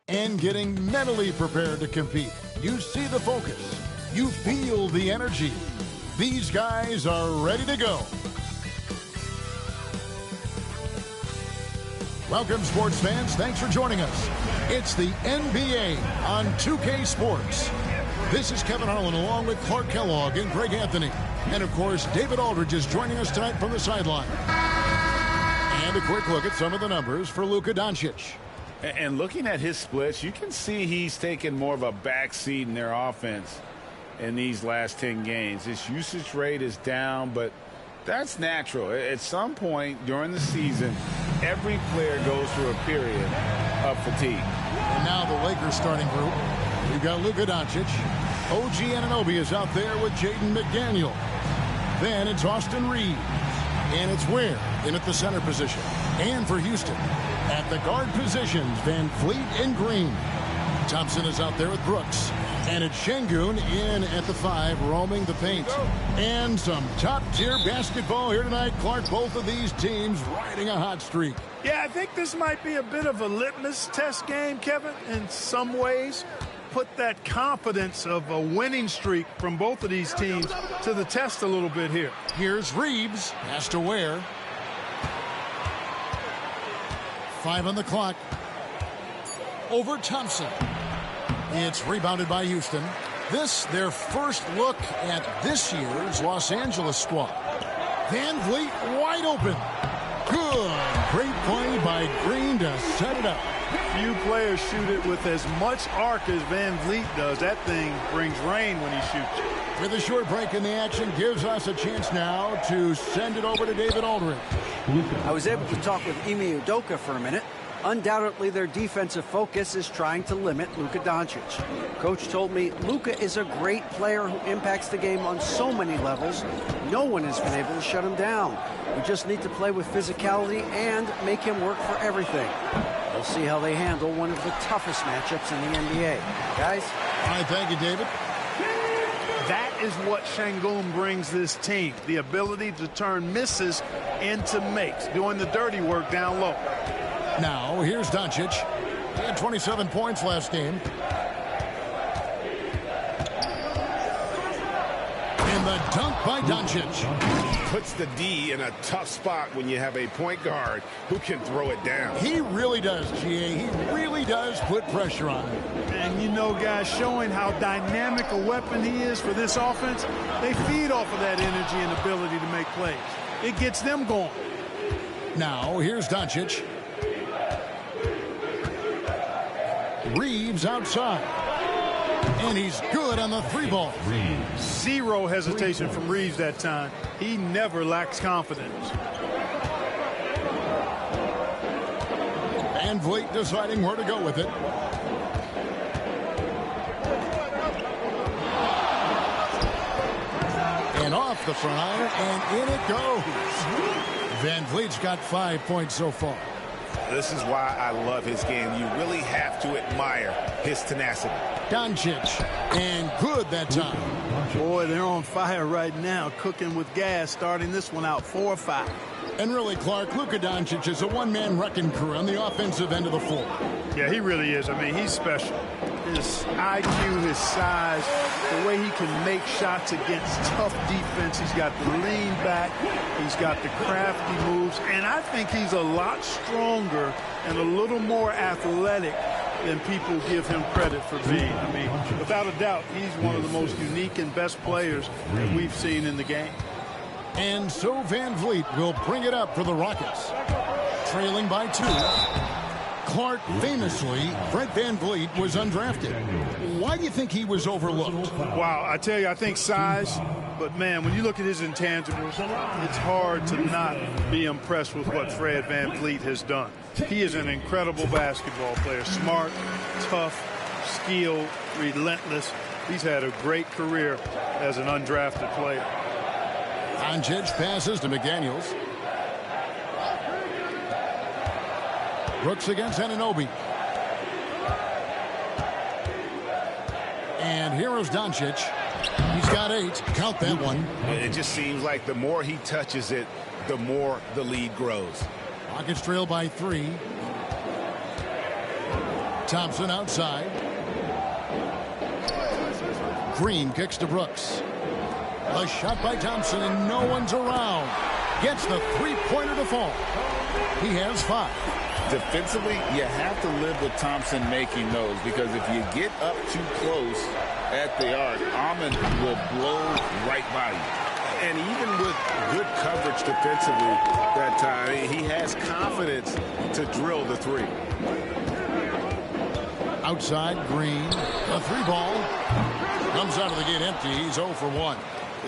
and getting mentally prepared to compete. You see the focus. You feel the energy. These guys are ready to go. Welcome, sports fans. Thanks for joining us. It's the NBA on 2K Sports. This is Kevin Harlan along with Clark Kellogg and Greg Anthony. And, of course, David Aldridge is joining us tonight from the sideline. And a quick look at some of the numbers for Luka Doncic. And looking at his splits, you can see he's taken more of a backseat in their offense in these last 10 games. His usage rate is down, but that's natural. At some point during the season, every player goes through a period of fatigue. And now the Lakers starting group. We've got Luka Doncic. OG Anunoby is out there with Jaden McDaniel. Then it's Austin Reeves. And it's Ware in at the center position. And for Houston, at the guard positions, Van Vliet and Green. Thompson is out there with Brooks. And it's Şengün in at the 5, roaming the paint. And some top-tier basketball here tonight. Clark, both of these teams riding a hot streak. Yeah, I think this might be a bit of a litmus test game, Kevin, in some ways. Put that confidence of a winning streak from both of these teams to the test a little bit here. Here's Reeves. Has to Ware. 5 on the clock. Over Thompson. It's rebounded by Houston. This, their first look at this year's Los Angeles squad. Van Vliet wide open. Good. Great play by Green to set it up. Few players shoot it with as much arc as Van Vliet does. That thing brings rain when he shoots. With a short break in the action, gives us a chance now to send it over to David Aldridge. I was able to talk with Ime Udoka for a minute. Undoubtedly, their defensive focus is trying to limit Luka Doncic. Coach told me Luka is a great player who impacts the game on so many levels. No one has been able to shut him down. We just need to play with physicality and make him work for everything. We'll see how they handle one of the toughest matchups in the NBA. Guys? All right, thank you, David. That is what Şengün brings this team, the ability to turn misses into makes, doing the dirty work down low. Now, here's Doncic. He had 27 points last game. And the dunk by Doncic. Puts the D in a tough spot when you have a point guard who can throw it down. He really does, GA. He really does put pressure on him. And you know, guys, showing how dynamic a weapon he is for this offense, they feed off of that energy and ability to make plays. It gets them going. Now, here's Doncic. Reeves outside. And he's good on the 3-ball. Zero hesitation from Reeves that time. He never lacks confidence. Van Vliet deciding where to go with it. And off the front iron, and in it goes. Van Vliet's got 5 points so far. This is why I love his game. You really have to admire his tenacity. Doncic, and good that time. Boy, they're on fire right now, cooking with gas, starting this one out 4-5. And really, Clark, Luka Doncic is a one-man wrecking crew on the offensive end of the floor. Yeah, he really is. I mean, he's special. His IQ, his size, the way he can make shots against tough defense. He's got the lean back. He's got the crafty moves. And I think he's a lot stronger and a little more athletic than people give him credit for being. I mean, without a doubt, he's one of the most unique and best players that we've seen in the game. And so Van Vliet will bring it up for the Rockets. Trailing by 2. Clark, famously, Fred Van Vliet was undrafted. Why do you think he was overlooked? Wow, I tell you, I think size. But, man, when you look at his intangibles, it's hard to not be impressed with what Fred Van Vliet has done. He is an incredible basketball player. Smart, tough, skilled, relentless. He's had a great career as an undrafted player. Doncic passes to McDaniels. Brooks against Anunoby. And here's Doncic. He's got 8. Count that one. It just seems like the more he touches it, the more the lead grows. Rockets trail by 3. Thompson outside. Green kicks to Brooks. A shot by Thompson, and no one's around. Gets the three-pointer to fall. He has 5. Defensively, you have to live with Thompson making those, because if you get up too close at the arc, Ahmed will blow right by you. And even with good coverage defensively that time, he has confidence to drill the 3. Outside, Green. A 3-ball. Comes out of the gate empty. He's 0 for 1.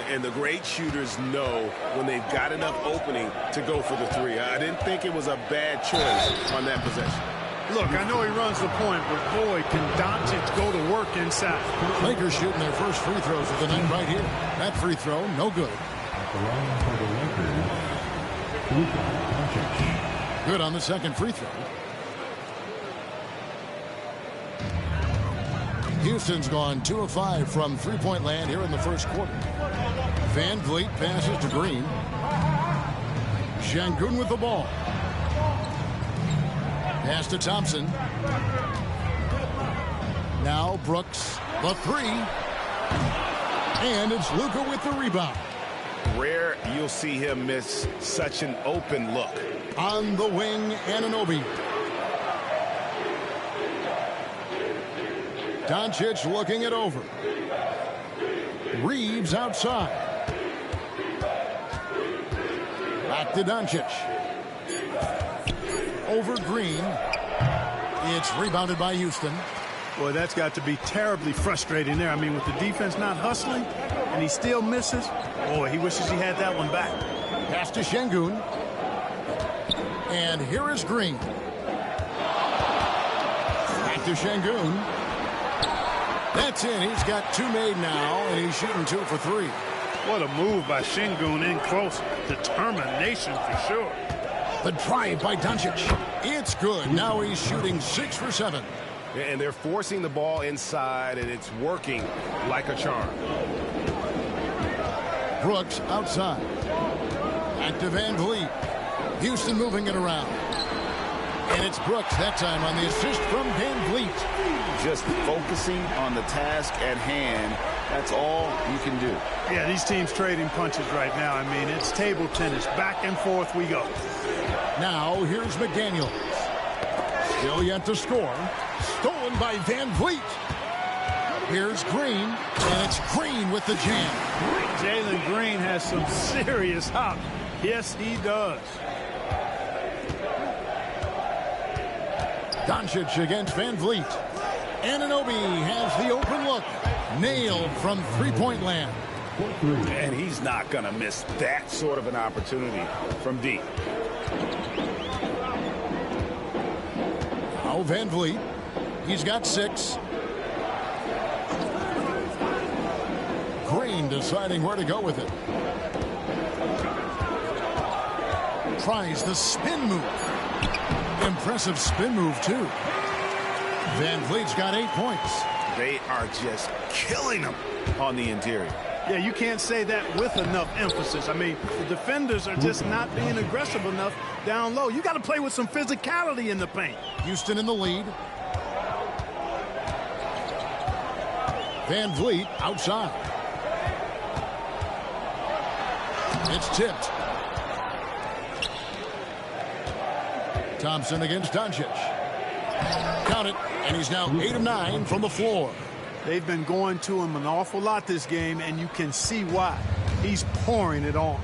And the great shooters know when they've got enough opening to go for the 3. I didn't think it was a bad choice on that possession. Look, I know he runs the point, but boy, can Doncic go to work inside. Lakers shooting their first free throws of the night right here. That free throw, no good. Good on the second free throw. Houston's gone 2 of 5 from three-point land here in the first quarter. Van Vliet passes to Green. Şengün with the ball. Pass to Thompson. Now Brooks, the 3. And it's Luka with the rebound. Rare you'll see him miss such an open look. On the wing, Anunoby. Doncic looking it over. Reeves outside. Back to Doncic. Over Green. It's rebounded by Houston. Boy, that's got to be terribly frustrating there. I mean, with the defense not hustling and he still misses, boy, he wishes he had that one back. Pass to Şengün. And here is Green. Back to Şengün. That's in. He's got 2 made now, and he's shooting 2 for 3. What a move by Şengün in close. Determination for sure. The drive by Doncic. It's good. Now he's shooting 6 for 7. And they're forcing the ball inside, and it's working like a charm. Brooks outside. Back to Van Vliet. Houston moving it around. And it's Brooks that time on the assist from Van Vliet. Just focusing on the task at hand, that's all you can do. Yeah, these teams trading punches right now. I mean, it's table tennis. Back and forth we go. Now here's McDaniels. Still yet to score. Stolen by Van Vliet. Here's Green, and it's Green with the jam. Jalen Green has some serious hop. Yes, he does. Doncic against Van Vliet. Anunoby has the open look. Nailed from three-point land. And he's not going to miss that sort of an opportunity from deep. Now Van Vliet. He's got 6. Green deciding where to go with it. Tries the spin move. Impressive spin move, too. Van Vliet's got 8 points. They are just killing them on the interior. Yeah, you can't say that with enough emphasis. I mean, the defenders are just not being aggressive enough down low. You got to play with some physicality in the paint. Houston in the lead. Van Vliet outside. It's tipped. Thompson against Doncic. Count it, and he's now 8 of 9 from the floor. They've been going to him an awful lot this game, and you can see why. He's pouring it on.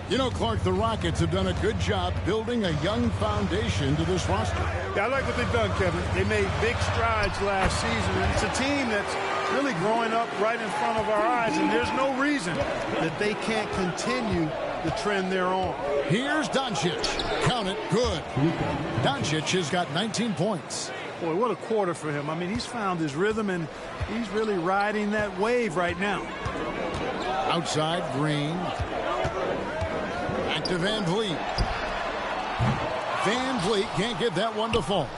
You know, Clark, the Rockets have done a good job building a young foundation to this roster. Yeah, I like what they've done, Kevin. They made big strides last season, and it's a team that's really growing up right in front of our eyes, and there's no reason that they can't continue the trend they're on. Here's Doncic. Count it. Good. Doncic has got 19 points. Boy, what a quarter for him. I mean, he's found his rhythm, and he's really riding that wave right now. Outside, Green. Back to Van Vliet. Van Vliet can't get that one to fall.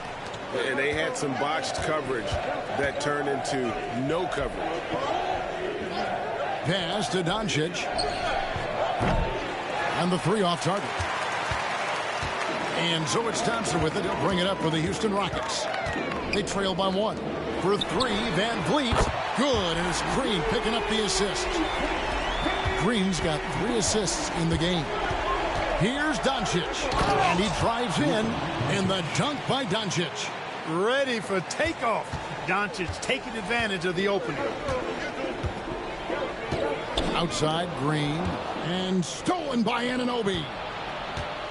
And they had some botched coverage that turned into no coverage. Pass to Doncic. And the 3 off target. And so it's Thompson with it. He'll bring it up for the Houston Rockets. They trail by 1. For 3, Van Vliet. Good, and it's Green picking up the assist. Green's got 3 assists in the game. Here's Doncic, and he drives in, and the dunk by Doncic. Ready for takeoff. Doncic taking advantage of the opening. Outside, Green, and stolen by Anunoby.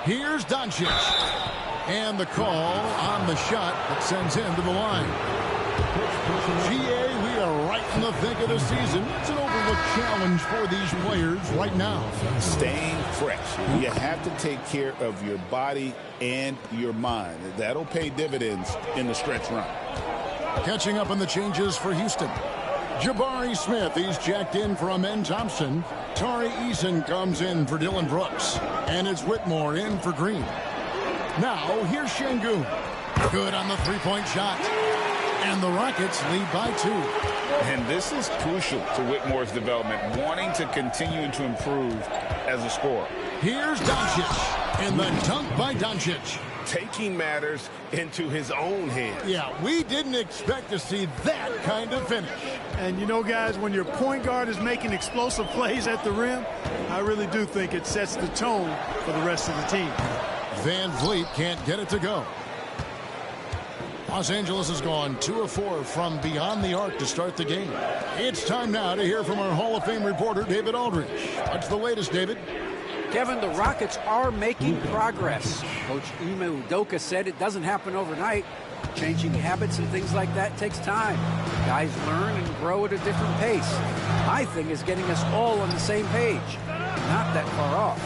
Here's Doncic, and the call on the shot that sends him to the line. GA, we are right in the thick of the season. It's an overlooked challenge for these players right now. Staying fresh. You have to take care of your body and your mind. That'll pay dividends in the stretch run. Catching up on the changes for Houston. Jabari Smith, he's jacked in for Amen Thompson. Tari Eason comes in for Dylan Brooks. And it's Whitmore in for Green. Now, here's Şengün. Good on the three-point shot. And the Rockets lead by 2. And this is crucial to Whitmore's development, wanting to continue to improve as a scorer. Here's Doncic, and the dunk by Doncic. Taking matters into his own hands. Yeah, we didn't expect to see that kind of finish. And you know, guys, when your point guard is making explosive plays at the rim, I really do think it sets the tone for the rest of the team. Van Vliet can't get it to go. Los Angeles has gone 2 of 4 from beyond the arc to start the game. It's time now to hear from our Hall of Fame reporter, David Aldridge. What's the latest, David? Kevin, the Rockets are making progress. Coach Ime Udoka said it doesn't happen overnight. Changing habits and things like that takes time. Guys learn and grow at a different pace. My thing is getting us all on the same page. Not that far off.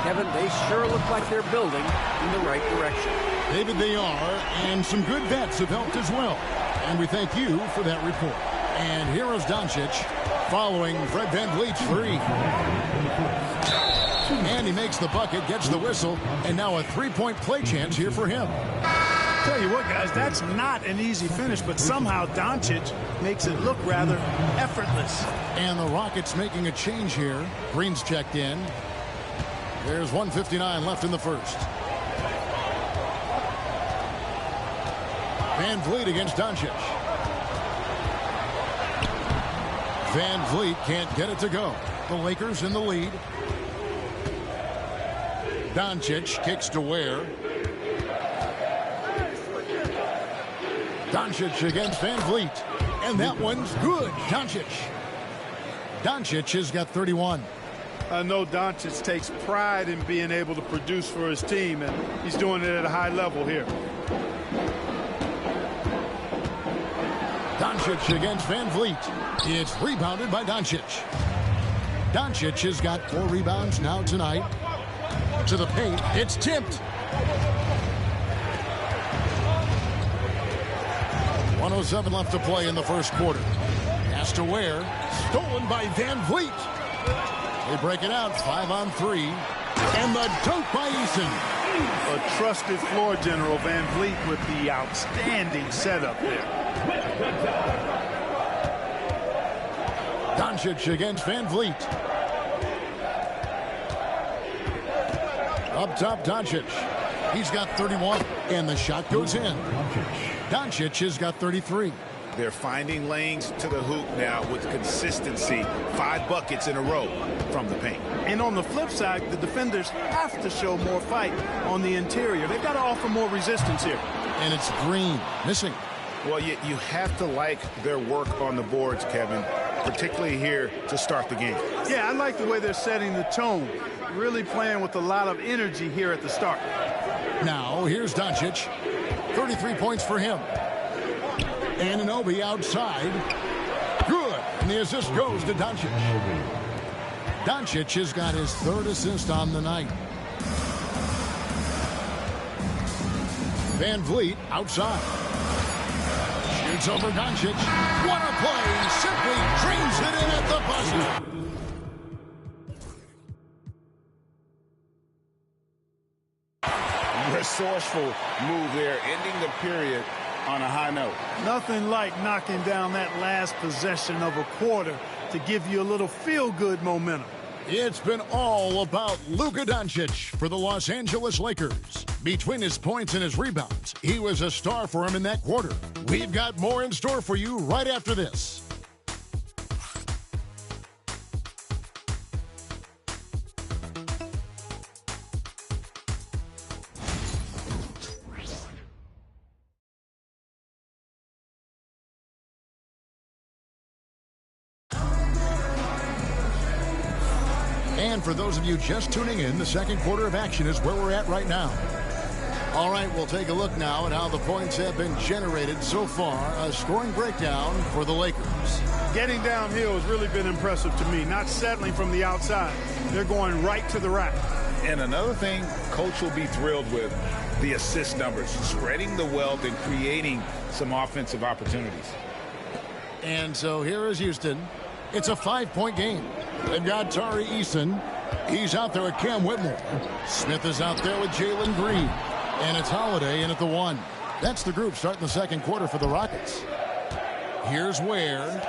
Kevin, they sure look like they're building in the right direction. David, they are, and some good vets have helped as well. And we thank you for that report. And here is Doncic following Fred VanVleet's 3. And he makes the bucket, gets the whistle, and now a three-point play chance here for him. Tell you what, guys, that's not an easy finish, but somehow Doncic makes it look rather effortless. And the Rockets making a change here. Green's checked in. There's 1:59 left in the first. Van Vliet against Doncic. Van Vliet can't get it to go. The Lakers in the lead. Doncic kicks to Ware. Doncic against Van Vliet. And that one's good. Doncic. Doncic has got 31. I know Doncic takes pride in being able to produce for his team, and he's doing it at a high level here. Doncic against Van Vliet. It's rebounded by Doncic. Doncic has got 4 rebounds now tonight. To the paint. It's tipped. 1:07 left to play in the first quarter. Pass to Ware. Stolen by Van Vliet. They break it out 5-on-3. And the dunk by Eason. A trusted floor general, Van Vliet, with the outstanding setup there. Doncic against Van Vliet. Up top, Doncic. He's got 31, and the shot goes in. Doncic has got 33. They're finding lanes to the hoop now with consistency. 5 buckets in a row from the paint. And on the flip side, the defenders have to show more fight on the interior. They've got to offer more resistance here. And it's Green missing. Well, you have to like their work on the boards, Kevin, particularly here to start the game. Yeah, I like the way they're setting the tone. Really playing with a lot of energy here at the start. Now, here's Doncic. 33 points for him. Anunoby outside. Good. And the assist goes to Doncic. Doncic has got his 3rd assist on the night. Van Vliet outside. Shoots over Doncic. What a play. Simply dreams it in at the buzzer. Resourceful move there, ending the period on a high note. Nothing like knocking down that last possession of a quarter to give you a little feel-good momentum. It's been all about Luka Doncic for the Los Angeles Lakers. Between his points and his rebounds, he was a star for him in that quarter. We've got more in store for you right after this. And for those of you just tuning in, the second quarter of action is where we're at right now. All right, we'll take a look now at how the points have been generated so far. A scoring breakdown for the Lakers. Getting downhill has really been impressive to me, not settling from the outside. They're going right to the rack. And another thing Coach will be thrilled with, the assist numbers, spreading the wealth and creating some offensive opportunities. And so here is Houston. It's a 5-point game. They've got Tari Eason. He's out there with Cam Whitmore. Smith is out there with Jalen Green. And it's Holiday in at the 1. That's the group starting the second quarter for the Rockets. Here's Ware.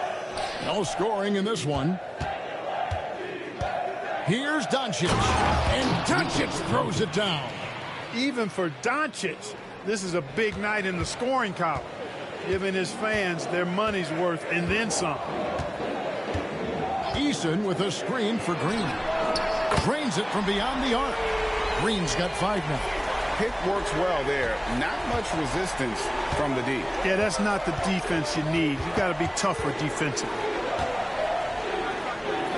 No scoring in this one. Here's Doncic. And Doncic throws it down. Even for Doncic, this is a big night in the scoring column, giving his fans their money's worth and then some. Eason with a screen for Green. Drains it from beyond the arc. Green's got 5 now. Pick works well there. Not much resistance from the D. Yeah, that's not the defense you need. You got to be tougher defensively.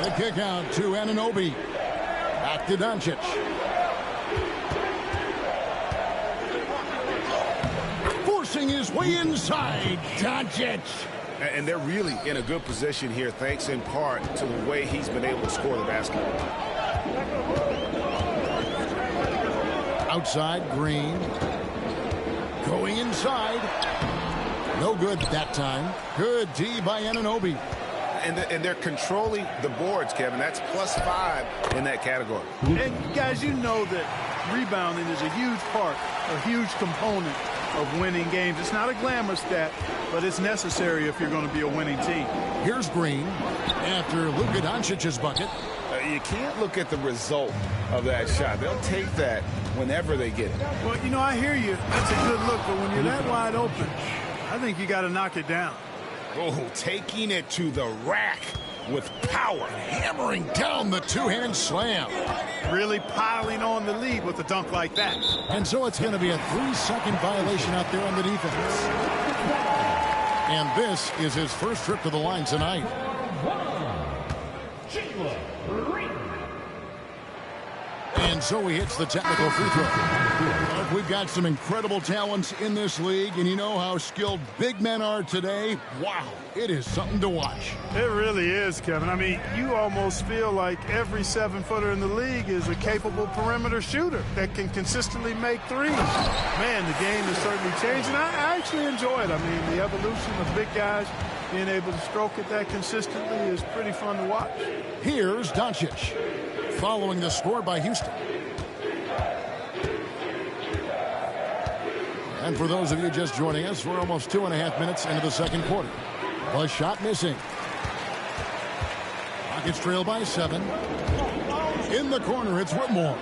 The kick out to Anunoby. Back to Doncic. Forcing his way inside. Doncic. And they're really in a good position here, thanks in part to the way he's been able to score the basketball. Outside, Green. Going inside. No good that time. Good D by Anunoby. And they're controlling the boards, Kevin. That's +5 in that category. And guys, you know that rebounding is a huge part, a huge component of winning games. It's not a glamour stat, but it's necessary if you're going to be a winning team. Here's Green after Luka Doncic's bucket. You can't look at the result of that shot. They'll take that whenever they get it. Well, you know, I hear you. That's a good look, but when you're that wide open, I think you got to knock it down. Oh, taking it to the rack with power. Hammering down the two-hand slam. Really piling on the lead with a dunk like that. And so it's going to be a 3-second violation out there on the defense. And this is his first trip to the line tonight. And so he hits the technical free throw. We've got some incredible talents in this league, and you know how skilled big men are today. Wow, it is something to watch. It really is, Kevin. I mean, you almost feel like every 7-footer in the league is a capable perimeter shooter that can consistently make threes. Man, the game has certainly changed, and I actually enjoy it. I mean, the evolution of big guys being able to stroke it that consistently is pretty fun to watch. Here's Doncic. Following the score by Houston. And for those of you just joining us, we're almost 2.5 minutes into the second quarter. A shot missing. Rockets trail by 7. In the corner, it's Whitmore.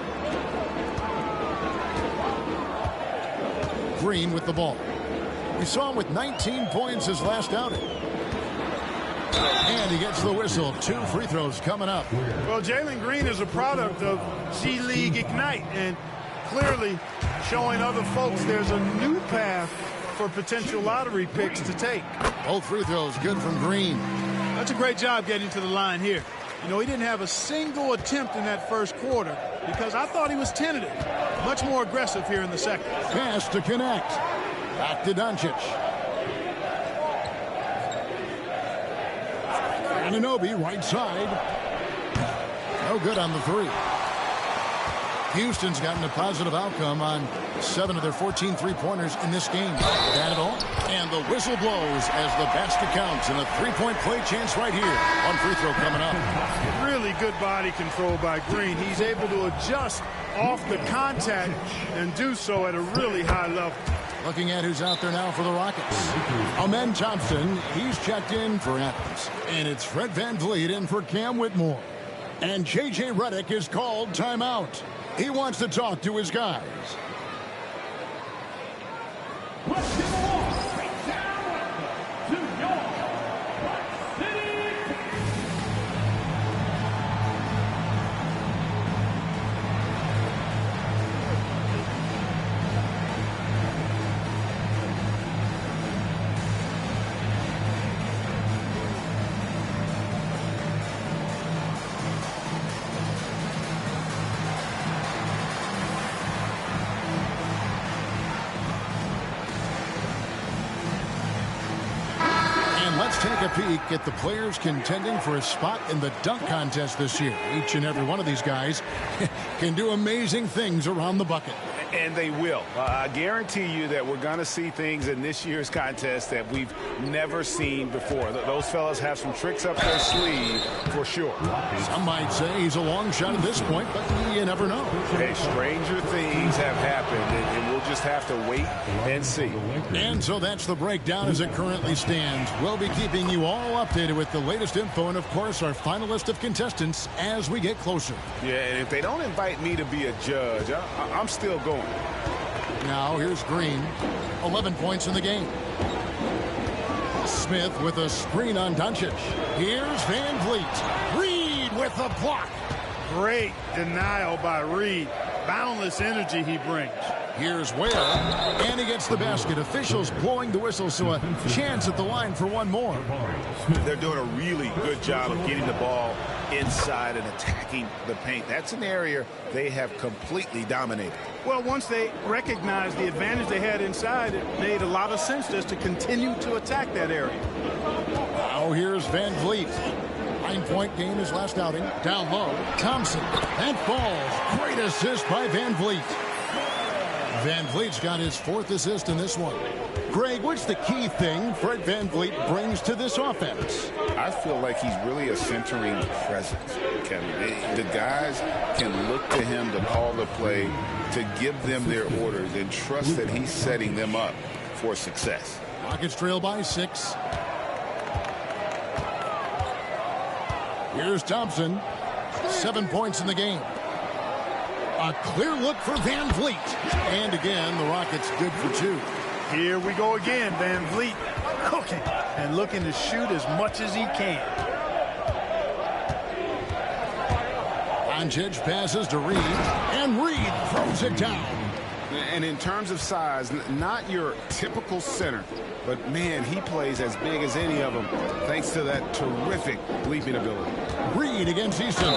Green with the ball. We saw him with 19 points his last outing. And he gets the whistle. 2 free throws coming up. Well, Jalen Green is a product of G League Ignite, and clearly showing other folks there's a new path for potential lottery picks to take. Both free throws good from Green. That's a great job getting to the line here. You know, he didn't have a single attempt in that first quarter because I thought he was tentative. Much more aggressive here in the second. Pass to connect. Back to Doncic. Anunoby, right side. No good on the 3. Houston's gotten a positive outcome on 7 of their 14 three-pointers in this game. That at all. And the whistle blows as the basket counts. And a 3-point play chance right here. One free throw coming up. Really good body control by Green. He's able to adjust off the contact and do so at a really high level. Looking at who's out there now for the Rockets. Amen Thompson, he's checked in for Adams. And it's Fred VanVleet in for Cam Whitmore. And J.J. Redick is called timeout. He wants to talk to his guys. Let's take a peek at the players contending for a spot in the dunk contest this year. Each and every one of these guys can do amazing things around the bucket. And they will. I guarantee you that we're going to see things in this year's contest that we've never seen before. Those fellas have some tricks up their sleeve for sure. Some might say he's a long shot at this point, but you never know. Hey, stranger things have happened, and we'll just have to wait and see. And so that's the breakdown as it currently stands. We'll be keeping you all updated with the latest info and, of course, our final list of contestants as we get closer. Yeah, and if they don't invite me to be a judge, I'm still going. Now here's Green, 11 points in the game. Smith with a screen on Doncic. Here's Van Vliet. Reed with the block. Great denial by Reed. Boundless energy he brings. Here's Ware, and he gets the basket. Officials blowing the whistle, so a chance at the line for one more. They're doing a really good job of getting the ball inside and attacking the paint. That's an area they have completely dominated. Well, once they recognized the advantage they had inside, it made a lot of sense just to continue to attack that area. Now here's Van Vliet. 9-point game his last outing. Down low, Thompson. That falls. Great assist by Van Vliet. Van Vliet's got his 4th assist in this one. Greg, what's the key thing Fred Van Vliet brings to this offense? I feel like he's really a centering presence, Kevin. The guys can look to him to call the play, to give them their orders, and trust that he's setting them up for success. Rockets trail by 6. Here's Thompson. 7 points in the game. A clear look for Van Vliet. And again, the Rockets good for 2. Here we go again. Van Vliet cooking and looking to shoot as much as he can. Doncic passes to Reed, and Reed throws it down. And in terms of size, not your typical center, but man, he plays as big as any of them thanks to that terrific leaping ability. Reed against Easton.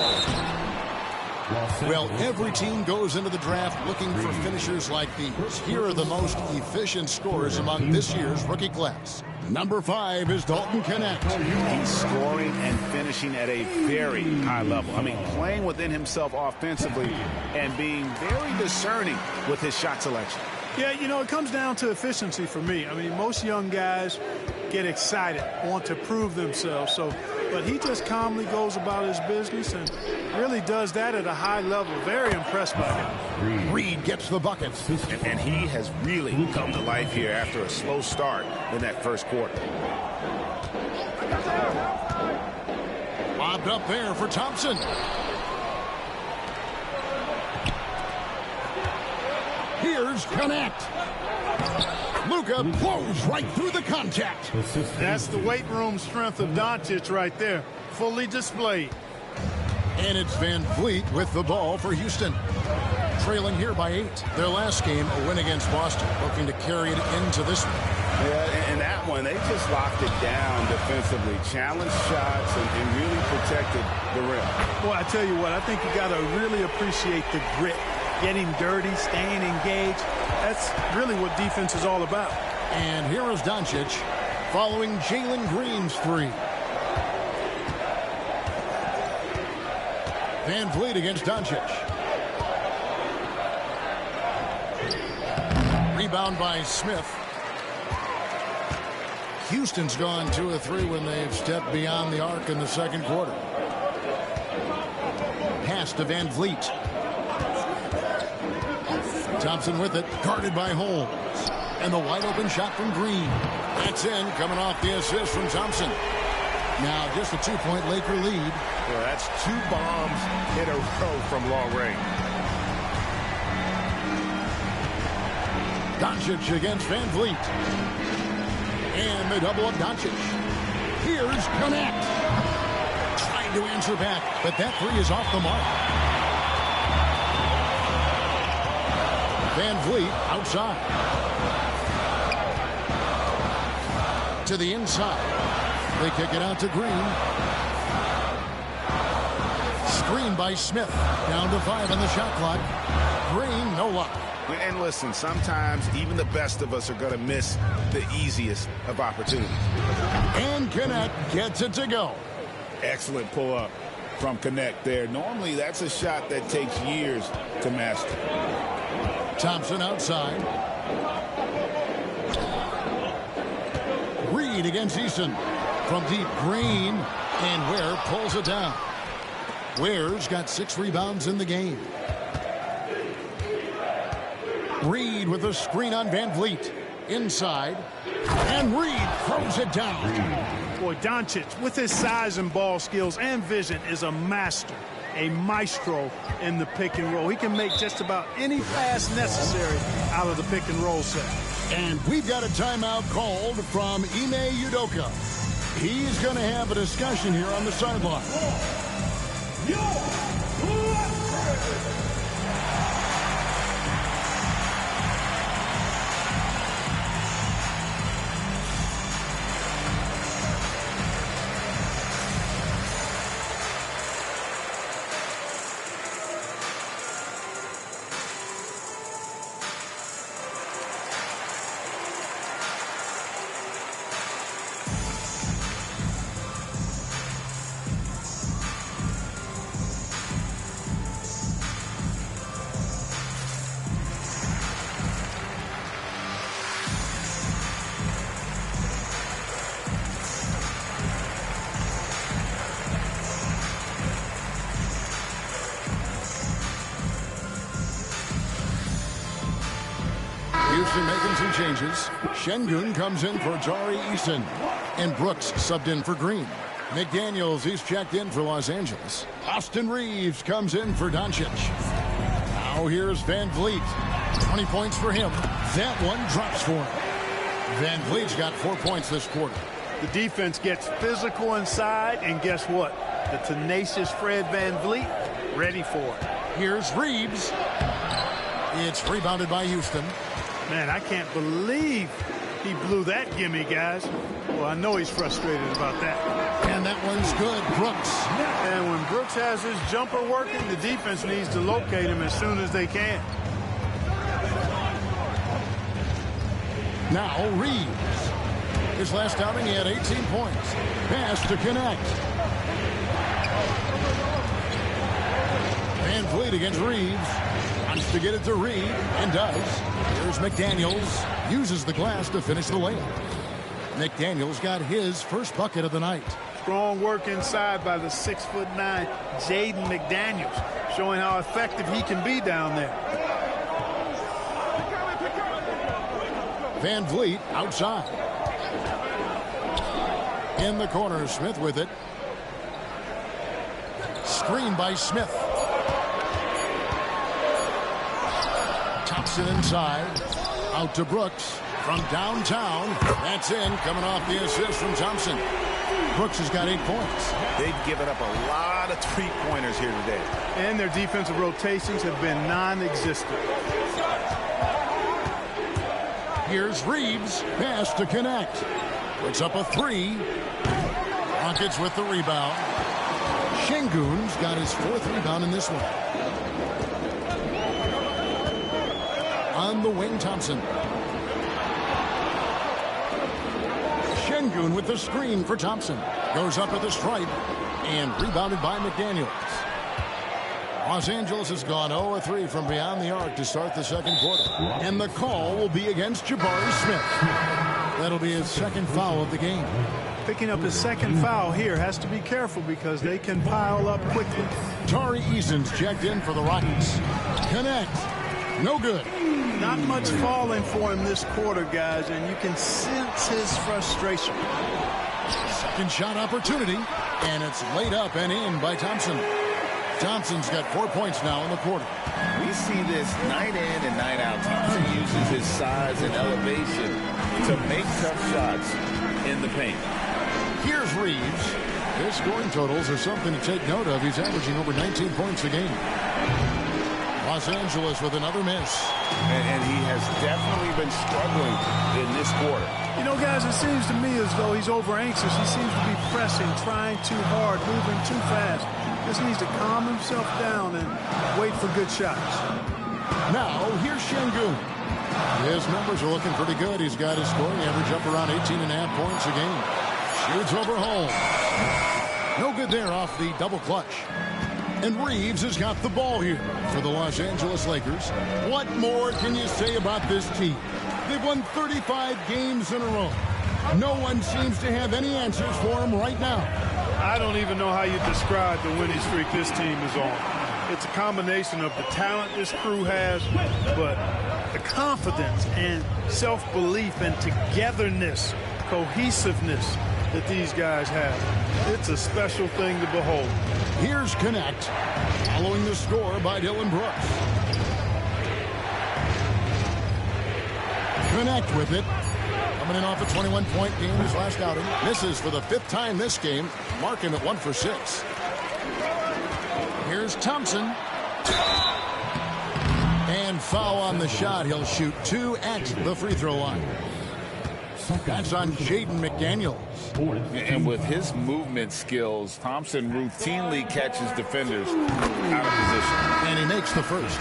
Well, every team goes into the draft looking for finishers like these. Here are the most efficient scorers among this year's rookie class. Number 5 is Dalton Knecht. He's scoring and finishing at a very high level. I mean, playing within himself offensively and being very discerning with his shot selection. Yeah, you know, it comes down to efficiency for me. I mean, most young guys get excited, want to prove themselves. But he just calmly goes about his business and really does that at a high level. Very impressed by him. Reed gets the bucket. And he has really come to life here after a slow start in that first quarter. Lobbed up there for Thompson. Here's Knecht. Luka blows right through the contact. That's the weight room strength of Doncic right there. Fully displayed. And it's Van Vliet with the ball for Houston. Trailing here by 8. Their last game, a win against Boston, looking to carry it into this one. Yeah, and that one, they just locked it down defensively. Challenged shots and really protected the rim. Well, I tell you what, I think you got to really appreciate the grit. Getting dirty, staying engaged. That's really what defense is all about. And here is Doncic following Jalen Green's 3. Van Vliet against Doncic. Rebound by Smith. Houston's gone 2 of 3 when they've stepped beyond the arc in the second quarter. Pass to Van Vliet. Thompson with it, guarded by Holmes. And the wide open shot from Green. That's in, coming off the assist from Thompson. Now just a 2-point Laker lead. Well, that's 2 bombs in a row from long range. Doncic against Van Vliet. And the double up Doncic. Here's Connect. Trying to answer back, but that three is off the mark. Van Vliet outside. To the inside. They kick it out to Green. Screen by Smith. Down to 5 on the shot clock. Green, no luck. And listen, sometimes even the best of us are going to miss the easiest of opportunities. And Connect gets it to go. Excellent pull-up from Connect there. Normally, that's a shot that takes years to master. Thompson outside. Reed against Easton. From deep, Green. And Ware pulls it down. Ware's got 6 rebounds in the game. Reed with a screen on Van Vliet. Inside. And Reed throws it down. Boy, Doncic, with his size and ball skills and vision, is a master, a maestro in the pick and roll. He can make just about any pass necessary out of the pick and roll set. And we've got a timeout called from Ime Udoka. He's going to have a discussion here on the sideline. Houston making some changes. Şengün comes in for Tari Eason. And Brooks subbed in for Green. McDaniels, he's checked in for Los Angeles. Austin Reeves comes in for Doncic. Now here's Van Vliet. 20 points for him. That one drops for him. Van Vliet's got 4 points this quarter. The defense gets physical inside, and guess what? The tenacious Fred Van Vliet ready for it. Here's Reeves. It's rebounded by Houston. Man, I can't believe he blew that gimme, guys. Well, I know he's frustrated about that. And that one's good. Brooks. And when Brooks has his jumper working, the defense needs to locate him as soon as they can. Now Reeves. His last outing, he had 18 points. Pass to Connect. Van Vliet against Reeves. Wants to get it to Reed, and does. Here's McDaniels. Uses the glass to finish the layup. McDaniels got his first bucket of the night. Strong work inside by the 6'9" Jaden McDaniels, showing how effective he can be down there. Van Vliet outside. In the corner, Smith with it. Screen by Smith. Thompson inside. Out to Brooks. From downtown. That's in. Coming off the assist from Thompson. Brooks has got 8 points. They've given up a lot of three-pointers here today. And their defensive rotations have been non-existent. Here's Reeves. Pass to Connect. Puts up a 3. Rockets with the rebound. Şengün's got his 4th rebound in this one. On the wing, Thompson. Şengün with the screen for Thompson. Goes up at the stripe and rebounded by McDaniels. Los Angeles has gone 0-3 from beyond the arc to start the second quarter. And the call will be against Jabari Smith. That'll be his second foul of the game. Picking up his second foul here, has to be careful because they can pile up quickly. Tari Eason's checked in for the Rockets. Connect. No good. Not much falling for him this quarter, guys, and you can sense his frustration. Second shot opportunity, and it's laid up and in by Thompson. Thompson's got 4 points now in the quarter. We see this night in and night out. Thompson uses his size and elevation to make tough shots in the paint. Here's Reeves. His scoring totals are something to take note of. He's averaging over 19 points a game. Los Angeles with another miss. And he has definitely been struggling in this quarter. You know, guys, it seems to me as though he's over anxious. He seems to be pressing, trying too hard, moving too fast. Just needs to calm himself down and wait for good shots. Now, here's Şengün. His numbers are looking pretty good. He's got his scoring average up around 18.5 points a game. Shoots over home. No good there off the double clutch. And Reeves has got the ball here for the Los Angeles Lakers. What more can you say about this team? They've won 35 games in a row. No one seems to have any answers for them right now. I don't even know how you describe the winning streak this team is on. It's a combination of the talent this crew has, but the confidence and self-belief and togetherness, cohesiveness that these guys have. It's a special thing to behold. Here's Connect, following the score by Dillon Brooks. Connect with it. Coming in off a 21-point game his last outing. Misses for the 5th time this game, marking at 1 for 6. Here's Thompson. And foul on the shot. He'll shoot 2 at the free throw line. That's on Jaden McDaniels. And with his movement skills, Thompson routinely catches defenders out of position. And he makes the first.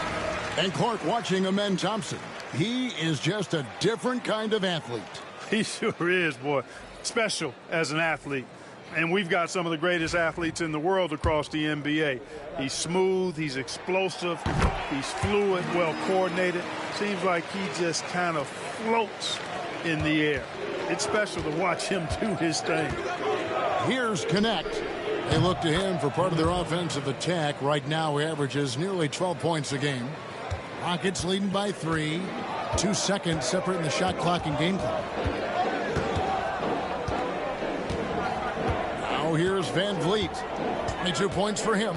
And Clark watching Amen Thompson. He is just a different kind of athlete. He sure is, boy. Special as an athlete. And we've got some of the greatest athletes in the world across the NBA. He's smooth, he's explosive, he's fluid, well coordinated. Seems like he just kind of floats in the air. It's special to watch him do his thing. Here's Connect. They look to him for part of their offensive attack. Right now he averages nearly 12 points a game. Rockets leading by 3. 2 seconds separating the shot clock and game clock. Now here's Van Vliet. 22 points for him.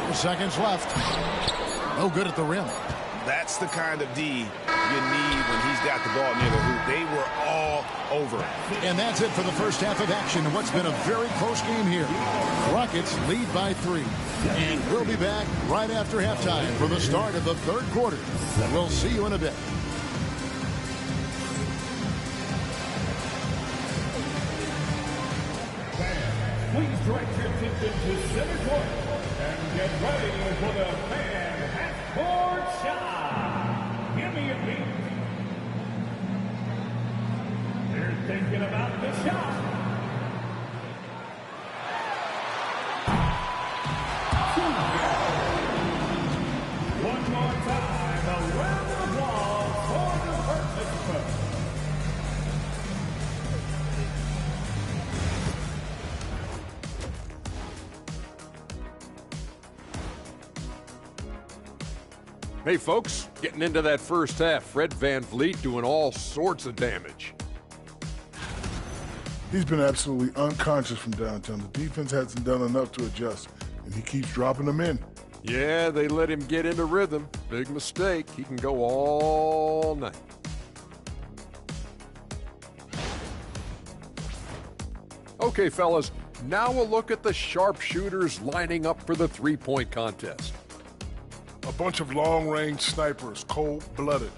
4 seconds left. No good at the rim. That's the kind of D you need when he's got the ball near the hoop. They were all over it. And that's it for the first half of action in what's been a very close game here. Rockets lead by 3. And we'll be back right after halftime for the start of the 3rd quarter. We'll see you in a bit. Please direct your attention to center court and get ready for the fan half-court shot. Give me a beat. They're thinking about the shot. One more time, a round of applause for the participants. Hey, folks, getting into that first half, Fred Van Vliet doing all sorts of damage. He's been absolutely unconscious from downtown. The defense hasn't done enough to adjust, and he keeps dropping them in. Yeah, they let him get into rhythm. Big mistake. He can go all night. Okay, fellas, now a look at the sharpshooters lining up for the three-point contest. A bunch of long-range snipers, cold-blooded.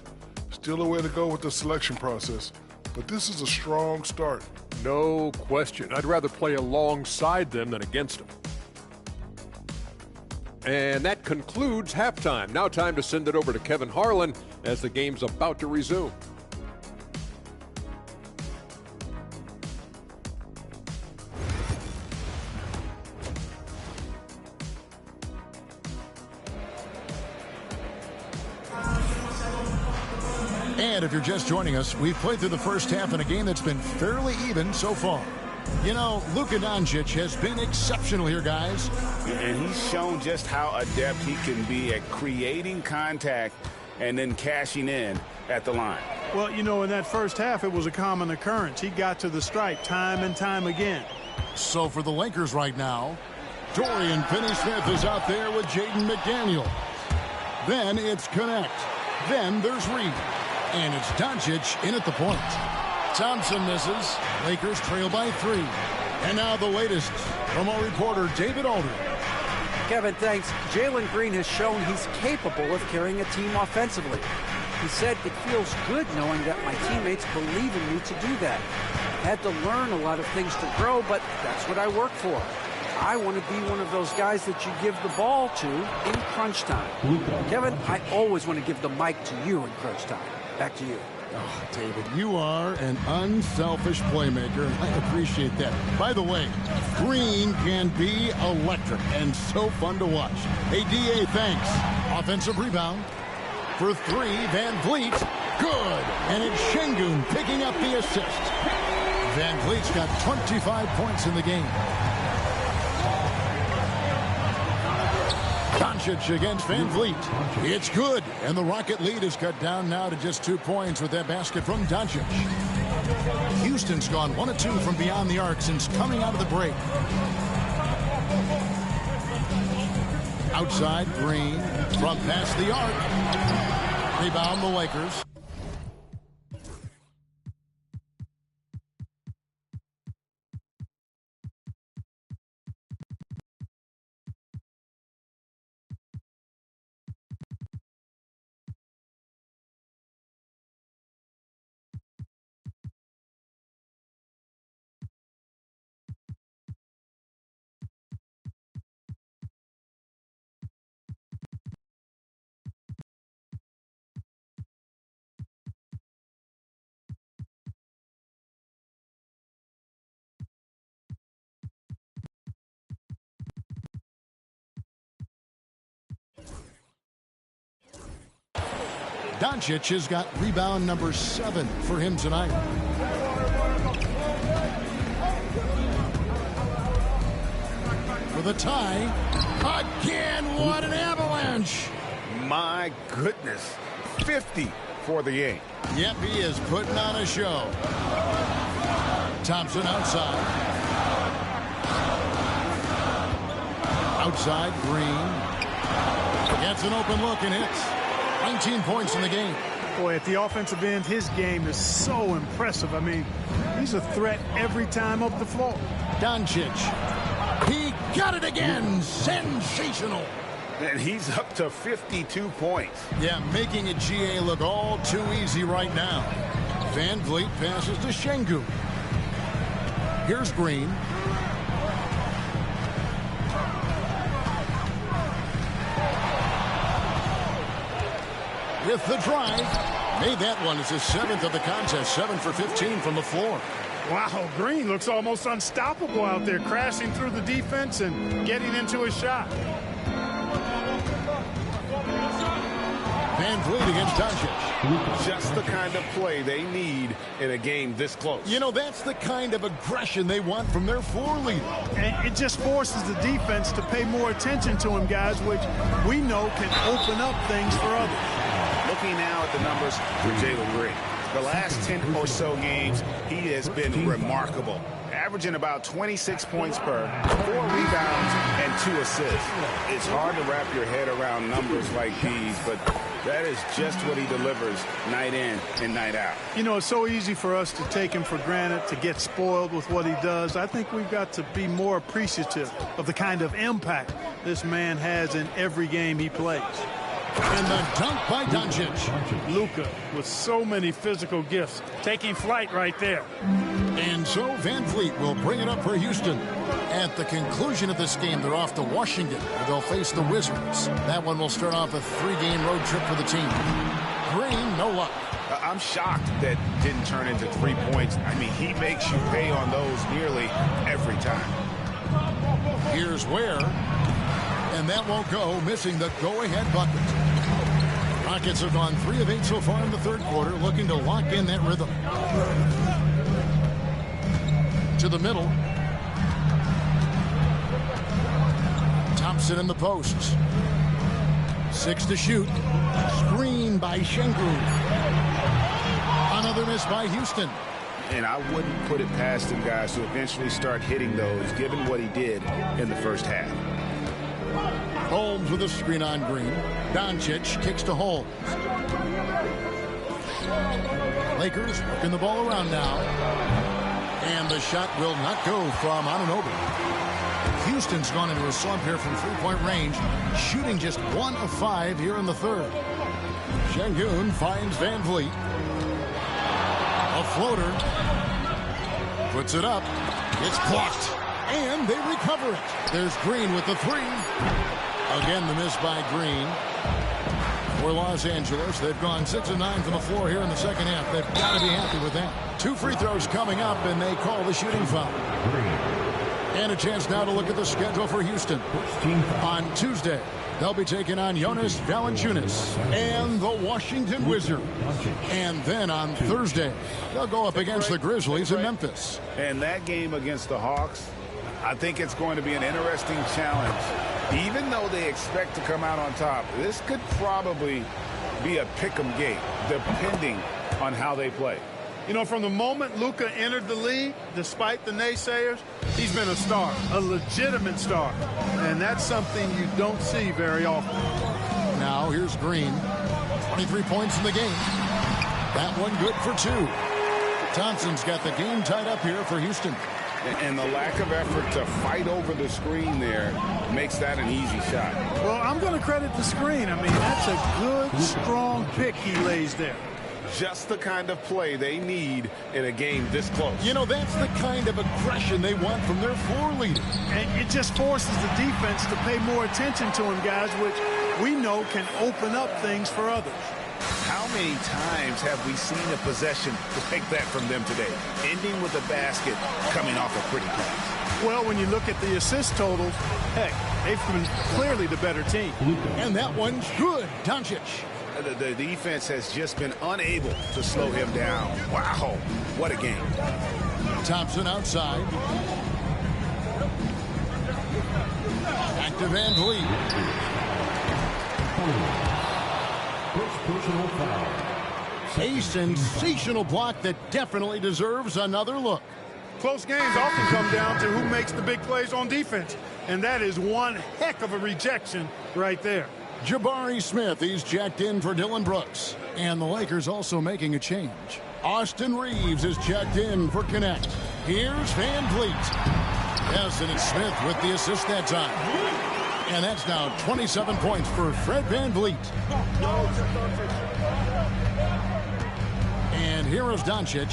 Still a way to go with the selection process, but this is a strong start. No question. I'd rather play alongside them than against them. And that concludes halftime. Now time to send it over to Kevin Harlan as the game's about to resume. And if you're just joining us, we've played through the first half in a game that's been fairly even so far. You know, Luka Doncic has been exceptional here, guys. And he's shown just how adept he can be at creating contact and then cashing in at the line. Well, you know, in that first half, it was a common occurrence. He got to the stripe time and time again. So for the Lakers right now, Dorian Finney-Smith is out there with Jaden McDaniel. Then it's Connect. Then there's Reed. And it's Doncic in at the point. Thompson misses. Lakers trail by 3. And now the latest from our reporter, David Aldridge. Kevin, thanks. Jalen Green has shown he's capable of carrying a team offensively. He said, "It feels good knowing that my teammates believe in me to do that. Had to learn a lot of things to grow, but that's what I work for. I want to be one of those guys that you give the ball to in crunch time." Kevin, I always want to give the mic to you in crunch time. Back to you. Oh, David, you are an unselfish playmaker, and I appreciate that. By the way, Green can be electric and so fun to watch. Hey, D.A., thanks. Offensive rebound. For 3, Van Vliet. Good. And it's Şengün picking up the assist. Van Vliet's got 25 points in the game. Doncic against Van Vliet. It's good. And the Rocket lead is cut down now to just 2 points with that basket from Doncic. Houston's gone 1 of 2 from beyond the arc since coming out of the break. Outside, Green from past the arc. Rebound the Lakers. Doncic has got rebound number 7 for him tonight. For the tie. Again, what an avalanche. My goodness. 50 for the game. Yep, he is putting on a show. Thompson outside. Outside, Green. Gets an open look and hits. 19 points in the game. Boy, at the offensive end, his game is so impressive. I mean, he's a threat every time up the floor. Doncic. He got it again. Sensational. And he's up to 52 points. Yeah, making a GA look all too easy right now. Van Vliet passes to Şengün. Here's Green. With the drive. Made that one. It's his 7th of the contest. 7 for 15 from the floor. Wow, Green looks almost unstoppable out there, crashing through the defense and getting into a shot. Van Vliet against Doncic. Just the kind of play they need in a game this close. You know, that's the kind of aggression they want from their floor leader. And it just forces the defense to pay more attention to him, guys, which we know can open up things for others. Looking now at the numbers for Jalen Green. The last 10 or so games, he has been remarkable. Averaging about 26 points per, 4 rebounds, and 2 assists. It's hard to wrap your head around numbers like these, but that is just what he delivers night in and night out. You know, it's so easy for us to take him for granted, to get spoiled with what he does. I think we've got to be more appreciative of the kind of impact this man has in every game he plays. And the dunk by Doncic. Luka with so many physical gifts, taking flight right there. And so Van Vliet will bring it up for Houston. At the conclusion of this game, they're off to Washington, where they'll face the Wizards. That one will start off a 3-game road trip for the team. Green, no luck. I'm shocked that didn't turn into 3 points. I mean, he makes you pay on those nearly every time. Here's Ware. And that won't go, missing the go-ahead bucket. Rockets have gone 3 of 8 so far in the third quarter, looking to lock in that rhythm. To the middle. Thompson in the posts. 6 to shoot. Screen by Şengün. miss by Houston. And I wouldn't put it past him, guys, to eventually start hitting those, given what he did in the first half. Holmes with a screen on Green. Doncic kicks to Holmes. Lakers working the ball around now. And the shot will not go from Anunoby. Houston's gone into a slump here from three-point range, shooting just 1 of 5 here in the third. Şengün finds Van Vliet. A floater. Puts it up. It's blocked. And they recover it. There's Green with the three. Again, the miss by Green. For Los Angeles, they've gone 6 of 9 from the floor here in the second half. They've got to be happy with that. 2 free throws coming up, and they call the shooting foul. And a chance now to look at the schedule for Houston. On Tuesday, they'll be taking on Jonas Valanciunas and the Washington Wizards. And then on Thursday, they'll go up against the Grizzlies in Memphis. And that game against the Hawks, I think it's going to be an interesting challenge. Even though they expect to come out on top, this could probably be a pick-em game, depending on how they play. You know, from the moment Luka entered the league, despite the naysayers, he's been a star, a legitimate star. And that's something you don't see very often. Now here's Green. 23 points in the game. That one good for 2. Thompson's got the game tied up here for Houston. And the lack of effort to fight over the screen there makes that an easy shot. Well, I'm going to credit the screen. I mean, that's a good, strong pick he lays there. Just the kind of play they need in a game this close. You know, that's the kind of aggression they want from their floor leader. And it just forces the defense to pay more attention to him, guys, which we know can open up things for others. How many times have we seen a possession like that from them today, ending with a basket coming off a pretty pass? Well, when you look at the assist totals, heck, they've been clearly the better team. And that one's good. Doncic. The defense has just been unable to slow him down. Wow, what a game. Thompson outside. Back to Van Vliet. Personal foul. A sensational block that definitely deserves another look. Close games often come down to who makes the big plays on defense. And that is one heck of a rejection right there. Jabari Smith, he's checked in for Dylan Brooks. And the Lakers also making a change. Austin Reeves is checked in for Connect. Here's Van Vliet. Yes, and it's Smith with the assist that time. And that's now 27 points for Fred Van Vliet. And here is Doncic.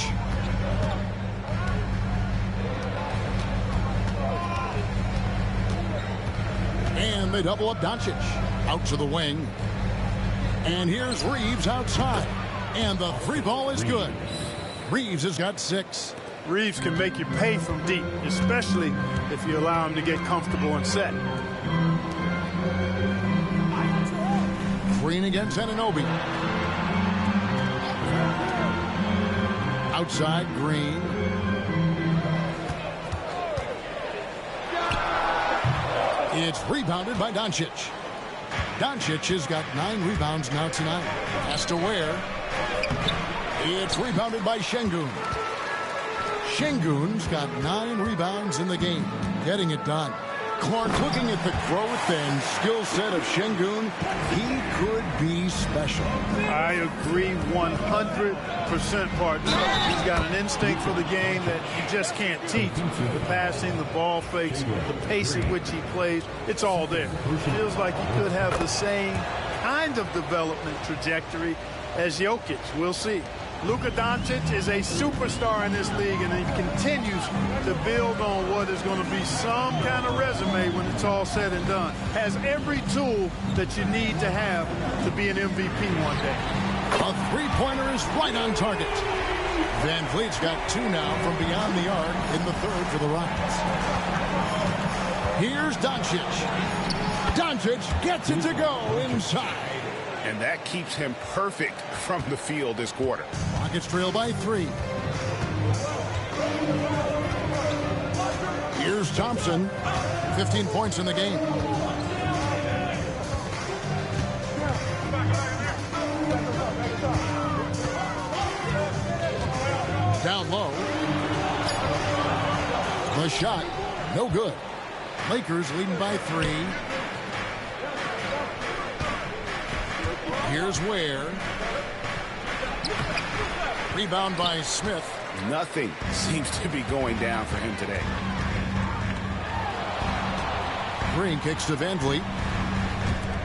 And they double up Doncic. Out to the wing. And here's Reeves outside. And the three ball is good. Reeves has got 6. Reeves can make you pay from deep, especially if you allow him to get comfortable and set. Green against Anunoby. Outside, Green. It's rebounded by Doncic. Doncic has got 9 rebounds now tonight. Has to wear. It's rebounded by Şengün. Şengün's got 9 rebounds in the game. Getting it done. Clark, looking at the growth and skill set of Şengün, he could be special. I agree 100%, partner. He's got an instinct for the game that you just can't teach. The passing, the ball fakes, the pace at which he plays, it's all there. Feels like he could have the same kind of development trajectory as Jokic. We'll see. Luka Doncic is a superstar in this league, and he continues to build on what is going to be some kind of resume when it's all said and done. Has every tool that you need to have to be an MVP one day. A three-pointer is right on target. Van Vliet's got 2 now from beyond the arc in the third for the Rockets. Here's Doncic. Doncic gets it to go inside. And that keeps him perfect from the field this quarter. Rockets trail by 3. Here's Thompson. 15 points in the game. Down low. The shot, no good. Lakers leading by 3. Here's Ware. Rebound by Smith. Nothing seems to be going down for him today. Green kicks to Van Vliet.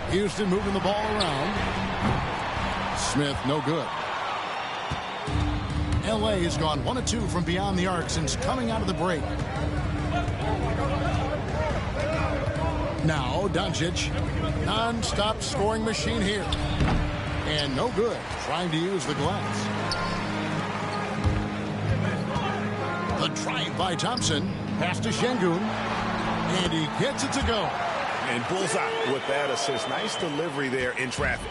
Houston moving the ball around. Smith, no good. LA has gone 1 of 2 from beyond the arc since coming out of the break. Now Doncic, non-stop scoring machine here. And no good, trying to use the glass. The drive by Thompson, pass to Şengün, and he gets it to go. And bullseye with that assist. Nice delivery there in traffic.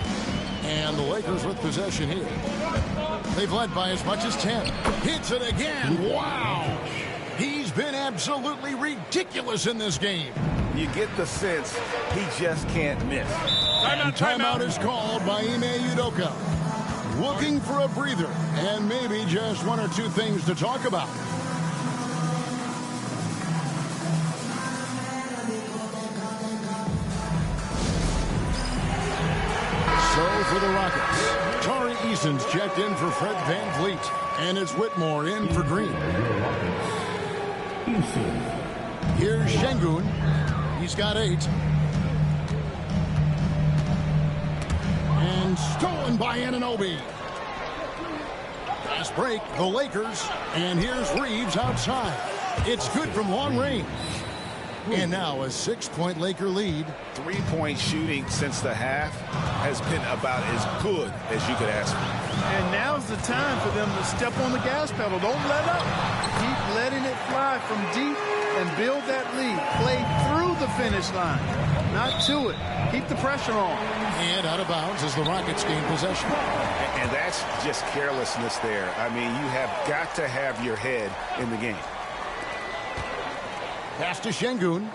And the Lakers with possession here. They've led by as much as 10. Hits it again. Wow. He's been absolutely ridiculous in this game. You get the sense he just can't miss. And timeout is called by Ime Udoka. Looking for a breather and maybe just 1 or 2 things to talk about. So for the Rockets, Tari Eason's checked in for Fred Van Vliet, and it's Whitmore in for Green. Here's Şengün. He's got 8. And stolen by Anunoby. Fast break, the Lakers, and here's Reeves outside. It's good from long range. And now a 6-point Laker lead. 3-point shooting since the half has been about as good as you could ask for. And now's the time for them to step on the gas pedal. Don't let up. Keep letting it fly from deep and build that lead. Play through the finish line, not to it. Keep the pressure on. And out of bounds as the Rockets gain possession. And that's just carelessness there. I mean, you have got to have your head in the game. Pass to Şengün.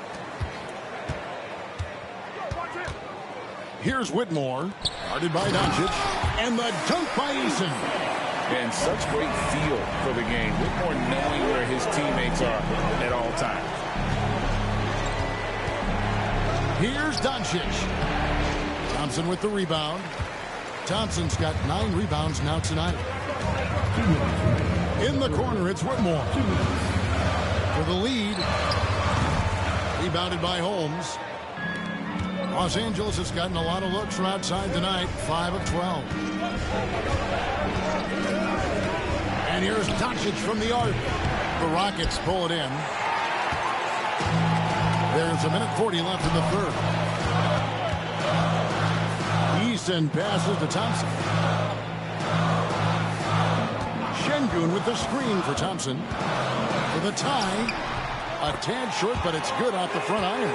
Here's Whitmore. Guarded by Doncic. And the dunk by Eason. And such great feel for the game. Whitmore knowing where his teammates are at all times. Here's Doncic. Thompson with the rebound. Thompson's got 9 rebounds now tonight. In the corner, it's Whitmore. For the lead. Rebounded by Holmes. Los Angeles has gotten a lot of looks from outside tonight. 5 of 12. And here's Doncic from the arc. The Rockets pull it in. There's 1:40 left in the third. Eason passes to Thompson. Şengün with the screen for Thompson. For the tie. A tad short, but it's good off the front iron.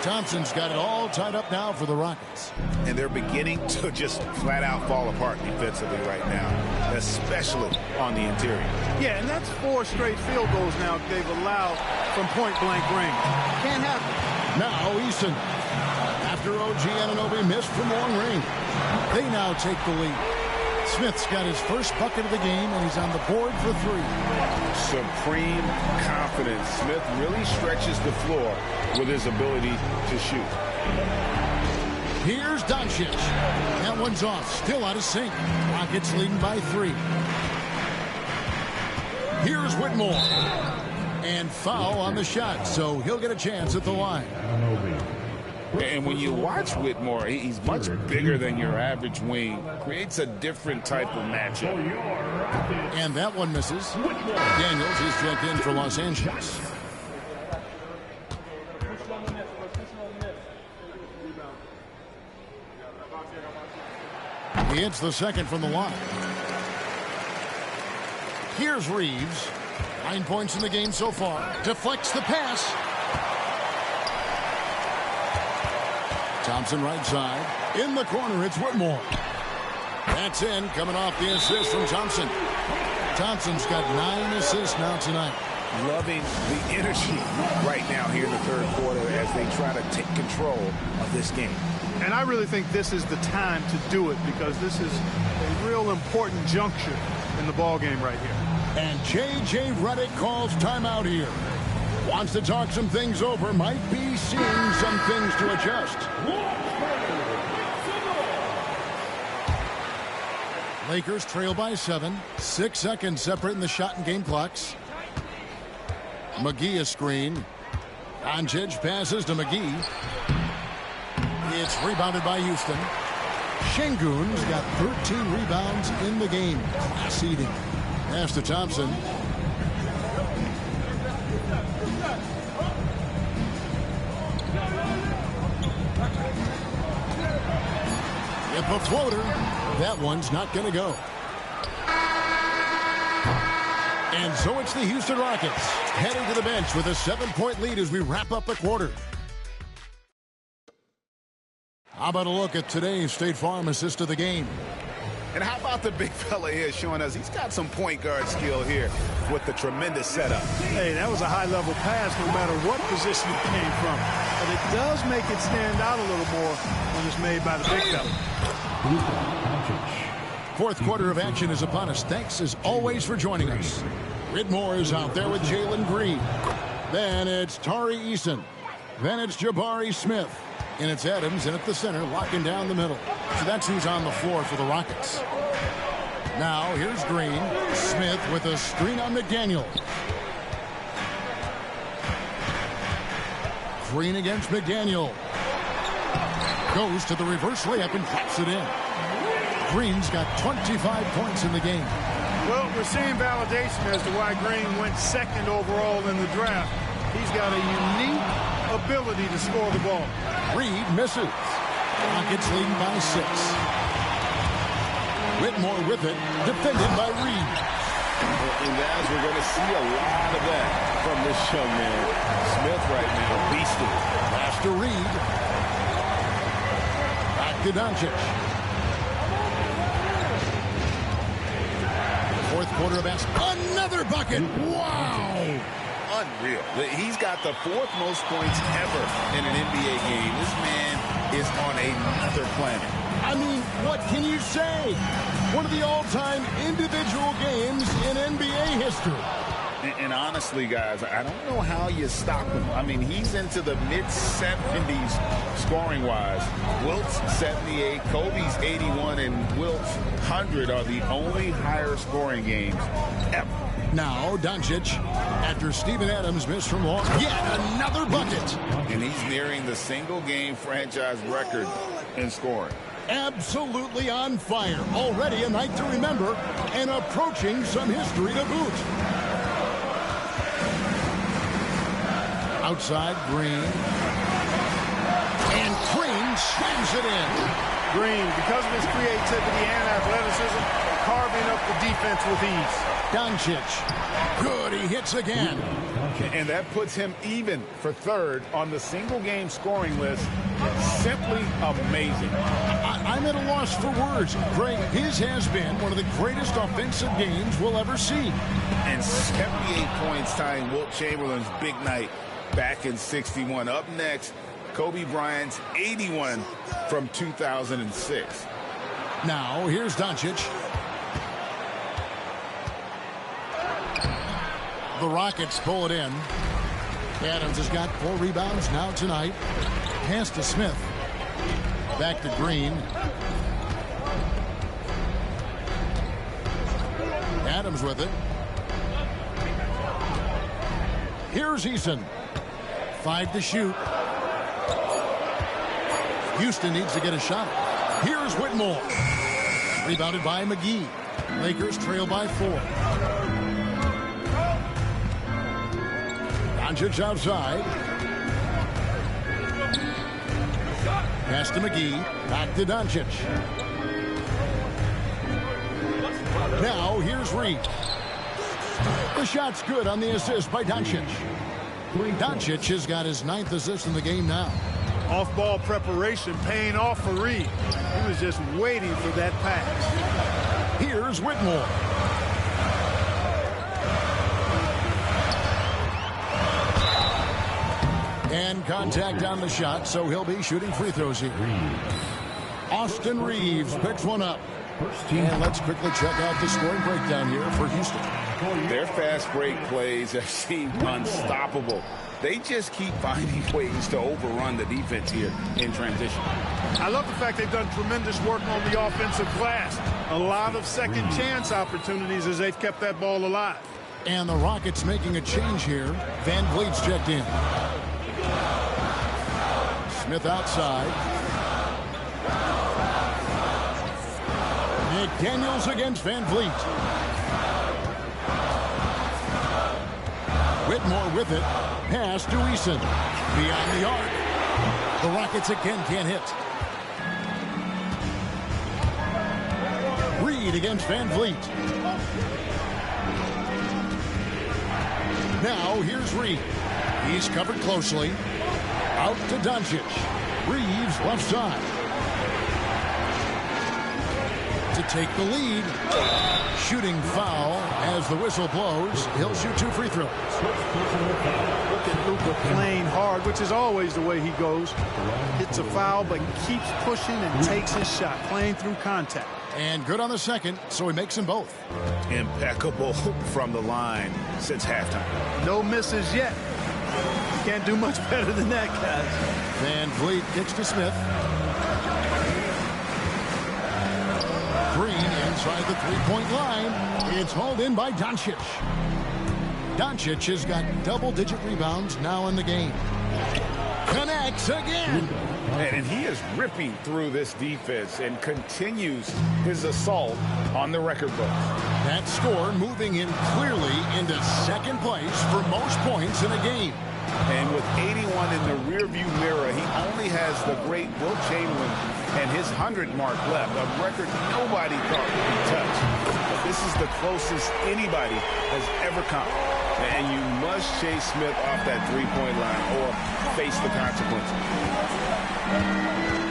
Thompson's got it all tied up now for the Rockets. And they're beginning to just flat out fall apart defensively right now, especially on the interior. Yeah, and that's 4 straight field goals now they've allowed from point-blank range. Can't happen. Now Eason. After OG Anunoby missed from long range, they now take the lead. Smith's got his first bucket of the game, and he's on the board for 3. Supreme confidence. Smith really stretches the floor with his ability to shoot. Here's Doncic. That one's off. Still out of sync. Rockets leading by 3. Here's Whitmore. And foul on the shot, so he'll get a chance at the line. And when you watch Whitmore, he's much bigger than your average wing. Creates a different type of matchup. And that one misses. Daniels is checked in for Los Angeles. He hits the second from the line. Here's Reeves. 9 points in the game so far. Deflects the pass. Thompson right side. In the corner, it's Whitmore. That's in, coming off the assist from Thompson. Thompson's got 9 assists now tonight. Loving the energy right now here in the third quarter as they try to take control of this game. And I really think this is the time to do it because this is a real important juncture in the ball game right here. And J.J. Redick calls timeout here. Wants to talk some things over. Might be seeing some things to adjust. Lakers trail by 7. 6 seconds separating the shot and game clocks. McGee a screen. Doncic passes to McGee. It's rebounded by Houston. Şengün's got 13 rebounds in the game. Class eating. Pass to Thompson. If a floater, that one's not going to go. And so it's the Houston Rockets heading to the bench with a 7-point lead as we wrap up the quarter. How about a look at today's State Farm assist of the game? And how about the big fella here showing us he's got some point guard skill here with the tremendous setup. Hey, that was a high-level pass no matter what position it came from. But it does make it stand out a little more when it's made by the big fella. Fourth quarter of action is upon us. Thanks, as always, for joining us. Whitmore is out there with Jalen Green. Then it's Tari Eason. Then it's Jabari Smith. And it's Adams in at the center, locking down the middle. So that's who's on the floor for the Rockets. Now, here's Green. Smith with a screen on McDaniel. Green against McDaniel. Goes to the reverse layup and drops it in. Green's got 25 points in the game. Well, we're seeing validation as to why Green went second overall in the draft. He's got a unique ability to score the ball. Reed misses. Rockets leading by 6. Whitmore with it, defended by Reed. And guys, we're going to see a lot of that from this young man. Smith right now, beasting. Pass to Reed. Back to Doncic. Fourth quarter of basketball. Another bucket. Wow. Unreal. He's got the 4th most points ever in an NBA game. This man is on another planet. I mean, what can you say? One of the all-time individual games in NBA history. And honestly, guys, I don't know how you stop him. I mean, he's into the mid-70s scoring-wise. Wilt's 78, Kobe's 81, and Wilt's 100 are the only higher scoring games ever. Now, Doncic, after Steven Adams missed from long, yet another bucket. And he's nearing the single-game franchise record in scoring. Absolutely on fire. Already a night to remember and approaching some history to boot. Outside, Green. And Green slams it in. Green, because of his creativity and athleticism, carving up the defense with ease. Doncic. Good, he hits again. And that puts him even for 3rd on the single-game scoring list. Simply amazing. I'm at a loss for words. Greg, his has been one of the greatest offensive games we'll ever see. And 78 points tying Wilt Chamberlain's big night back in '61. Up next, Kobe Bryant's 81 from 2006. Now, here's Doncic. The Rockets pull it in. Adams has got 4 rebounds now tonight. Pass to Smith. Back to Green. Adams with it. Here's Eason. 5 to shoot. Houston needs to get a shot. Here's Whitmore. Rebounded by McGee. Lakers trail by 4. Doncic outside. Pass to McGee. Back to Doncic. Now here's Reed. The shot's good on the assist by Doncic. Doncic has got his 9th assist in the game now. Off-ball preparation paying off for Reed. He was just waiting for that pass. Here's Whitmore. And contact on the shot, so he'll be shooting free throws here. Austin Reeves picks one up. And let's quickly check out the scoring breakdown here for Houston. Their fast break plays have seemed unstoppable. They just keep finding ways to overrun the defense here in transition. I love the fact they've done tremendous work on the offensive glass. A lot of second chance opportunities as they've kept that ball alive. And the Rockets making a change here. Van Vliet's checked in. Smith outside. McDaniels against Van Vliet. Whitmore with it. Pass to Eason. Beyond the arc. The Rockets again can't hit. Reed against Van Vliet. Now here's Reed. He's covered closely. Out to Doncic. Reeves left side. To take the lead. Shooting foul as the whistle blows. He'll shoot 2 free throws. Look at Luka playing hard, which is always the way he goes. Hits a foul, but keeps pushing and takes his shot, playing through contact. And good on the second, so he makes them both. Impeccable from the line since halftime. No misses yet. Can't do much better than that, guys. Van Vliet kicks to Smith. Green inside the three-point line. It's hauled in by Doncic. Doncic has got double-digit rebounds now in the game. Connects again. And he is ripping through this defense and continues his assault on the record books. That score moving him clearly into second place for most points in a game. And with 81 in the rearview mirror, he only has the great Wilt Chamberlain and his 100 mark left, a record nobody thought would be touched. But this is the closest anybody has ever come. And you must chase Smith off that three-point line or face the consequences.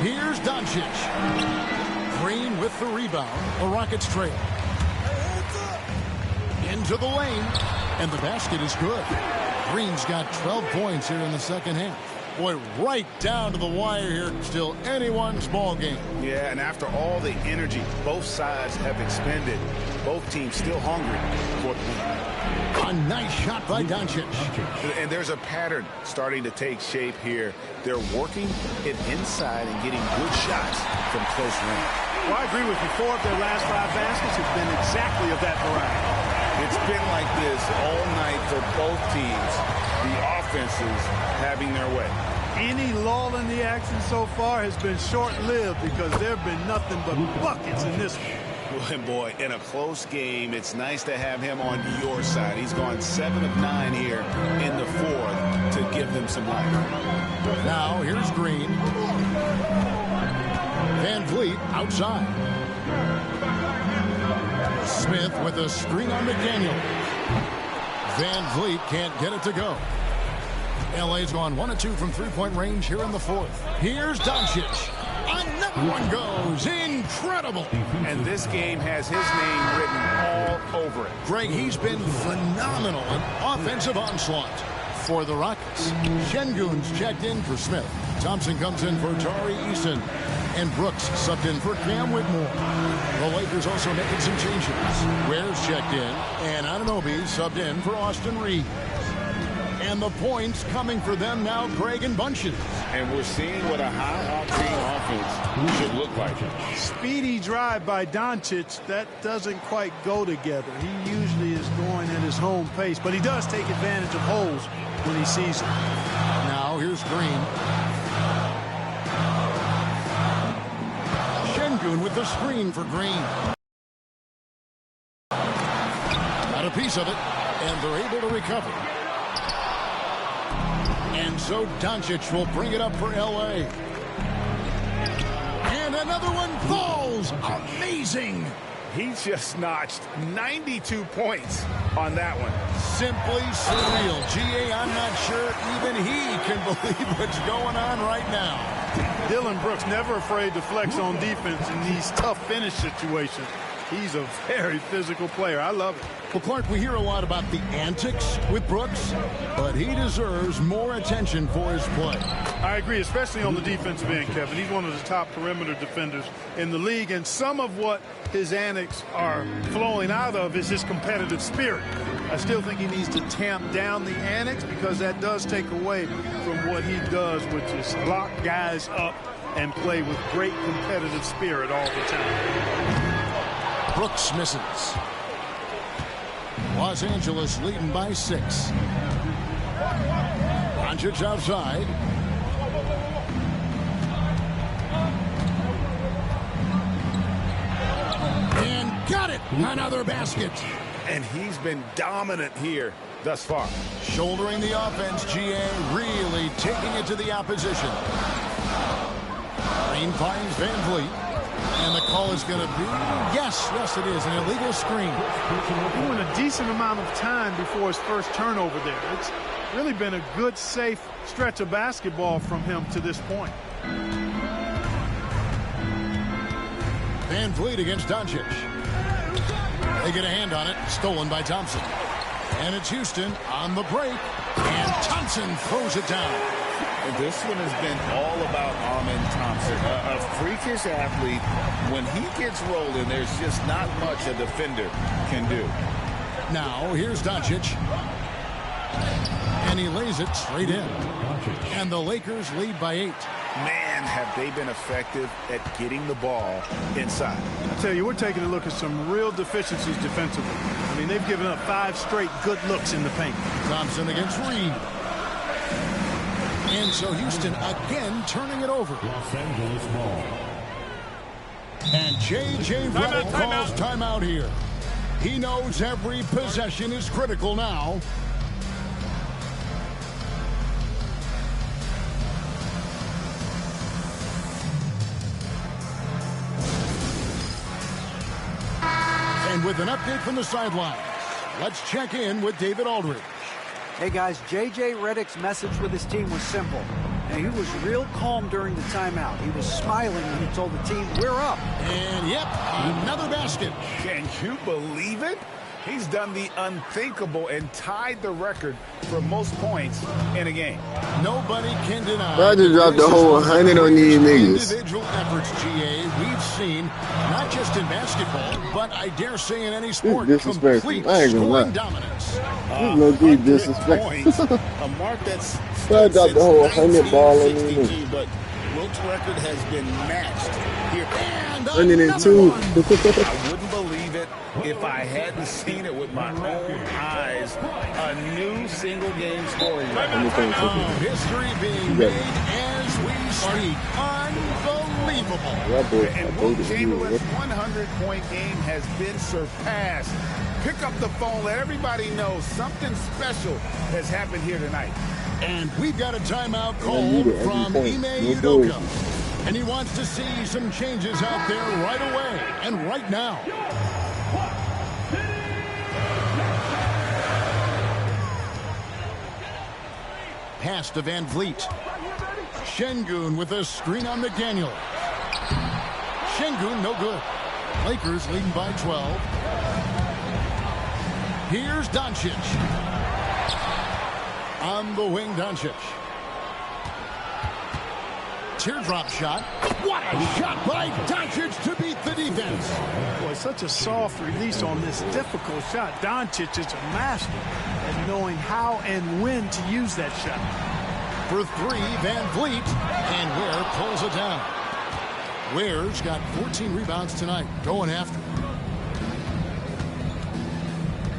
Here's Doncic. Green with the rebound. The Rockets trail. Into the lane. And the basket is good. Green's got 12 points here in the second half. Boy, right down to the wire here. Still anyone's ball game. Yeah, and after all the energy both sides have expended, both teams still hungry for the win. A nice shot by Doncic. And there's a pattern starting to take shape here. They're working it inside and getting good shots from close range. Well, I agree with you. 4 of their last 5 baskets have been exactly of that variety. It's been like this all night for both teams. The offenses having their way. Any lull in the action so far has been short-lived because there have been nothing but buckets in this one. And boy, in a close game, it's nice to have him on your side. He's gone 7 of 9 here in the fourth to give them some life. Now here's Green. Van Vliet outside. Smith with a screen on McDaniel. Van Vliet can't get it to go. LA's gone 1 of 2 from three-point range here in the fourth. Here's Doncic. Another one goes. Incredible. And this game has his name written all over it. Greg, he's been phenomenal in offensive onslaught for the Rockets. Şengün's checked in for Smith. Thompson comes in for Tari Eason. And Brooks subbed in for Cam Whitmore. The Lakers also making some changes. Ware's checked in. And Anunoby subbed in for Austin Reed. And the points coming for them now, Craig, in bunches. And we're seeing what a high-octane offense should look like. Speedy drive by Doncic. That doesn't quite go together. He usually is going at his home pace, but he does take advantage of holes when he sees them. Now here's Green. Şengün with the screen for Green. Got a piece of it, and they're able to recover. And so Doncic will bring it up for L.A. And another one falls. Amazing. He just notched 92 points on that one. Simply surreal. G.A., I'm not sure even he can believe what's going on right now. Dillon Brooks never afraid to flex on defense in these tough finish situations. He's a very physical player. I love it. Well, Clark, we hear a lot about the antics with Brooks, but he deserves more attention for his play. I agree, especially on the defensive end, Kevin. He's one of the top perimeter defenders in the league, and some of what his antics are flowing out of is his competitive spirit. I still think he needs to tamp down the antics because that does take away from what he does, which is lock guys up and play with great competitive spirit all the time. Brooks misses. Los Angeles leading by 6. Doncic outside. And got it. Another basket. And he's been dominant here thus far. Shouldering the offense, GA really taking it to the opposition. Green finds Van Vliet. And the call is going to be, yes, it is, an illegal screen. Doing a decent amount of time before his first turnover there. It's really been a good, safe stretch of basketball from him to this point. Van Vliet against Doncic. They get a hand on it, stolen by Thompson. And it's Houston on the break, and Thompson throws it down. This one has been all about Amen Thompson, a freakish athlete. When he gets rolling, there's just not much a defender can do. Now, here's Doncic. And he lays it straight in. And the Lakers lead by 8. Man, have they been effective at getting the ball inside. I tell you, we're taking a look at some real deficiencies defensively. I mean, they've given up 5 straight good looks in the paint. Thompson against Reed. And so Houston again turning it over. Los Angeles ball. And J.J. Redick calls timeout here. He knows every possession is critical now. And with an update from the sidelines, let's check in with David Aldridge. Hey guys, J.J. Redick's message with his team was simple. And he was real calm during the timeout. He was smiling when he told the team, we're up. And yep, another basket. Can you believe it? He's done the unthinkable and tied the record for most points in a game. Nobody can deny. I just dropped the whole 100 on these niggas. Individual efforts, GA, we've seen, not just in basketball, but I dare say in any sport, complete scoring dominance. Low-key disrespectful. A mark that's I dropped the whole 100 ball on these niggas. but Wilt's record has been matched here. And 102. I wouldn't believe it if I hadn't seen it with my own eyes. A new single-game scoring record. History being made as we speak. Unbelievable. And Wilt Chamberlain's 100-point game has been surpassed. Pick up the phone, let everybody know something special has happened here tonight. And we've got a timeout called from Ime Udoka. And he wants to see some changes out there right away and right now. Pass to Van Vliet. Şengün with a screen on McDaniel. Şengün no good. Lakers leading by 12. Here's Doncic. On the wing, Doncic. Teardrop shot. What a shot by Doncic to beat the defense. Boy, such a soft release on this difficult shot. Doncic is a master at knowing how and when to use that shot. For 3, Van Vliet, and Ware pulls it down. Ware's got 14 rebounds tonight, going after it.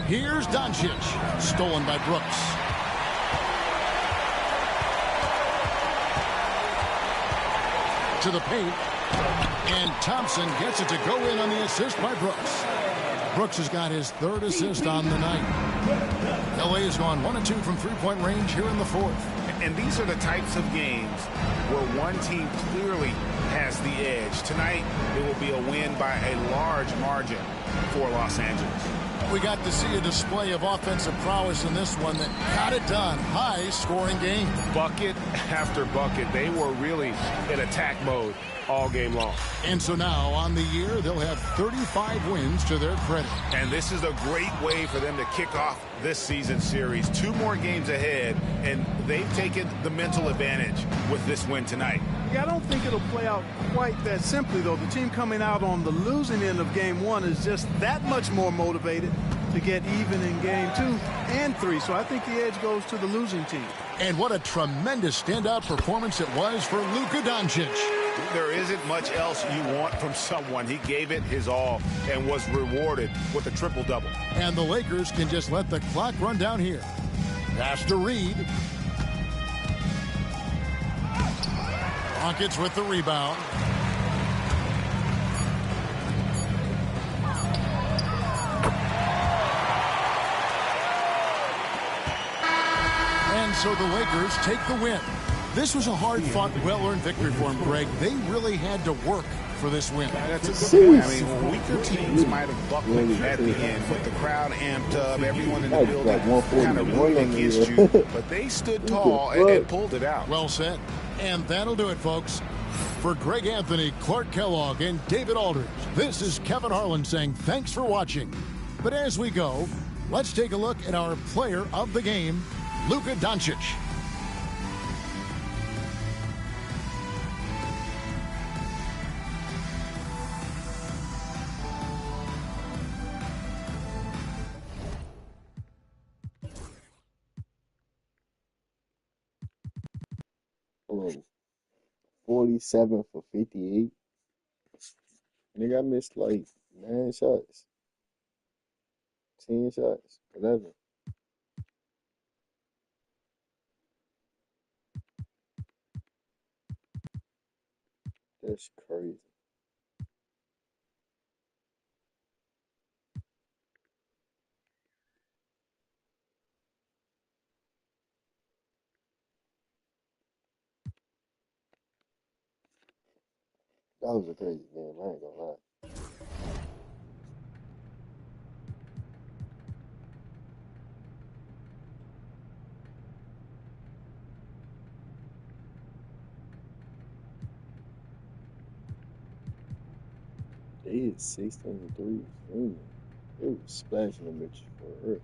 Here's Doncic, stolen by Brooks. To the paint, and Thompson gets it to go in on the assist by Brooks. Brooks has got his 3rd assist on the night. LA has gone 1 of 2 from three-point range here in the 4th. And these are the types of games where one team clearly has the edge. Tonight, it will be a win by a large margin for Los Angeles. We got to see a display of offensive prowess in this one that got it done. High-scoring game. Bucket after bucket. They were really in attack mode all game long. And so now on the year, they'll have 35 wins to their credit. And this is a great way for them to kick off this season series. 2 more games ahead, and they've taken the mental advantage with this win tonight. Yeah, I don't think it'll play out quite that simply, though. The team coming out on the losing end of game 1 is just that much more motivated to get even in game 2 and 3. So I think the edge goes to the losing team. And what a tremendous standout performance it was for Luka Doncic. There isn't much else you want from someone. He gave it his all and was rewarded with a triple-double. And the Lakers can just let the clock run down here. Pass to Reed. Rockets with the rebound. And so the Lakers take the win. This was a hard-fought, well-earned victory for them, Greg. They really had to work for this win. That's a good point. I mean, weaker teams might have buckled at the end, but the crowd amped up, everyone in the building kind of rooting against you, but they stood tall and pulled it out. Well said. And that'll do it, folks. For Greg Anthony, Clark Kellogg, and David Aldridge, this is Kevin Harlan saying thanks for watching. But as we go, let's take a look at our player of the game, Luka Doncic. Oh, 47 for 58. Nigga, I missed like 9 shots, 10 shots, 11. That's crazy. That was a crazy game, I ain't gonna lie. They hit 16 threes. It was splashing them bitches for real.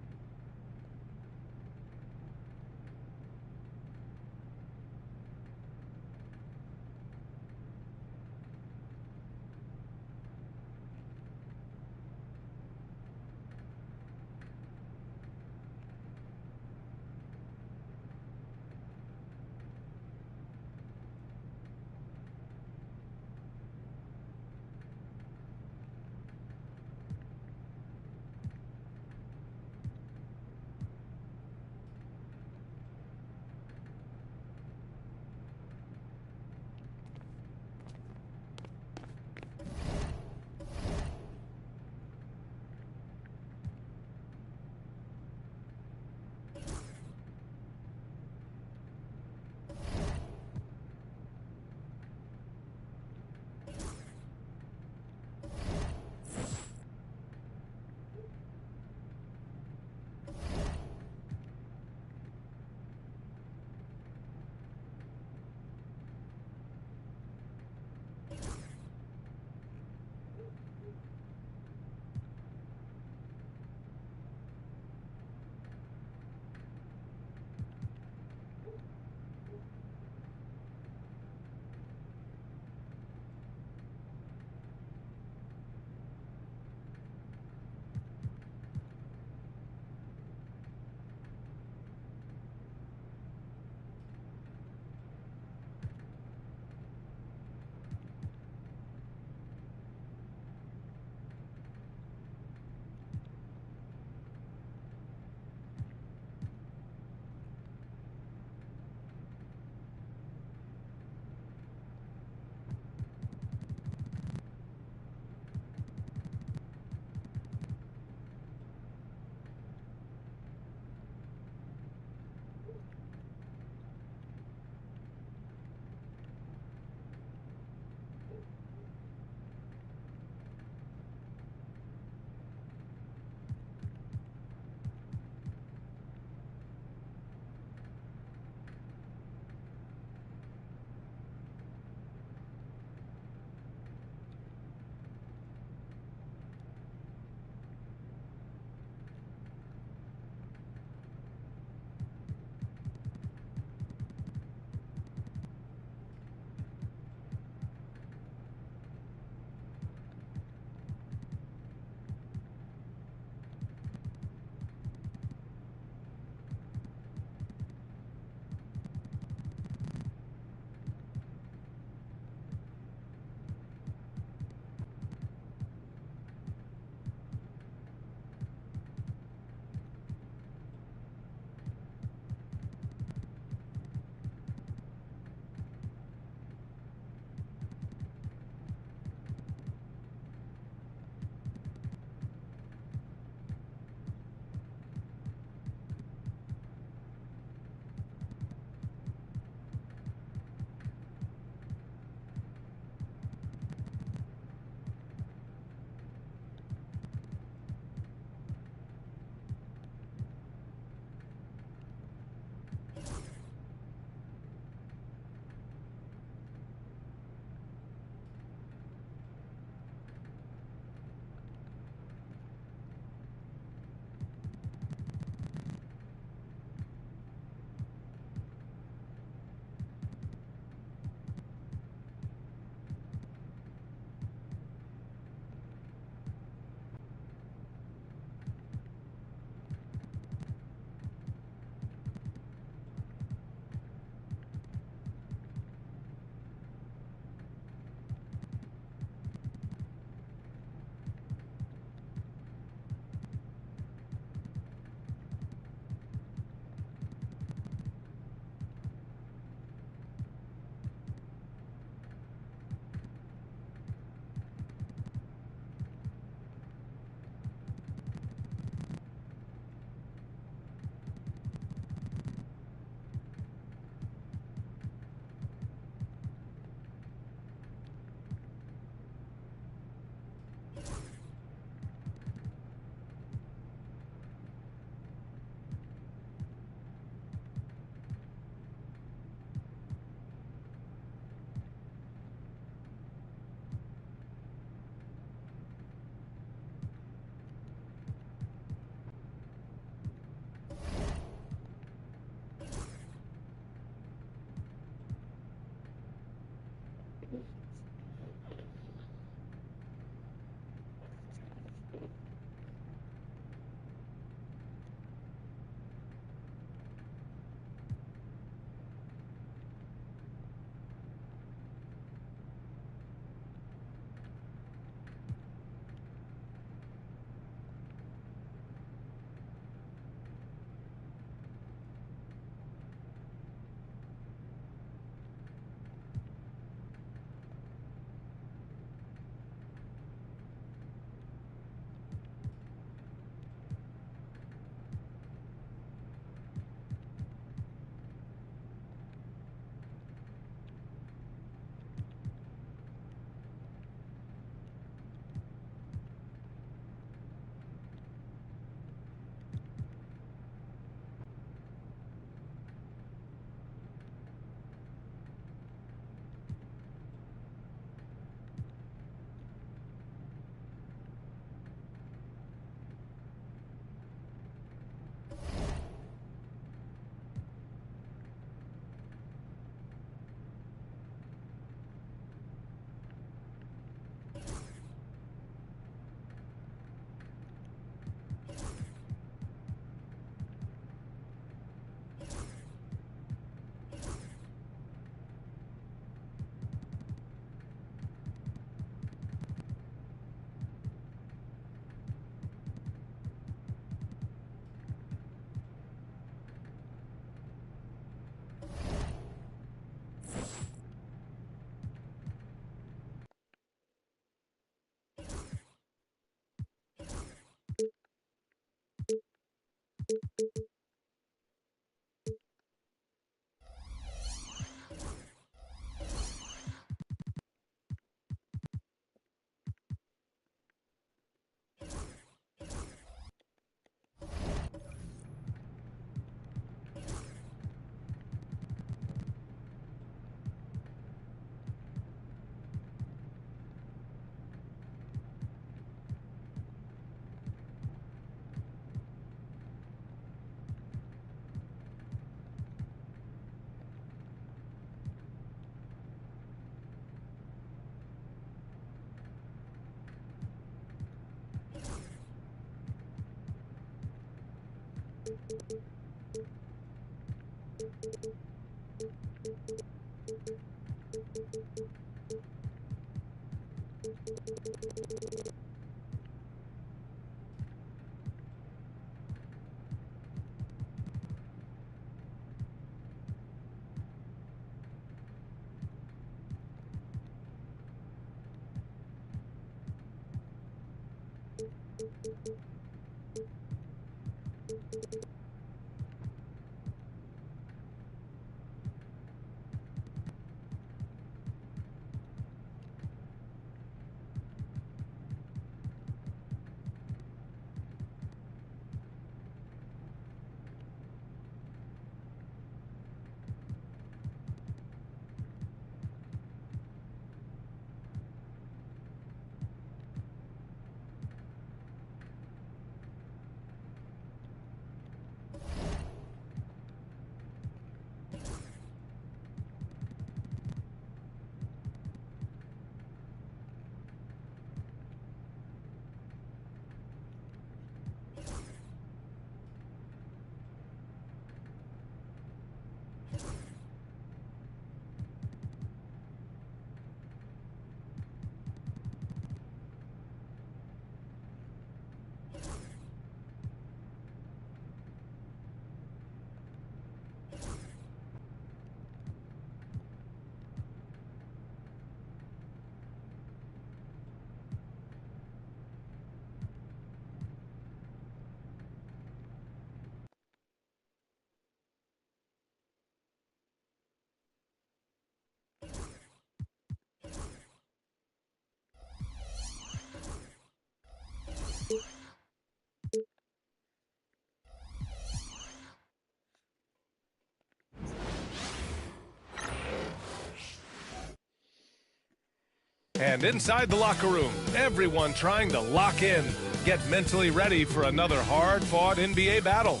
And inside the locker room, everyone trying to lock in, get mentally ready for another hard-fought NBA battle.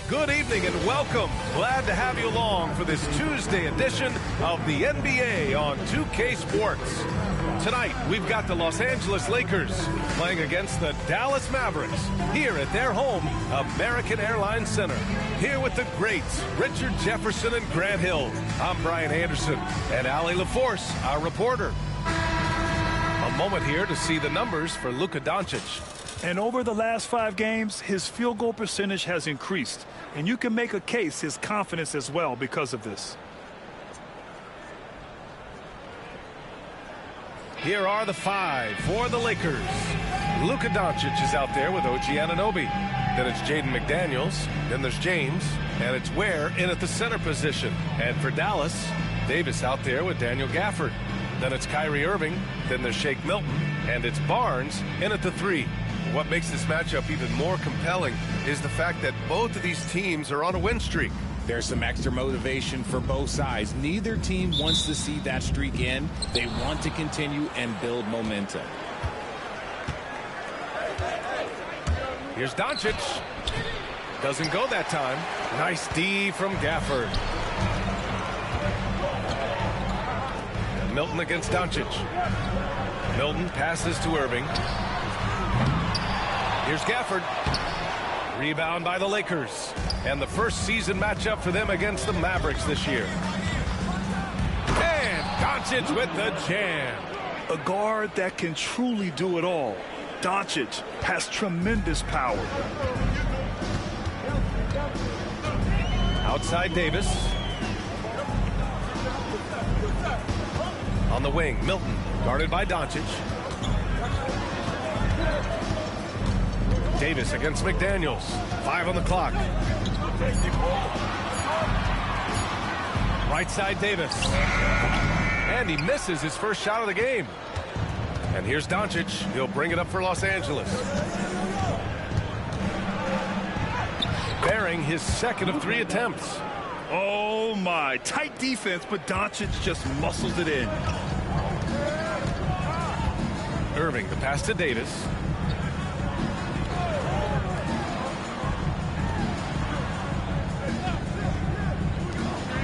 Good evening and welcome. Glad to have you along for this Tuesday edition of the NBA on 2K Sports. Tonight, we've got the Los Angeles Lakers playing against the Dallas Mavericks here at their home, American Airlines Center. Here with the greats, Richard Jefferson and Grant Hill. I'm Brian Anderson and Allie LaForce, our reporter. A moment here to see the numbers for Luka Doncic. And over the last 5 games, his field goal percentage has increased. And you can make a case his confidence as well because of this. Here are the 5 for the Lakers. Luka Doncic is out there with OG Anunoby. Then it's Jaden McDaniels. Then there's James. And it's Ware in at the center position. And for Dallas, Davis out there with Daniel Gafford. Then it's Kyrie Irving. Then there's Shake Milton. And it's Barnes in at the 3. What makes this matchup even more compelling is the fact that both of these teams are on a win streak. There's some extra motivation for both sides. Neither team wants to see that streak end. They want to continue and build momentum. Here's Doncic. Doesn't go that time. Nice D from Gafford. And Milton against Doncic. Milton passes to Irving. Here's Gafford. Rebound by the Lakers. And the first season matchup for them against the Mavericks this year. And Doncic with the jam. A guard that can truly do it all. Doncic has tremendous power. Outside Davis. On the wing, Milton, guarded by Doncic. Davis against McDaniels. 5 on the clock. Right side Davis. And he misses his first shot of the game. And here's Doncic. He'll bring it up for Los Angeles. Bearing his second of 3 attempts. Oh, my. Tight defense, but Doncic just muscles it in. Irving, the pass to Davis.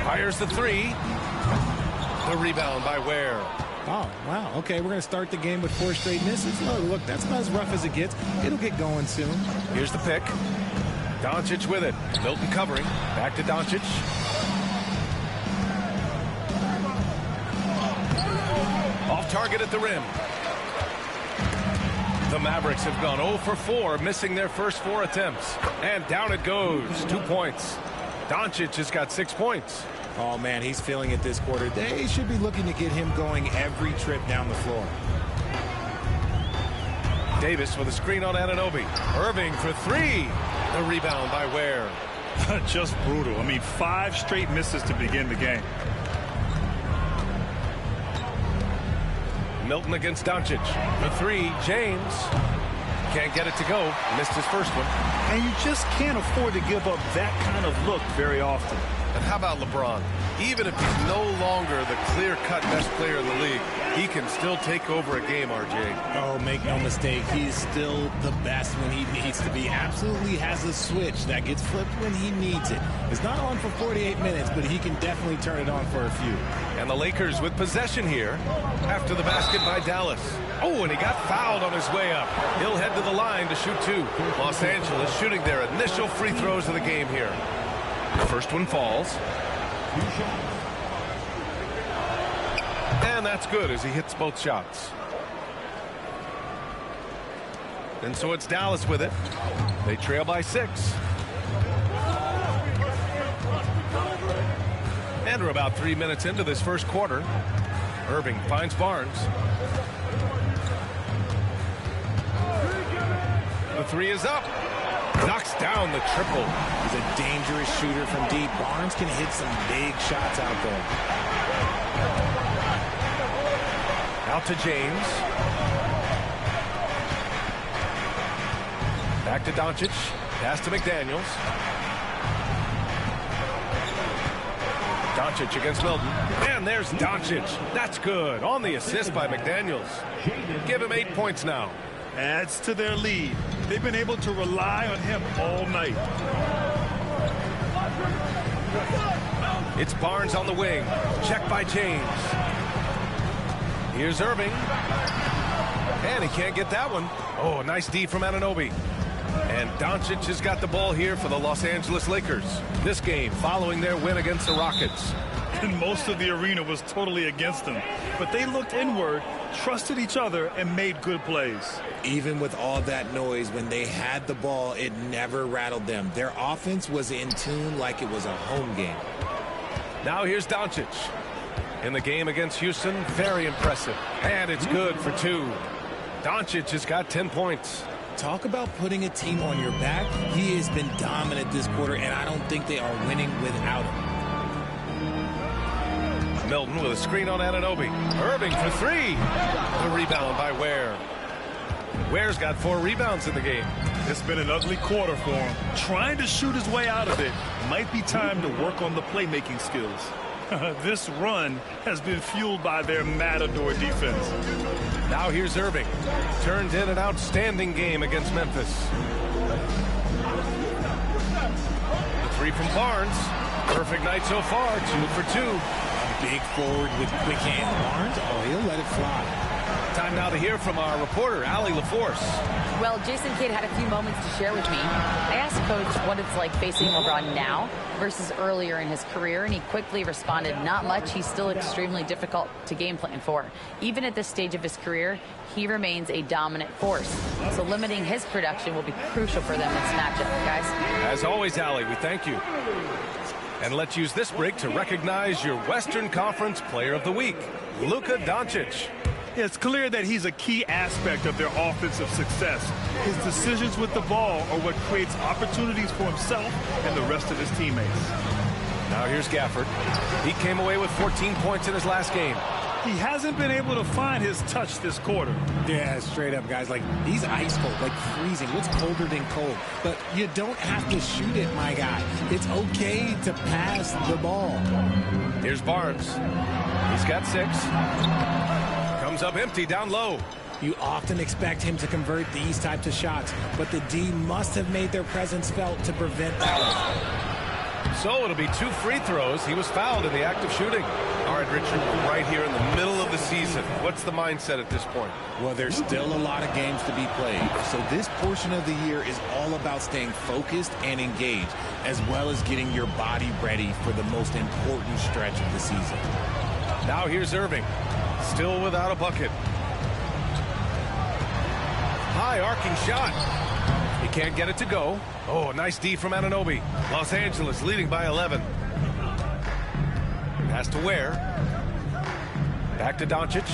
Fires the 3. The rebound by Ware. Oh, wow. Okay, we're going to start the game with 4 straight misses. Look, that's about as rough as it gets. It'll get going soon. Here's the pick. Doncic with it. Milton covering. Back to Doncic. Off target at the rim. The Mavericks have gone 0 for 4, missing their first 4 attempts. And down it goes. 2 points. Doncic has got 6 points. Oh, man, he's feeling it this quarter. They should be looking to get him going every trip down the floor. Davis with a screen on Anunoby. Irving for 3. The rebound by Ware. Just brutal. I mean, 5 straight misses to begin the game. Milton against Doncic. The 3, James. Can't get it to go. Missed his first one. And you just can't afford to give up that kind of look very often. And how about LeBron? Even if he's no longer the clear-cut best player in the league, he can still take over a game, RJ. Oh, make no mistake, he's still the best when he needs to be. Absolutely has a switch that gets flipped when he needs it. It's not on for 48 minutes, but he can definitely turn it on for a few. And the Lakers with possession here after the basket by Dallas. Oh, and he got fouled on his way up. He'll head to the line to shoot 2. Los Angeles shooting their initial free throws of the game here. The first one falls. And that's good as he hits both shots. And so it's Dallas with it. They trail by 6. And we're about 3 minutes into this first quarter. Irving finds Barnes. The 3 is up. Knocks down the triple. He's a dangerous shooter from deep. Barnes can hit some big shots out there. Out to James. Back to Doncic. Pass to McDaniels. Doncic against Milton. And there's Doncic. That's good. On the assist by McDaniels. Give him 8 points now. Adds to their lead. They've been able to rely on him all night. It's Barnes on the wing. Check by James. Here's Irving. And he can't get that one. Oh, nice D from Anunoby. And Doncic has got the ball here for the Los Angeles Lakers. This game following their win against the Rockets. And most of the arena was totally against them. But they looked inward, trusted each other, and made good plays. Even with all that noise, when they had the ball, it never rattled them. Their offense was in tune like it was a home game. Now here's Doncic. In the game against Houston, very impressive. And it's good for 2. Doncic has got 10 points. Talk about putting a team on your back. He has been dominant this quarter, and I don't think they are winning without him. Milton with a screen on Anunoby. Irving for 3. The rebound by Ware. Ware's got 4 rebounds in the game. It's been an ugly quarter for him. Trying to shoot his way out of it. Might be time to work on the playmaking skills. This run has been fueled by their matador defense. Now here's Irving. Turned in an outstanding game against Memphis. The 3 from Barnes. Perfect night so far. 2 for 2. Big forward with quick hand. Barnes, oh, he'll let it fly. Time now to hear from our reporter, Allie LaForce. Well, Jason Kidd had a few moments to share with me. I asked Coach what it's like facing LeBron now versus earlier in his career, and he quickly responded, not much. He's still extremely difficult to game plan for. Even at this stage of his career, he remains a dominant force. So limiting his production will be crucial for them in this matchup, guys. As always, Allie, we thank you. And let's use this break to recognize your Western Conference Player of the Week, Luka Doncic. It's clear that he's a key aspect of their offensive success. His decisions with the ball are what creates opportunities for himself and the rest of his teammates. Now here's Gafford. He came away with 14 points in his last game. He hasn't been able to find his touch this quarter. Yeah, straight up, guys. Like, he's ice cold, like freezing. What's colder than cold? But you don't have to shoot it, my guy. It's okay to pass the ball. Here's Barnes. He's got 6. Comes up empty down low. You often expect him to convert these types of shots, but the D must have made their presence felt to prevent that one. So it'll be 2 free throws. He was fouled in the act of shooting. All right, Richard, right here in the middle of the season, what's the mindset at this point? Well, there's still a lot of games to be played. So this portion of the year is all about staying focused and engaged, as well as getting your body ready for the most important stretch of the season. Now here's Irving, still without a bucket. High arcing shot. He can't get it to go. Oh, nice D from Anunoby. Los Angeles leading by 11. Pass to Ware. Back to Doncic.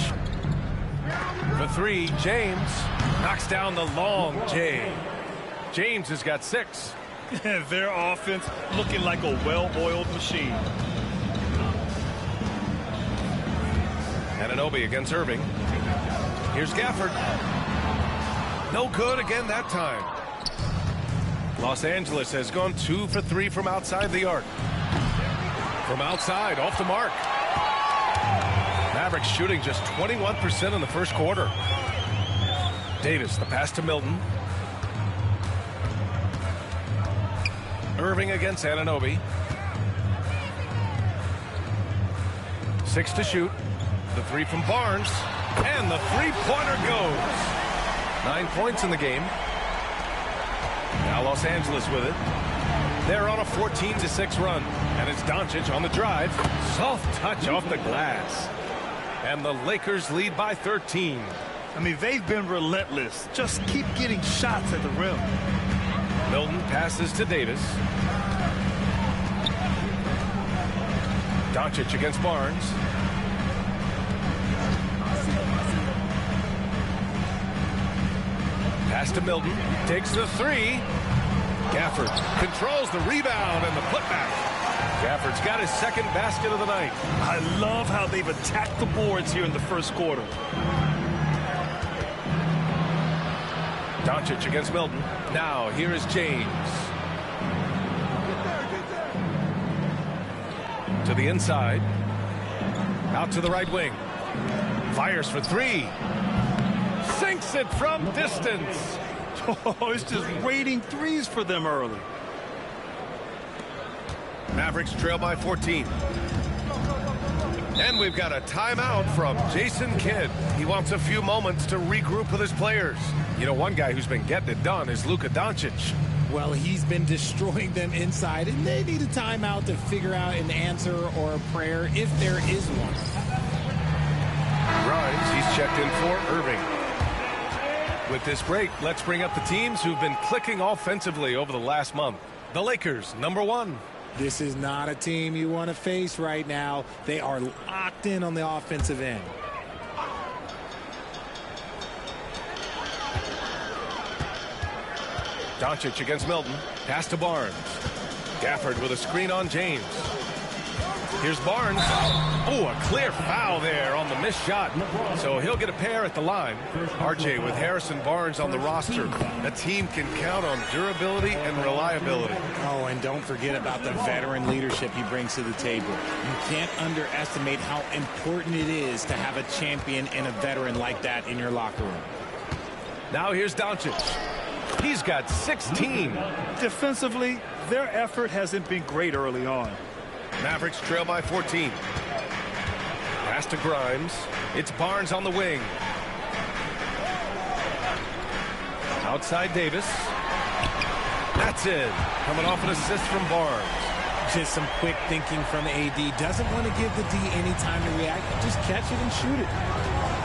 For 3, James knocks down the long J. James has got 6. Their offense looking like a well-oiled machine. Anunoby against Irving. Here's Gafford. No good again that time. Los Angeles has gone 2 for 3 from outside the arc. From outside, off the mark. Mavericks shooting just 21% in the first quarter. Davis, the pass to Milton. Irving against Anunoby. 6 to shoot. The 3 from Barnes. And the three-pointer goes. 9 points in the game. Now Los Angeles with it. They're on a 14-6 run. And it's Doncic on the drive. Soft touch off the glass. And the Lakers lead by 13. I mean, they've been relentless. Just keep getting shots at the rim. Milton passes to Davis. Doncic against Barnes. Pass to Milton. Takes the 3. Gafford controls the rebound and the putback. Gafford's got his second basket of the night. I love how they've attacked the boards here in the first quarter. Doncic against Milton. Now here is James. To the inside. Out to the right wing. Fires for 3. Sinks it from distance. Oh, it's just raining threes for them early. Mavericks trail by 14. And we've got a timeout from Jason Kidd. He wants a few moments to regroup with his players. You know, one guy who's been getting it done is Luka Doncic. Well, he's been destroying them inside, and they need a timeout to figure out an answer or a prayer if there is one. Grimes, he's checked in for Irving. With this break, let's bring up the teams who've been clicking offensively over the last month. The Lakers, number 1. This is not a team you want to face right now. They are locked in on the offensive end. Doncic against Milton. Pass to Barnes. Gafford with a screen on James. Here's Barnes. Oh, a clear foul there on the missed shot. So he'll get a pair at the line. RJ with Harrison Barnes on the roster. A team can count on durability and reliability. Oh, and don't forget about the veteran leadership he brings to the table. You can't underestimate how important it is to have a champion and a veteran like that in your locker room. Now here's Doncic. He's got 16. Defensively, their effort hasn't been great early on. Mavericks trail by 14. Pass to Grimes. It's Barnes on the wing. Outside Davis. That's it. Coming off an assist from Barnes. Just some quick thinking from AD. Doesn't want to give the D any time to react. Just catch it and shoot it.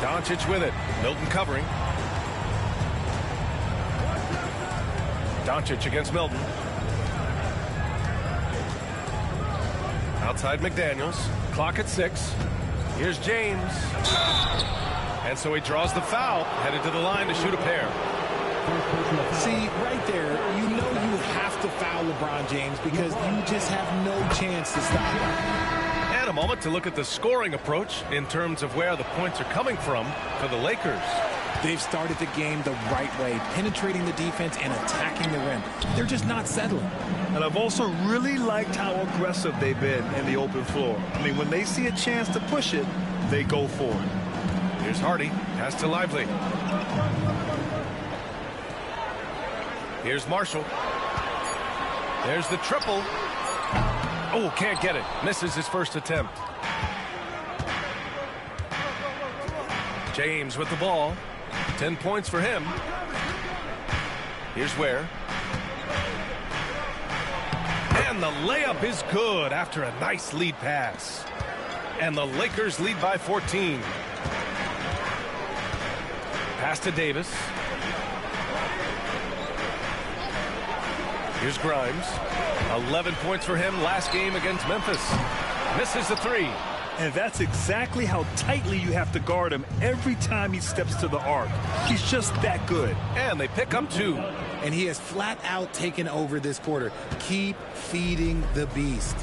Doncic with it. Milton covering. Doncic against Milton. Outside McDaniels. Clock at 6. Here's James. And so he draws the foul, headed to the line to shoot a pair. See, right there, you know you have to foul LeBron James because you just have no chance to stop him. And a moment to look at the scoring approach in terms of where the points are coming from for the Lakers. They've started the game the right way, penetrating the defense and attacking the rim. They're just not settling. And I've also really liked how aggressive they've been in the open floor. I mean, when they see a chance to push it, they go for it. Here's Hardy. Pass to Lively. Here's Marshall. There's the triple. Oh, can't get it. Misses his first attempt. James with the ball. 10 points for him. Here's Ware. And the layup is good after a nice lead pass. And the Lakers lead by 14. Pass to Davis. Here's Grimes. 11 points for him last game against Memphis. Misses the three. And that's exactly how tightly you have to guard him every time he steps to the arc. He's just that good. And they pick up 2. And he has flat out taken over this quarter. Keep feeding the beast.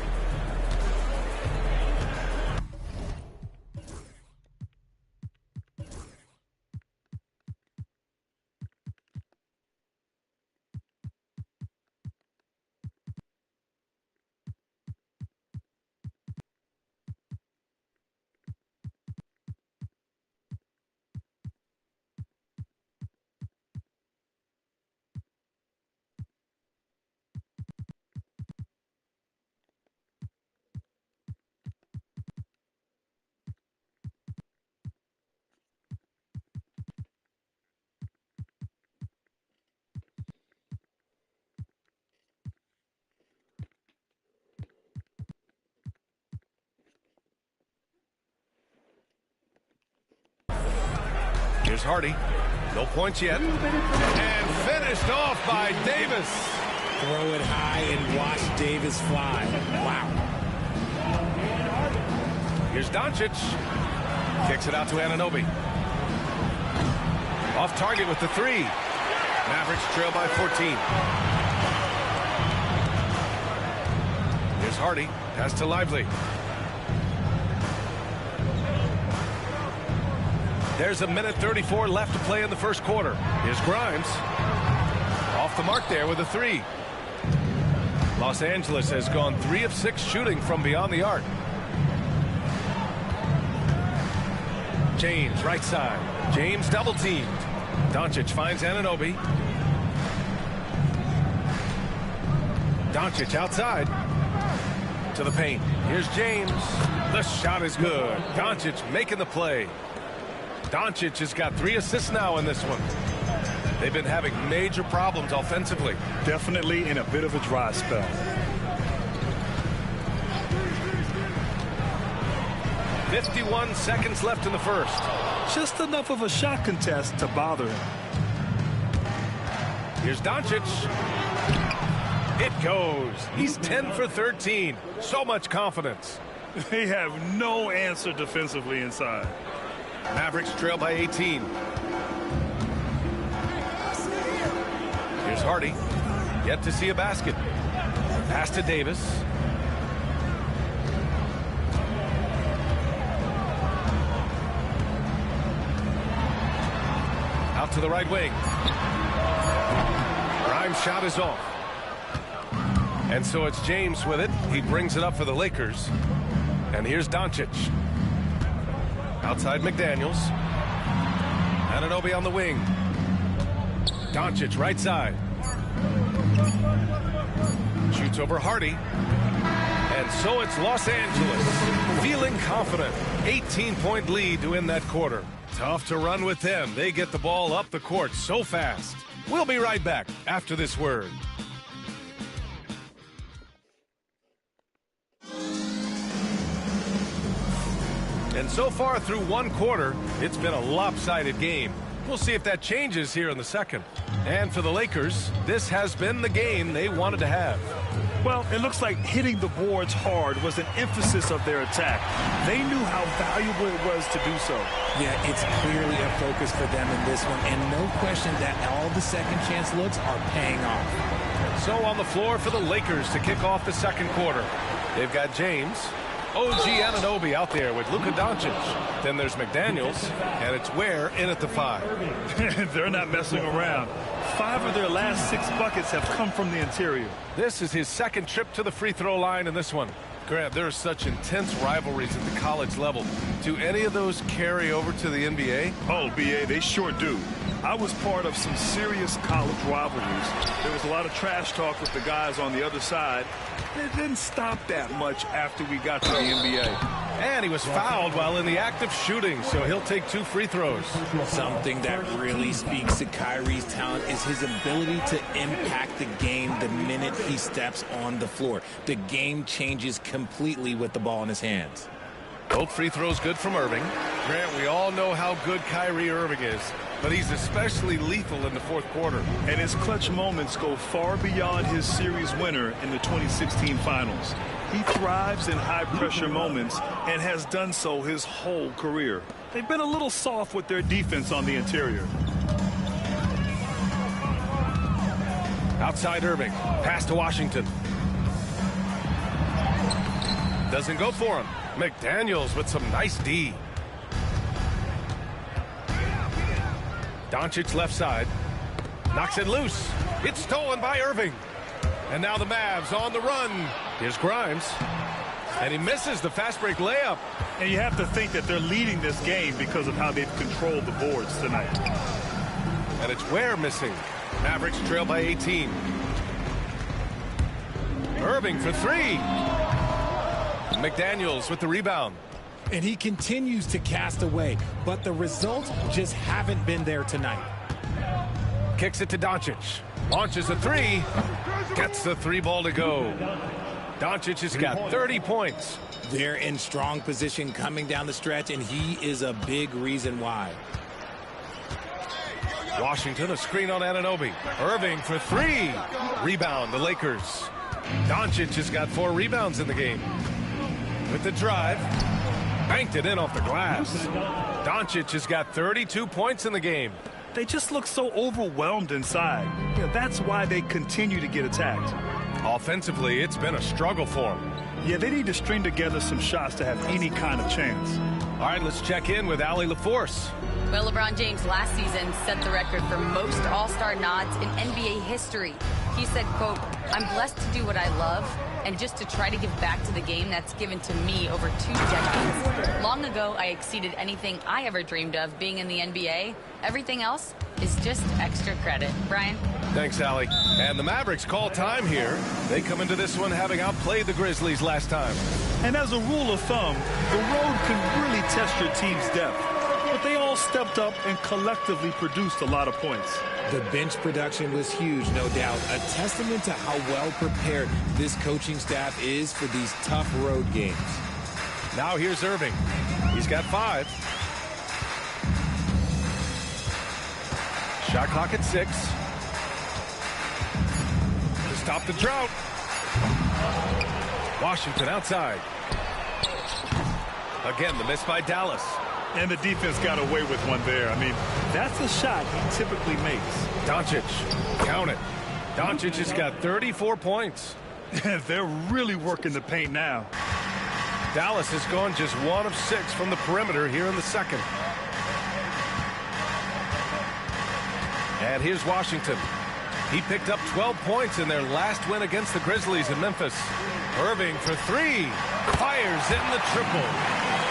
Here's Hardy. No points yet. And finished off by Davis. Throw it high and watch Davis fly. Wow. Here's Doncic. Kicks it out to Anunoby. Off target with the 3. Mavericks trail by 14. Here's Hardy. Pass to Lively. There's a minute 34 left to play in the first quarter. Here's Grimes. Off the mark there with a 3. Los Angeles has gone 3 of 6 shooting from beyond the arc. James, right side. James double teamed. Doncic finds Anunoby. Doncic outside. To the paint. Here's James. The shot is good. Doncic making the play. Doncic has got 3 assists now in this one. They've been having major problems offensively. Definitely in a bit of a dry spell. "51 seconds left in the first. Just enough of a shot contest to bother him. Here's Doncic. It goes. He's 10 for 13. So much confidence. They have no answer defensively inside. Mavericks trail by 18. Here's Hardy. Yet to see a basket. Pass to Davis. Out to the right wing. Grimes' shot is off. And so it's James with it. He brings it up for the Lakers. And here's Doncic. Outside McDaniels. Anunoby on the wing. Doncic right side. Shoots over Hardy. And so it's Los Angeles feeling confident. 18-point lead to end that quarter. Tough to run with them. They get the ball up the court so fast. We'll be right back after this word. And so far through one quarter, it's been a lopsided game. We'll see if that changes here in the second. And for the Lakers, this has been the game they wanted to have. Well, it looks like hitting the boards hard was an emphasis of their attack. They knew how valuable it was to do so. Yeah, it's clearly a focus for them in this one, and no question that all the second chance looks are paying off. So on the floor for the Lakers to kick off the second quarter, they've got James, OG Anunoby out there with Luka Doncic. Then there's McDaniels, and it's Ware in at the 5. They're not messing around. 5 of their last 6 buckets have come from the interior. This is his second trip to the free throw line in this one. Grant, there are such intense rivalries at the college level. Do any of those carry over to the NBA? Oh, B.A., they sure do. I was part of some serious college rivalries. There was a lot of trash talk with the guys on the other side. It didn't stop that much after we got to the NBA. And he was fouled while in the act of shooting, so he'll take 2 free throws. Something that really speaks to Kyrie's talent is his ability to impact the game the minute he steps on the floor. The game changes completely with the ball in his hands. Both free throws good from Irving. Grant, we all know how good Kyrie Irving is, but he's especially lethal in the fourth quarter. And his clutch moments go far beyond his series winner in the 2016 finals. He thrives in high-pressure moments and has done so his whole career. They've been a little soft with their defense on the interior. Outside Irving. Pass to Washington. Doesn't go for him. McDaniels with some nice D. Doncic left side. Knocks it loose. It's stolen by Irving. And now the Mavs on the run. Here's Grimes. And he misses the fast break layup. And you have to think that they're leading this game because of how they've controlled the boards tonight. And it's Ware missing. Mavericks trail by 18. Irving for 3. McDaniels with the rebound. And he continues to cast away, but the results just haven't been there tonight. Kicks it to Doncic. Launches a 3. Gets the 3-ball to go. Doncic has got 30 points. They're in strong position coming down the stretch, and he is a big reason why. Washington, a screen on Anunoby. Irving for 3. Rebound, the Lakers. Doncic has got 4 rebounds in the game. With the drive, banked it in off the glass. Doncic has got 32 points in the game. They just look so overwhelmed inside. Yeah, that's why they continue to get attacked. Offensively, it's been a struggle for them. Yeah, they need to string together some shots to have any kind of chance. All right, let's check in with Allie LaForce. Well, LeBron James last season set the record for most All-Star nods in NBA history. He said, quote, "I'm blessed to do what I love and just to try to give back to the game that's given to me over 2 decades. Long ago, I exceeded anything I ever dreamed of being in the NBA. Everything else is just extra credit." Brian? Thanks, Allie. And the Mavericks call time here. They come into this one having outplayed the Grizzlies last time. And as a rule of thumb, the road can really test your team's depth. But they all stepped up and collectively produced a lot of points. The bench production was huge, no doubt. A testament to how well prepared this coaching staff is for these tough road games. Now here's Irving. He's got 5. Shot clock at 6. To stop the drought. Washington outside. Again, the miss by Dallas. And the defense got away with one there. I mean, that's a shot he typically makes. Doncic, count it. Doncic has got 34 points. They're really working the paint now. Dallas has gone just 1 of 6 from the perimeter here in the second. And here's Washington. He picked up 12 points in their last win against the Grizzlies in Memphis. Irving for 3. Fires in the triple.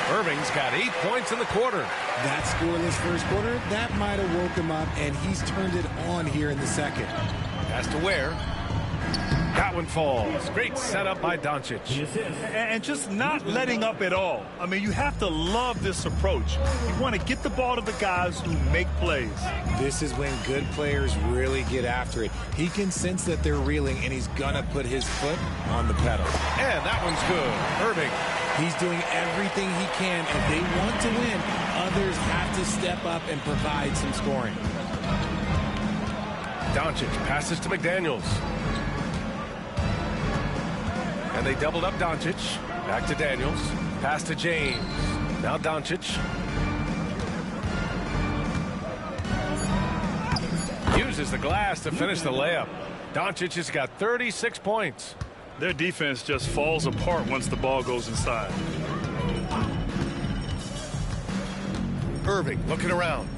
Irving's got 8 points in the quarter. That scoreless first quarter, that might have woke him up, and he's turned it on here in the second. Has to Ware. That one falls. Great setup by Doncic. And just not letting up at all. I mean, you have to love this approach. You want to get the ball to the guys who make plays. This is when good players really get after it. He can sense that they're reeling, and he's going to put his foot on the pedal. And that one's good. Irving. He's doing everything he can. If they want to win, others have to step up and provide some scoring. Doncic passes to McDaniels. And they doubled up Doncic. Back to Daniels. Pass to James. Now Doncic. Uses the glass to finish the layup. Doncic has got 36 points. Their defense just falls apart once the ball goes inside. Irving looking around.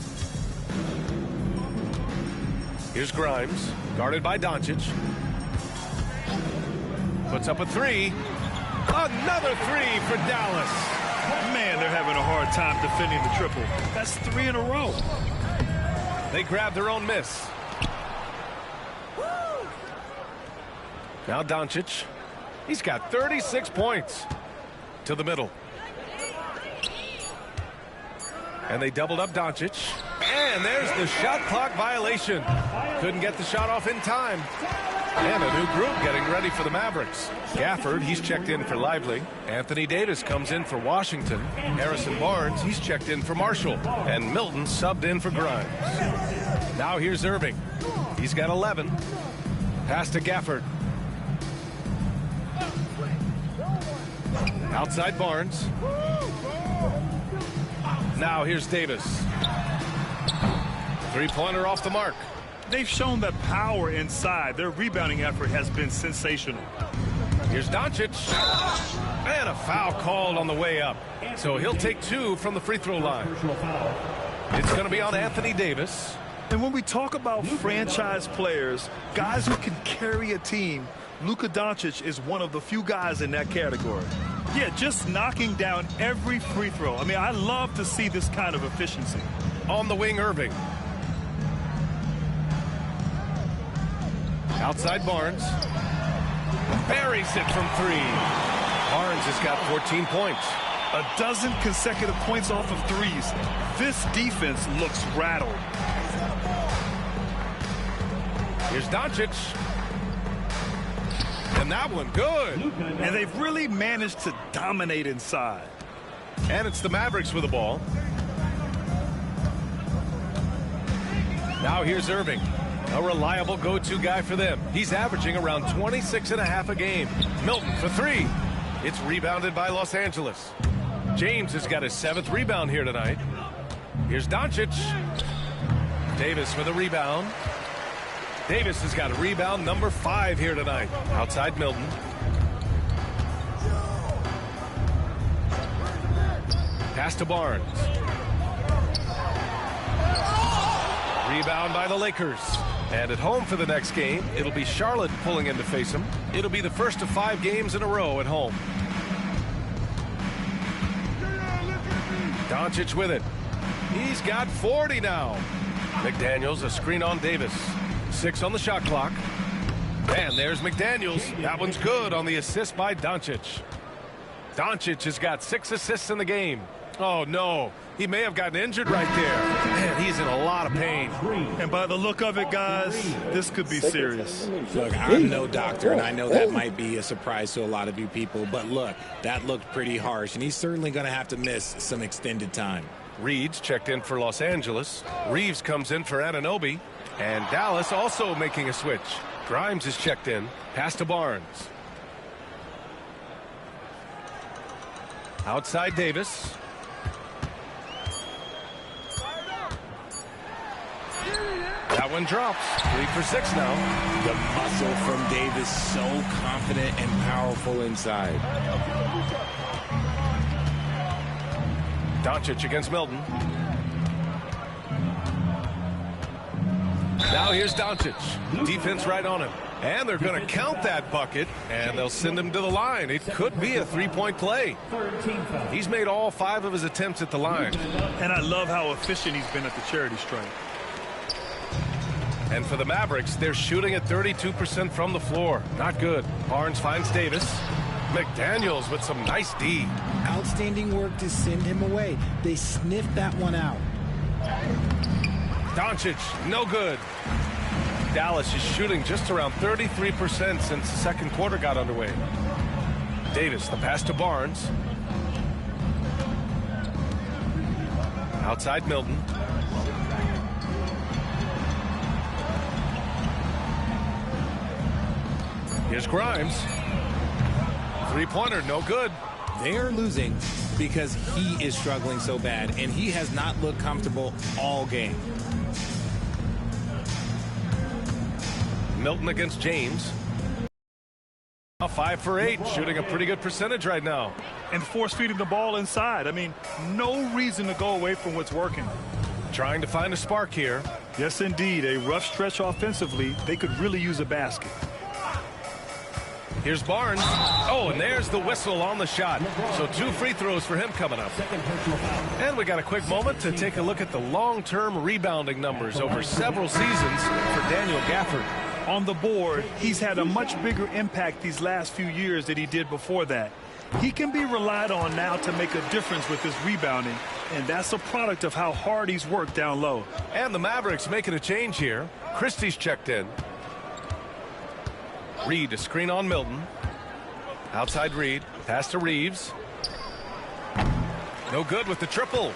Here's Grimes, guarded by Doncic. Puts up a three. Another three for Dallas. Man, they're having a hard time defending the triple. That's 3 in a row. They grab their own miss. Now Doncic. He's got 36 points. To the middle. And they doubled up Doncic. And there's the shot clock violation. Couldn't get the shot off in time. And a new group getting ready for the Mavericks. Gafford, he's checked in for Lively. Anthony Davis comes in for Washington. Harrison Barnes, he's checked in for Marshall. And Milton subbed in for Grimes. Now here's Irving. He's got 11. Pass to Gafford. Outside Barnes. Now here's Davis. Three-pointer off the mark. They've shown that power inside. Their rebounding effort has been sensational. Here's Doncic. And a foul called on the way up. So he'll take 2 from the free throw line. It's going to be on Anthony Davis. And when we talk about franchise players, guys who can carry a team, Luka Doncic is one of the few guys in that category. Yeah, just knocking down every free throw. I mean, I love to see this kind of efficiency. On the wing, Irving. Outside Barnes. Buries it from 3. Barnes has got 14 points. A dozen consecutive points off of threes. This defense looks rattled. Here's Doncic. And that one good. And they've really managed to dominate inside. And it's the Mavericks with the ball. Now here's Irving. A reliable go-to guy for them. He's averaging around 26.5 a game. Milton for 3. It's rebounded by Los Angeles. James has got his 7th rebound here tonight. Here's Doncic. Davis with a rebound. Davis has got a rebound number 5 here tonight. Outside Milton. Pass to Barnes. Rebound by the Lakers. And at home for the next game, it'll be Charlotte pulling in to face them. It'll be the first of 5 games in a row at home. Doncic with it. He's got 40 now. McDaniels, a screen on Davis. 6 on the shot clock. And there's McDaniels. That one's good on the assist by Doncic. Doncic has got 6 assists in the game. Oh, no. He may have gotten injured right there. Man, he's in a lot of pain. And by the look of it, guys, this could be serious. Look, I'm no doctor, and I know that might be a surprise to a lot of you people. But look, that looked pretty harsh, and he's certainly going to have to miss some extended time. Reed's checked in for Los Angeles. Reeves comes in for Anunoby. And Dallas also making a switch. Grimes is checked in. Pass to Barnes. Outside Davis. That one drops. 3 for 6 now. The muscle from Davis, so confident and powerful inside. Doncic against Milton. Now here's Doncic. Defense right on him. And they're going to count that bucket, and they'll send him to the line. It could be a 3-point play. He's made all 5 of his attempts at the line. And I love how efficient he's been at the charity stripe. And for the Mavericks, they're shooting at 32% from the floor. Not good. Barnes finds Davis. McDaniels with some nice D. Outstanding work to send him away. They sniffed that one out. Doncic, no good. Dallas is shooting just around 33% since the second quarter got underway. Davis, the pass to Barnes. Outside Milton. Here's Grimes. Three-pointer, no good. They're losing because he is struggling so bad, and he has not looked comfortable all game. Milton against James. 5 for 8, shooting a pretty good percentage right now. And force-feeding the ball inside. I mean, no reason to go away from what's working. Trying to find a spark here. Yes, indeed. A rough stretch offensively. They could really use a basket. Here's Barnes. Oh, and there's the whistle on the shot. So 2 free throws for him coming up. And we got a quick moment to take a look at the long-term rebounding numbers over several seasons for Daniel Gafford. On the board, he's had a much bigger impact these last few years than he did before that. He can be relied on now to make a difference with his rebounding, and that's a product of how hard he's worked down low. And the Mavericks making a change here. Christie's checked in. Reed, a screen on Milton. Outside Reed, pass to Reeves. No good with the triple.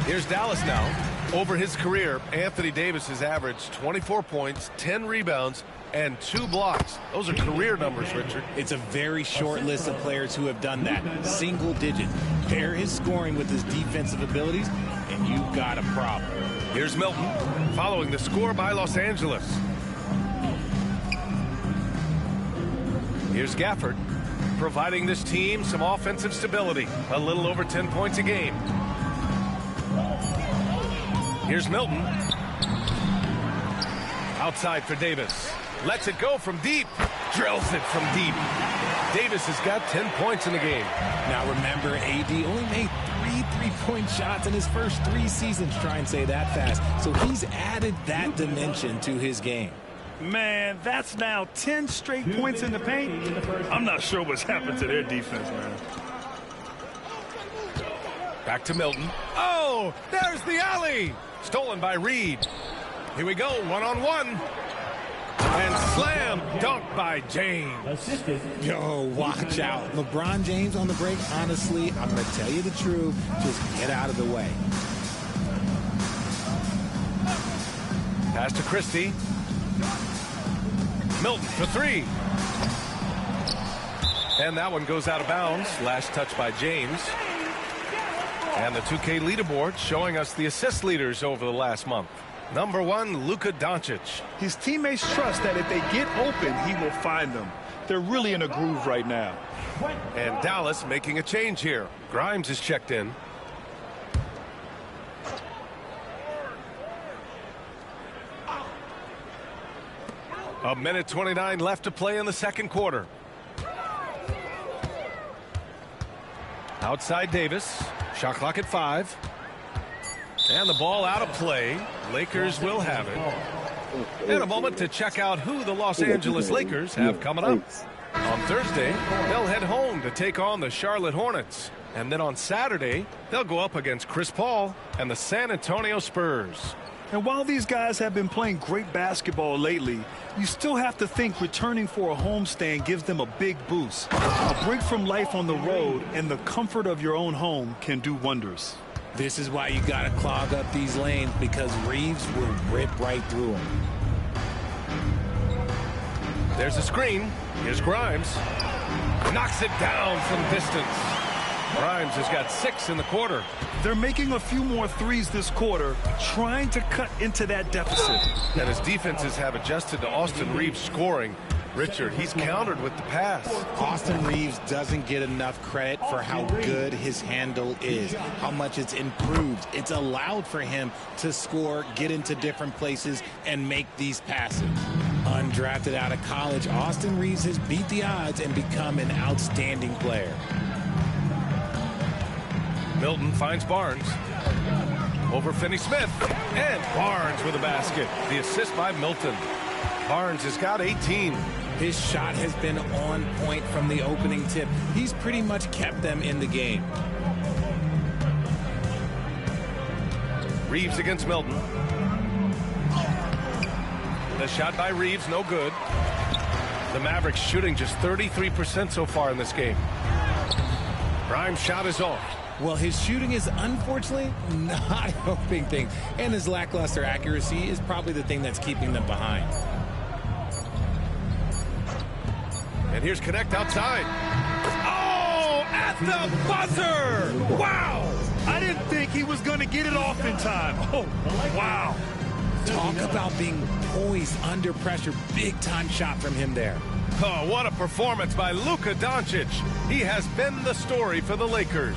Here's Dallas now. Over his career, Anthony Davis has averaged 24 points, 10 rebounds, and 2 blocks. Those are career numbers, Richard. It's a very short list of players who have done that. Single digit. Pair his scoring with his defensive abilities, and you've got a problem. Here's Milton, following the score by Los Angeles. Here's Gafford, providing this team some offensive stability. A little over 10 points a game. Here's Milton. Outside for Davis. Lets it go from deep. Drills it from deep. Davis has got 10 points in the game. Now remember, AD only made 3 3-point shots in his first 3 seasons. Try and say that fast. So he's added that dimension to his game. Man, that's now 10 straight points in the paint. I'm not sure what's happened to their defense, man. Back to Milton. Oh, there's the alley. Stolen by Reed. Here we go, one-on-one. And slam dunk by James. Yo, watch out. LeBron James on the break, honestly, I'm going to tell you the truth. Just get out of the way. Pass to Christie. Milton for 3. And that one goes out of bounds. Last touch by James. And the 2K leaderboard showing us the assist leaders over the last month. Number 1, Luka Doncic. His teammates trust that if they get open, he will find them. They're really in a groove right now. And Dallas making a change here. Grimes is checked in. A minute 29 left to play in the second quarter. Outside Davis. Shot clock at 5. And the ball out of play. Lakers will have it. In a moment to check out who the Los Angeles Lakers have coming up. On Thursday, they'll head home to take on the Charlotte Hornets. And then on Saturday, they'll go up against Chris Paul and the San Antonio Spurs. And while these guys have been playing great basketball lately, you still have to think returning for a homestand gives them a big boost. A break from life on the road and the comfort of your own home can do wonders. This is why you got to clog up these lanes, because Reeves will rip right through them. There's a screen. Here's Grimes. Knocks it down from distance. Grimes has got 6 in the quarter. They're making a few more threes this quarter, trying to cut into that deficit. And his defenses have adjusted to Austin Reeves scoring. Richard, he's countered with the pass. Austin Reeves doesn't get enough credit for how good his handle is, how much it's improved. It's allowed for him to score, get into different places, and make these passes. Undrafted out of college, Austin Reeves has beat the odds and become an outstanding player. Milton finds Barnes. Over Finney-Smith. And Barnes with a basket. The assist by Milton. Barnes has got 18. His shot has been on point from the opening tip. He's pretty much kept them in the game. Reeves against Milton. The shot by Reeves, no good. The Mavericks shooting just 33% so far in this game. Grimes' shot is off. Well, his shooting is unfortunately not helping things, and his lackluster accuracy is probably the thing that's keeping them behind. And here's Connect outside. Oh, at the buzzer! Wow! I didn't think he was going to get it off in time. Oh, wow. Talk about being poised under pressure. Big-time shot from him there. Oh, what a performance by Luka Doncic. He has been the story for the Lakers.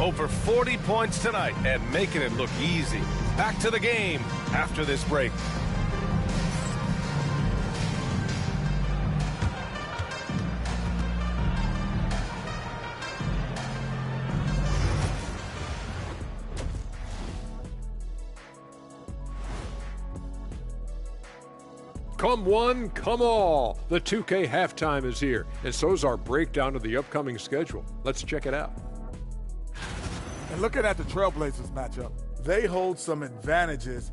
Over 40 points tonight and making it look easy. Back to the game after this break. Come one, come all. The 2K halftime is here, and so is our breakdown of the upcoming schedule. Let's check it out. And looking at the Trailblazers matchup, they hold some advantages,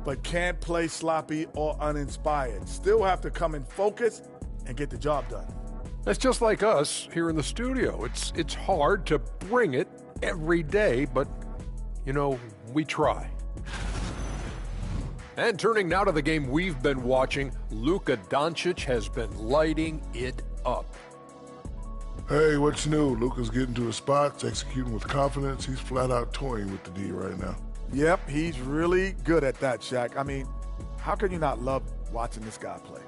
but can't play sloppy or uninspired. Still have to come in focus and get the job done. That's just like us here in the studio. It's hard to bring it every day, but, you know, we try. And turning now to the game we've been watching, Luka Doncic has been lighting it up. Hey, what's new? Luka's getting to his spots, executing with confidence. He's flat out toying with the D right now. Yep, he's really good at that, Shaq. I mean, how can you not love watching this guy play?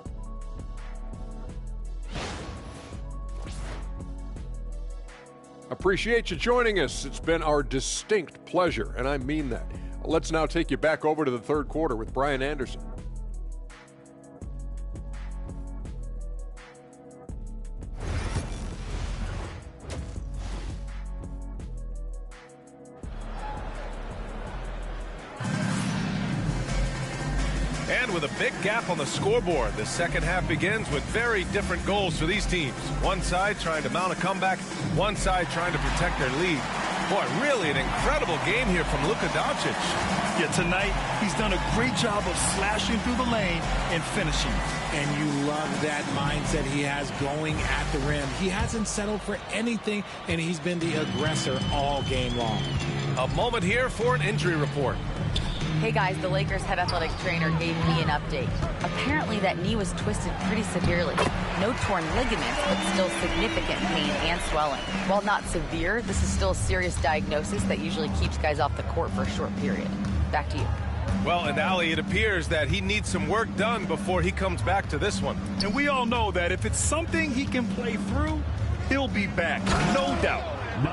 Appreciate you joining us. It's been our distinct pleasure, and I mean that. Let's now take you back over to the third quarter with Brian Anderson. And with a big gap on the scoreboard, the second half begins with very different goals for these teams. One side trying to mount a comeback, one side trying to protect their lead. Boy, really an incredible game here from Luka Doncic. Yeah, tonight he's done a great job of slashing through the lane and finishing. And you love that mindset he has going at the rim. He hasn't settled for anything, and he's been the aggressor all game long. A moment here for an injury report. Hey guys, the Lakers head athletic trainer gave me an update. Apparently that knee was twisted pretty severely. No torn ligaments, but still significant pain and swelling. While not severe, this is still a serious diagnosis that usually keeps guys off the court for a short period. Back to you. Well, and Ali, it appears that he needs some work done before he comes back to this one. And we all know that if it's something he can play through, he'll be back, no doubt.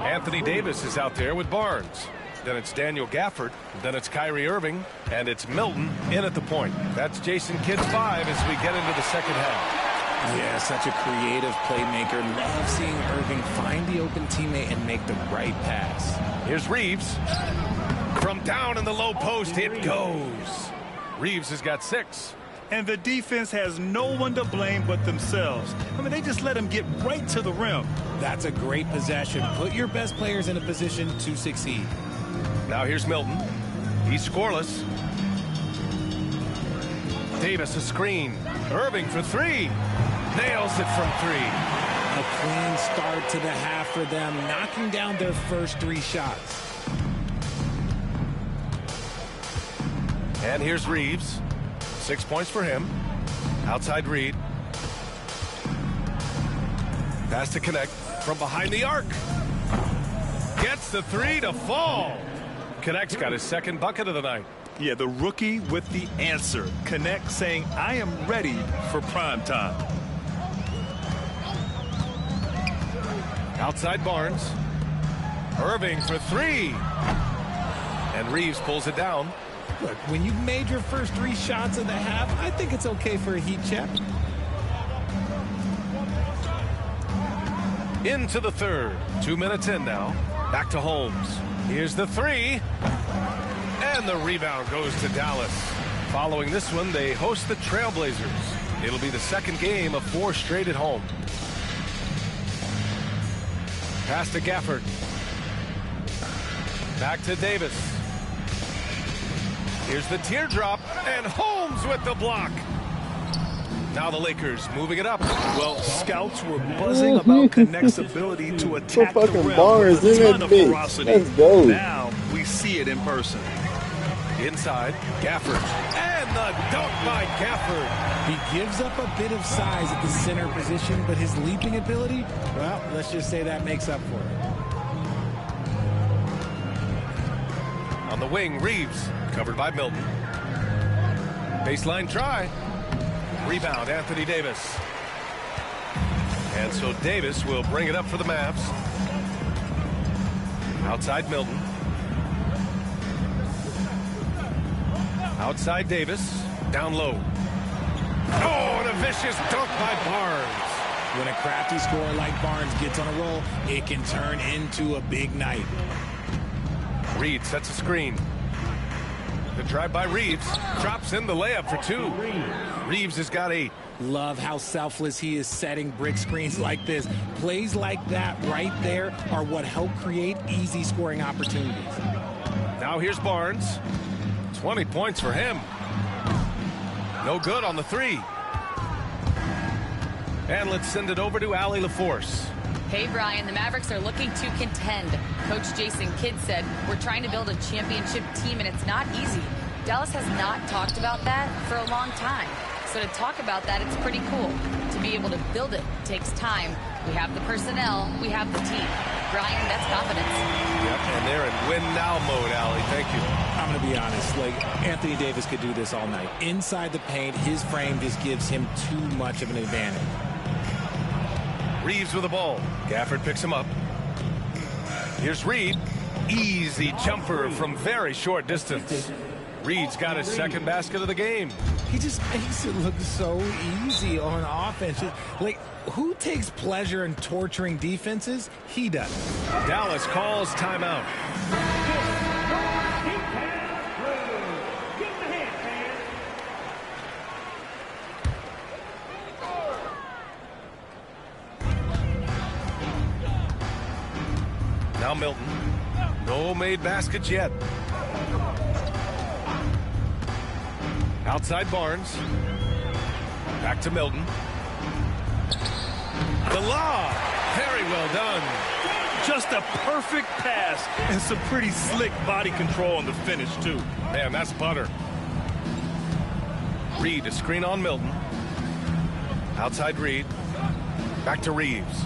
Anthony Davis is out there with Barnes. Then it's Daniel Gafford, then it's Kyrie Irving, and it's Milton in at the point. That's Jason Kidd's 5 as we get into the second half. Yeah, such a creative playmaker. Love seeing Irving find the open teammate and make the right pass. Here's Reeves. From down in the low post, it goes. Reeves has got 6. And the defense has no one to blame but themselves. I mean, they just let him get right to the rim. That's a great possession. Put your best players in a position to succeed. Now here's Milton. He's scoreless. Davis a screen. Irving for 3. Nails it from 3. A clean start to the half for them, knocking down their first 3 shots. And here's Reeves. 6 points for him. Outside Reed. Pass to Connect from behind the arc. Gets the 3 to fall. Connect's got his second bucket of the night. Yeah, the rookie with the answer. Connect saying, I am ready for prime time. Outside Barnes. Irving for 3. And Reeves pulls it down. Look, when you've made your first 3 shots of the half, I think it's okay for a heat check. Into the third. 2 minutes in now. Back to Holmes. Here's the 3. And the rebound goes to Dallas. Following this one, they host the Trailblazers. It'll be the second game of 4 straight at home. Pass to Gafford. Back to Davis. Here's the teardrop, and Holmes with the block. Now the Lakers moving it up. Well, scouts were buzzing about Connect's ability to attack the rim Barnes with a in ton that of bitch. ferocity. Let's go. Now we see it in person. Inside, Gafford. And the dunk by Gafford. He gives up a bit of size at the center position, but his leaping ability, well, let's just say that makes up for it. On the wing, Reeves, covered by Milton. Baseline try. Rebound, Anthony Davis. And so Davis will bring it up for the Mavs. Outside Milton. Outside Davis. Down low. Oh, and a vicious dunk by Barnes. When a crafty scorer like Barnes gets on a roll, it can turn into a big night. Reed sets a screen. The drive by Reeves. Drops in the layup for two. Reeves has got 8. Love how selfless he is setting brick screens like this. Plays like that right there are what help create easy scoring opportunities. Now here's Barnes. 20 points for him. No good on the 3. And let's send it over to Allie LaForce. Hey, Brian, the Mavericks are looking to contend. Coach Jason Kidd said, we're trying to build a championship team, and it's not easy. Dallas has not talked about that for a long time. So to talk about that, it's pretty cool. To be able to build it takes time. We have the personnel. We have the team. Brian, that's confidence. Yep, and they're in win-now mode, Allie. Thank you. I'm going to be honest. Like, Anthony Davis could do this all night. Inside the paint, his frame just gives him too much of an advantage. Reeves with the ball. Gafford picks him up. Here's Reed. Easy jumper from very short distance. Reed's got his second basket of the game. He just makes it look so easy on offense. Like, who takes pleasure in torturing defenses? He does. Dallas calls timeout. Now Milton. No made baskets yet. Outside Barnes. Back to Milton. The lob. Very well done. Just a perfect pass and some pretty slick body control on the finish, too. Man, that's butter. Reed, a screen on Milton. Outside Reed. Back to Reeves.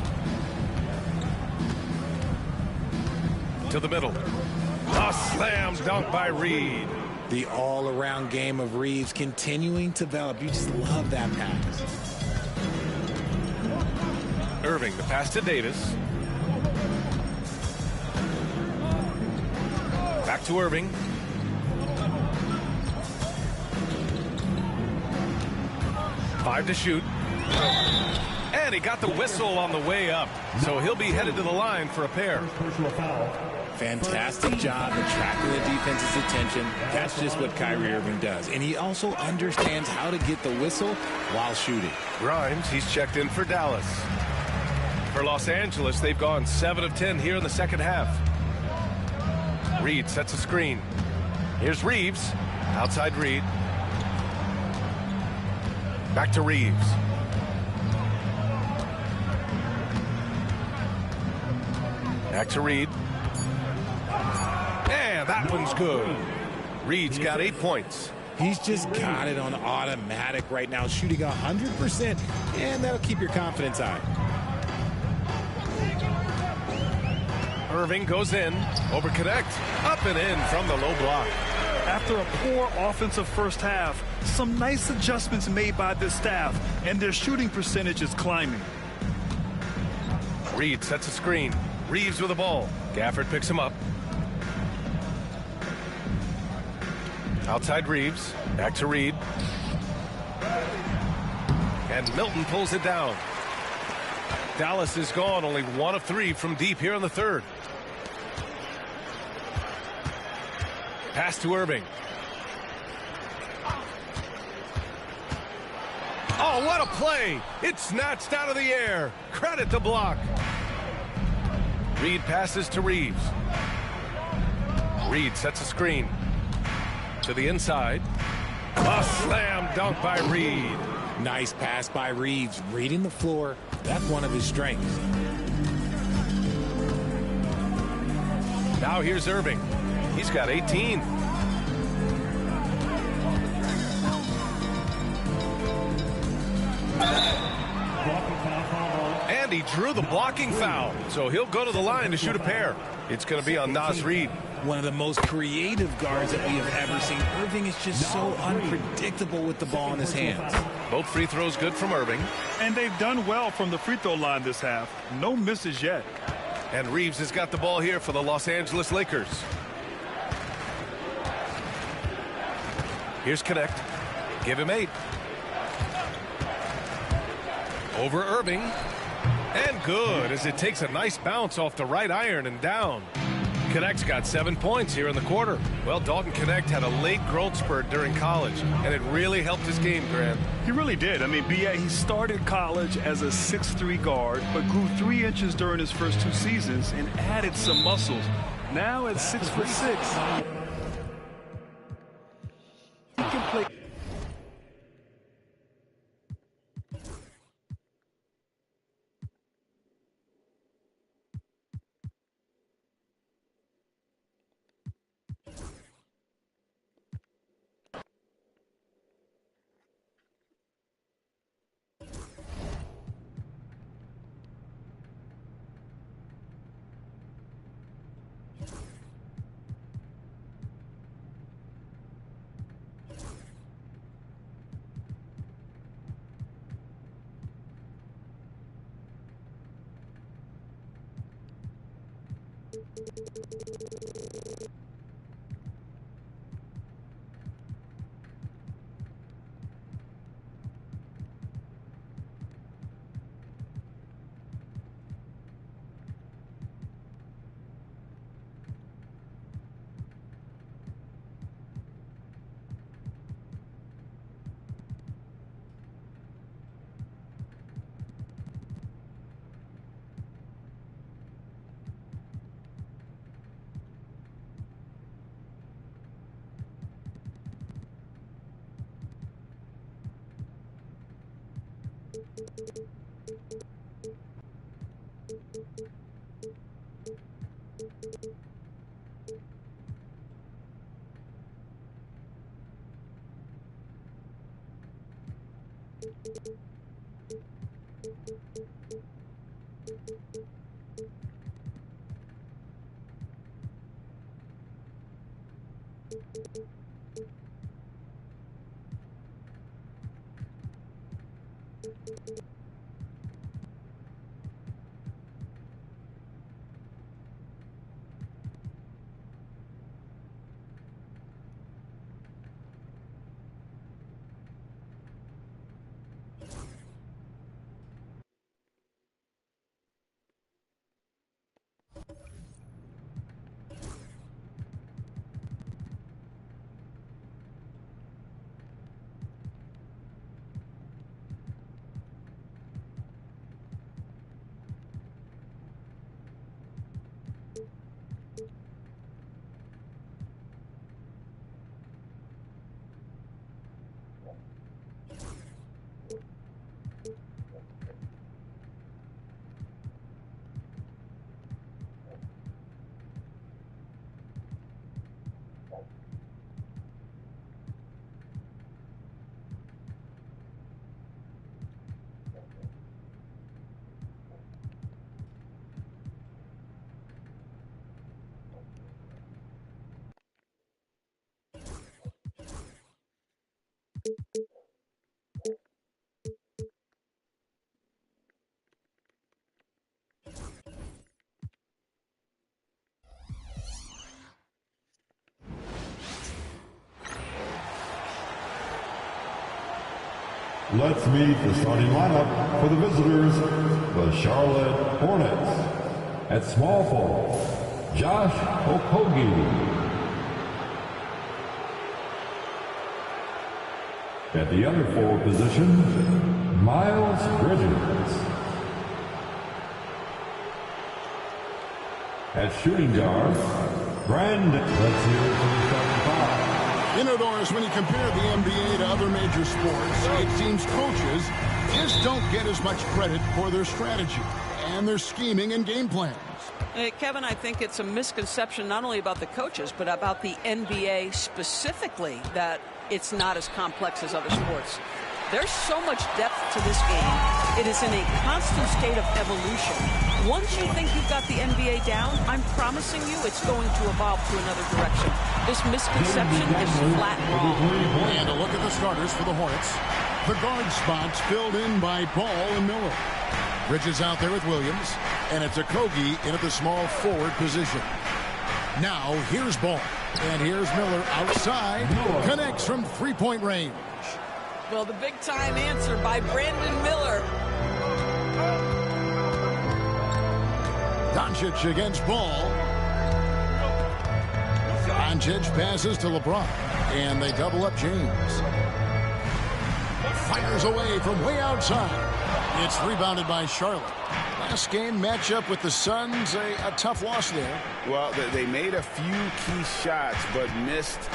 To the middle. A slam dunk by Reed. The all-around game of Reeves continuing to develop. You just love that pass. Irving, the pass to Davis. Back to Irving. Five to shoot. And he got the whistle on the way up. So he'll be headed to the line for a pair. Fantastic job attracting the defense's attention. That's just what Kyrie Irving does. And he also understands how to get the whistle while shooting. Grimes, he's checked in for Dallas. For Los Angeles, they've gone 7 of 10 here in the second half. Reed sets a screen. Here's Reeves. Outside Reed. Back to Reeves. Back to Reed. And that one's good. Reed's got 8 points. He's just got it on automatic right now, shooting 100%, and that'll keep your confidence high. Irving goes in, over connect, up and in from the low block. After a poor offensive first half, some nice adjustments made by this staff, and their shooting percentage is climbing. Reed sets a screen. Reeves with the ball. Gafford picks him up. Outside Reeves. Back to Reed. And Milton pulls it down. Dallas is gone, only 1 of 3 from deep here in the third. Pass to Irving. Oh, what a play! It's snatched out of the air. Credit to block. Reed passes to Reeves. Reed sets a screen. To the inside. A slam dunk by Reed. Nice pass by Reeves. Reading the floor. That's one of his strengths. Now here's Irving. He's got 18. And he drew the blocking foul, so he'll go to the line to shoot a pair. It's going to be on Naz Reid. One of the most creative guards that we have ever seen. Irving is just so unpredictable with the ball in his hands. Both free throws good from Irving. And they've done well from the free throw line this half. No misses yet. And Reeves has got the ball here for the Los Angeles Lakers. Here's Connect. Give him 8. Over Irving. And good, as it takes a nice bounce off the right iron and down. Connect's got 7 points here in the quarter. Well, Dalton Connect had a late growth spurt during college, and it really helped his game, Grant. He really did. I mean, B.A., he started college as a 6'3" guard, but grew 3 inches during his first 2 seasons and added some muscles. Now at 6'6", he can play. Let's meet the starting lineup for the visitors, the Charlotte Hornets. At small forward, Josh Okogie. At the other forward position, Miles Bridges. At shooting guard, Brandon. Let's hear it from the starting five. You know, Doris, when you compare the NBA to other major sports, it seems coaches just don't get as much credit for their strategy and their scheming and game plans. Kevin, I think it's a misconception not only about the coaches, but about the NBA specifically, that it's not as complex as other sports. There's so much depth to this game. It is in a constant state of evolution. Once you think you've got the NBA down, I'm promising you it's going to evolve to another direction. This misconception is flat wrong. And a look at the starters for the Hornets. The guard spots filled in by Ball and Miller. Bridges out there with Williams, and it's Okogie in at the small forward position. Now, here's Ball, and here's Miller outside. Connects from three-point range. Well, the big-time answer by Brandon Miller. Doncic against Ball. Doncic passes to LeBron, and they double up James. Fires away from way outside. It's rebounded by Charlotte. Last game matchup with the Suns, a tough loss there. Well, they made a few key shots, but missed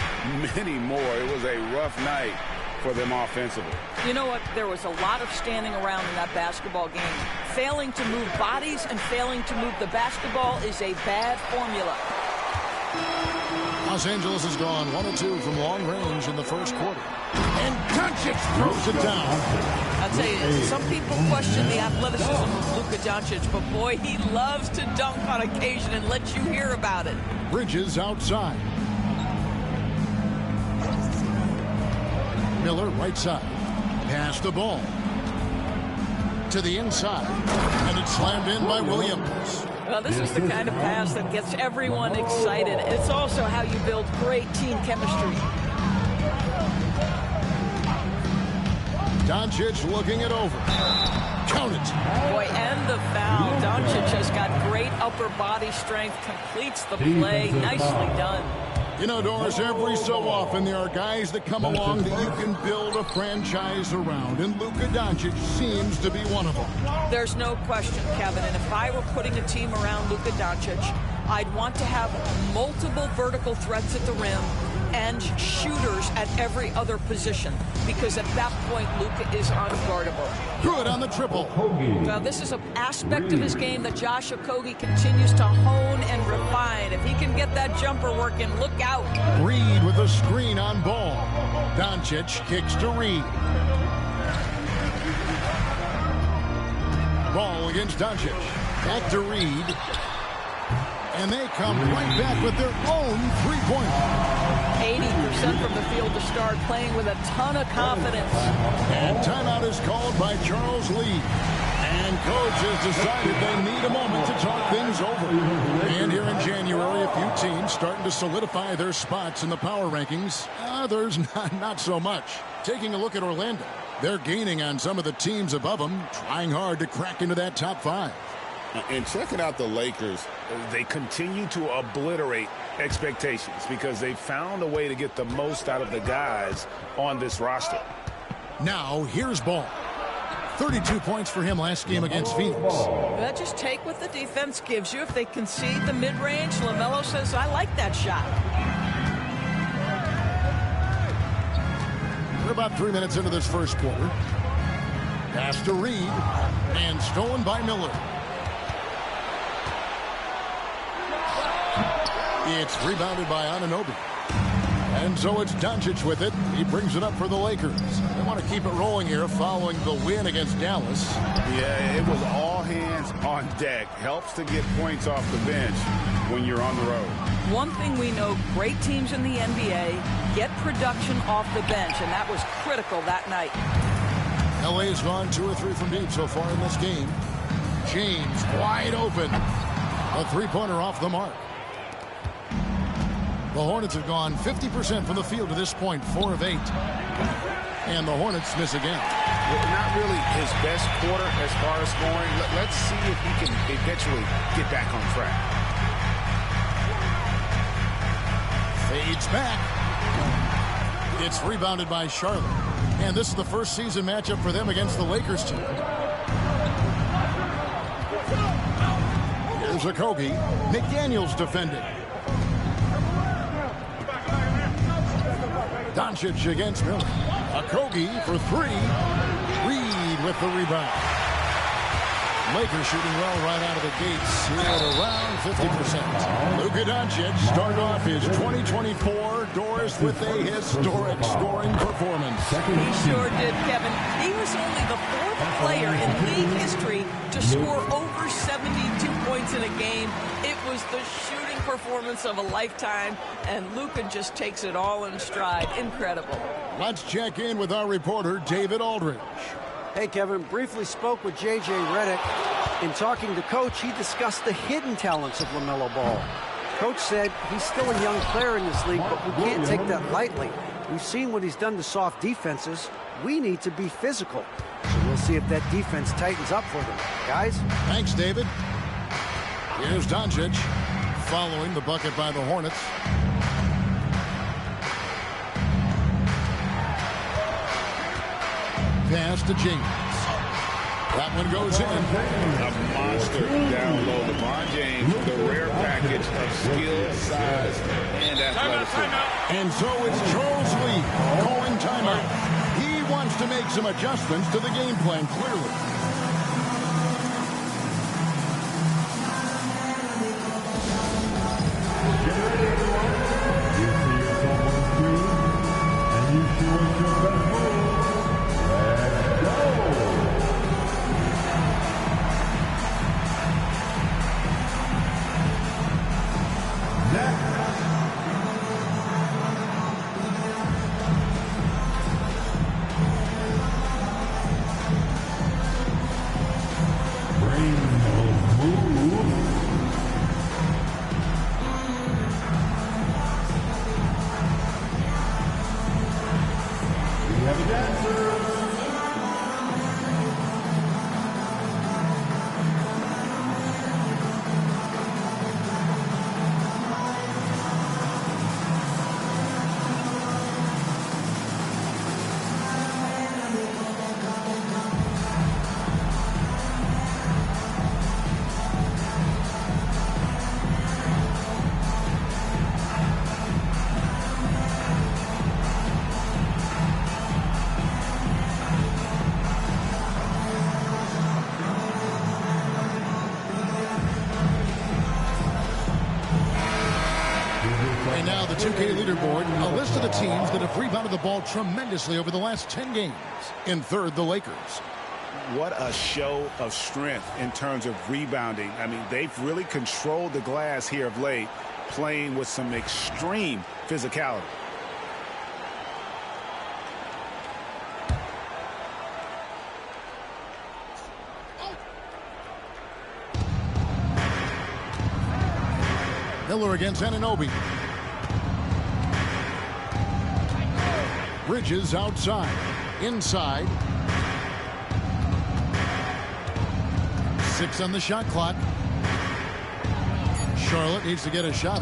many more. It was a rough night for them offensively. You know what? There was a lot of standing around in that basketball game. Failing to move bodies and failing to move the basketball is a bad formula. Los Angeles has gone 1 of 2 from long range in the first quarter. And Doncic throws it down. I'll tell you, some people question the athleticism of Luka Doncic, but boy, he loves to dunk on occasion and let you hear about it. Bridges outside. Miller right side. Pass the ball to the inside. And it's slammed in by Williams. Well, this is the kind of pass that gets everyone excited. It's also how you build great team chemistry. Doncic looking it over. Count it. Boy, and the foul. Doncic has got great upper body strength, completes the play. Nicely done. You know, Doris, every so often there are guys that come along that you can build a franchise around, and Luka Doncic seems to be one of them. There's no question, Kevin, and if I were putting a team around Luka Doncic, I'd want to have multiple vertical threats at the rim and shooters at every other position, because at that point, Luka is unguardable. Good on the triple. Now, this is an aspect of his game that Josh Okogie continues to hone and refine. If he can get that jumper working, look out. Reed with a screen on Ball. Doncic kicks to Reed. Ball against Doncic. Back to Reed. And they come right back with their own three-pointer. 80% from the field to start, playing with a ton of confidence. And timeout is called by Charles Lee. And coach has decided they need a moment to talk things over. And here in January, a few teams starting to solidify their spots in the power rankings. Others not so much. Taking a look at Orlando, they're gaining on some of the teams above them, trying hard to crack into that top 5. And checking out the Lakers, they continue to obliterate expectations because they found a way to get the most out of the guys on this roster. Now, here's Ball. 32 points for him last game against Phoenix. Well, just take what the defense gives you. If they concede the mid-range, LaMelo says, I like that shot. We're about 3 minutes into this first quarter. Pass to Reed, and stolen by Miller. It's rebounded by Anunoby. And so it's Doncic with it. He brings it up for the Lakers. They want to keep it rolling here following the win against Dallas. Yeah, it was all hands on deck. Helps to get points off the bench when you're on the road. One thing we know, great teams in the NBA get production off the bench, and that was critical that night. LA has gone 2 or 3 from deep so far in this game. James wide open. A three-pointer off the mark. The Hornets have gone 50% from the field to this point, 4 of 8. And the Hornets miss again. Not really his best quarter as far as scoring. Let's see if he can eventually get back on track. Fades back. It's rebounded by Charlotte. And this is the first season matchup for them against the Lakers team. Here's Okogie. McDaniels defending. Doncic against Miller. Okogie for 3. Reed with the rebound. Lakers shooting well right out of the gates here at around 50%. Luka Doncic started off his 2024 doors with a historic scoring performance. He sure did, Kevin. He was only the fourth player in league history to score over 72 points in a game. It was the shooting performance of a lifetime, and Luka just takes it all in stride. Incredible. Let's check in with our reporter, David Aldridge. Hey, Kevin, briefly spoke with J.J. Redick. In talking to Coach, he discussed the hidden talents of LaMelo Ball. Coach said he's still a young player in this league, but we can't take that lightly. We've seen what he's done to soft defenses. We need to be physical. So we'll see if that defense tightens up for them. Guys? Thanks, David. Here's Doncic following the bucket by the Hornets. Pass to James. That one goes in. A monster down low. LeBron James, the rare package of skill, size, and athleticism. And so it's Charles Lee calling timeout. He wants to make some adjustments to the game plan, clearly. Now the 2K leaderboard, a list of the teams that have rebounded the ball tremendously over the last 10 games. In third, the Lakers. What a show of strength in terms of rebounding. I mean, they've really controlled the glass here of late, playing with some extreme physicality. Miller against Anunoby. Bridges outside. Inside. 6 on the shot clock. Charlotte needs to get a shot.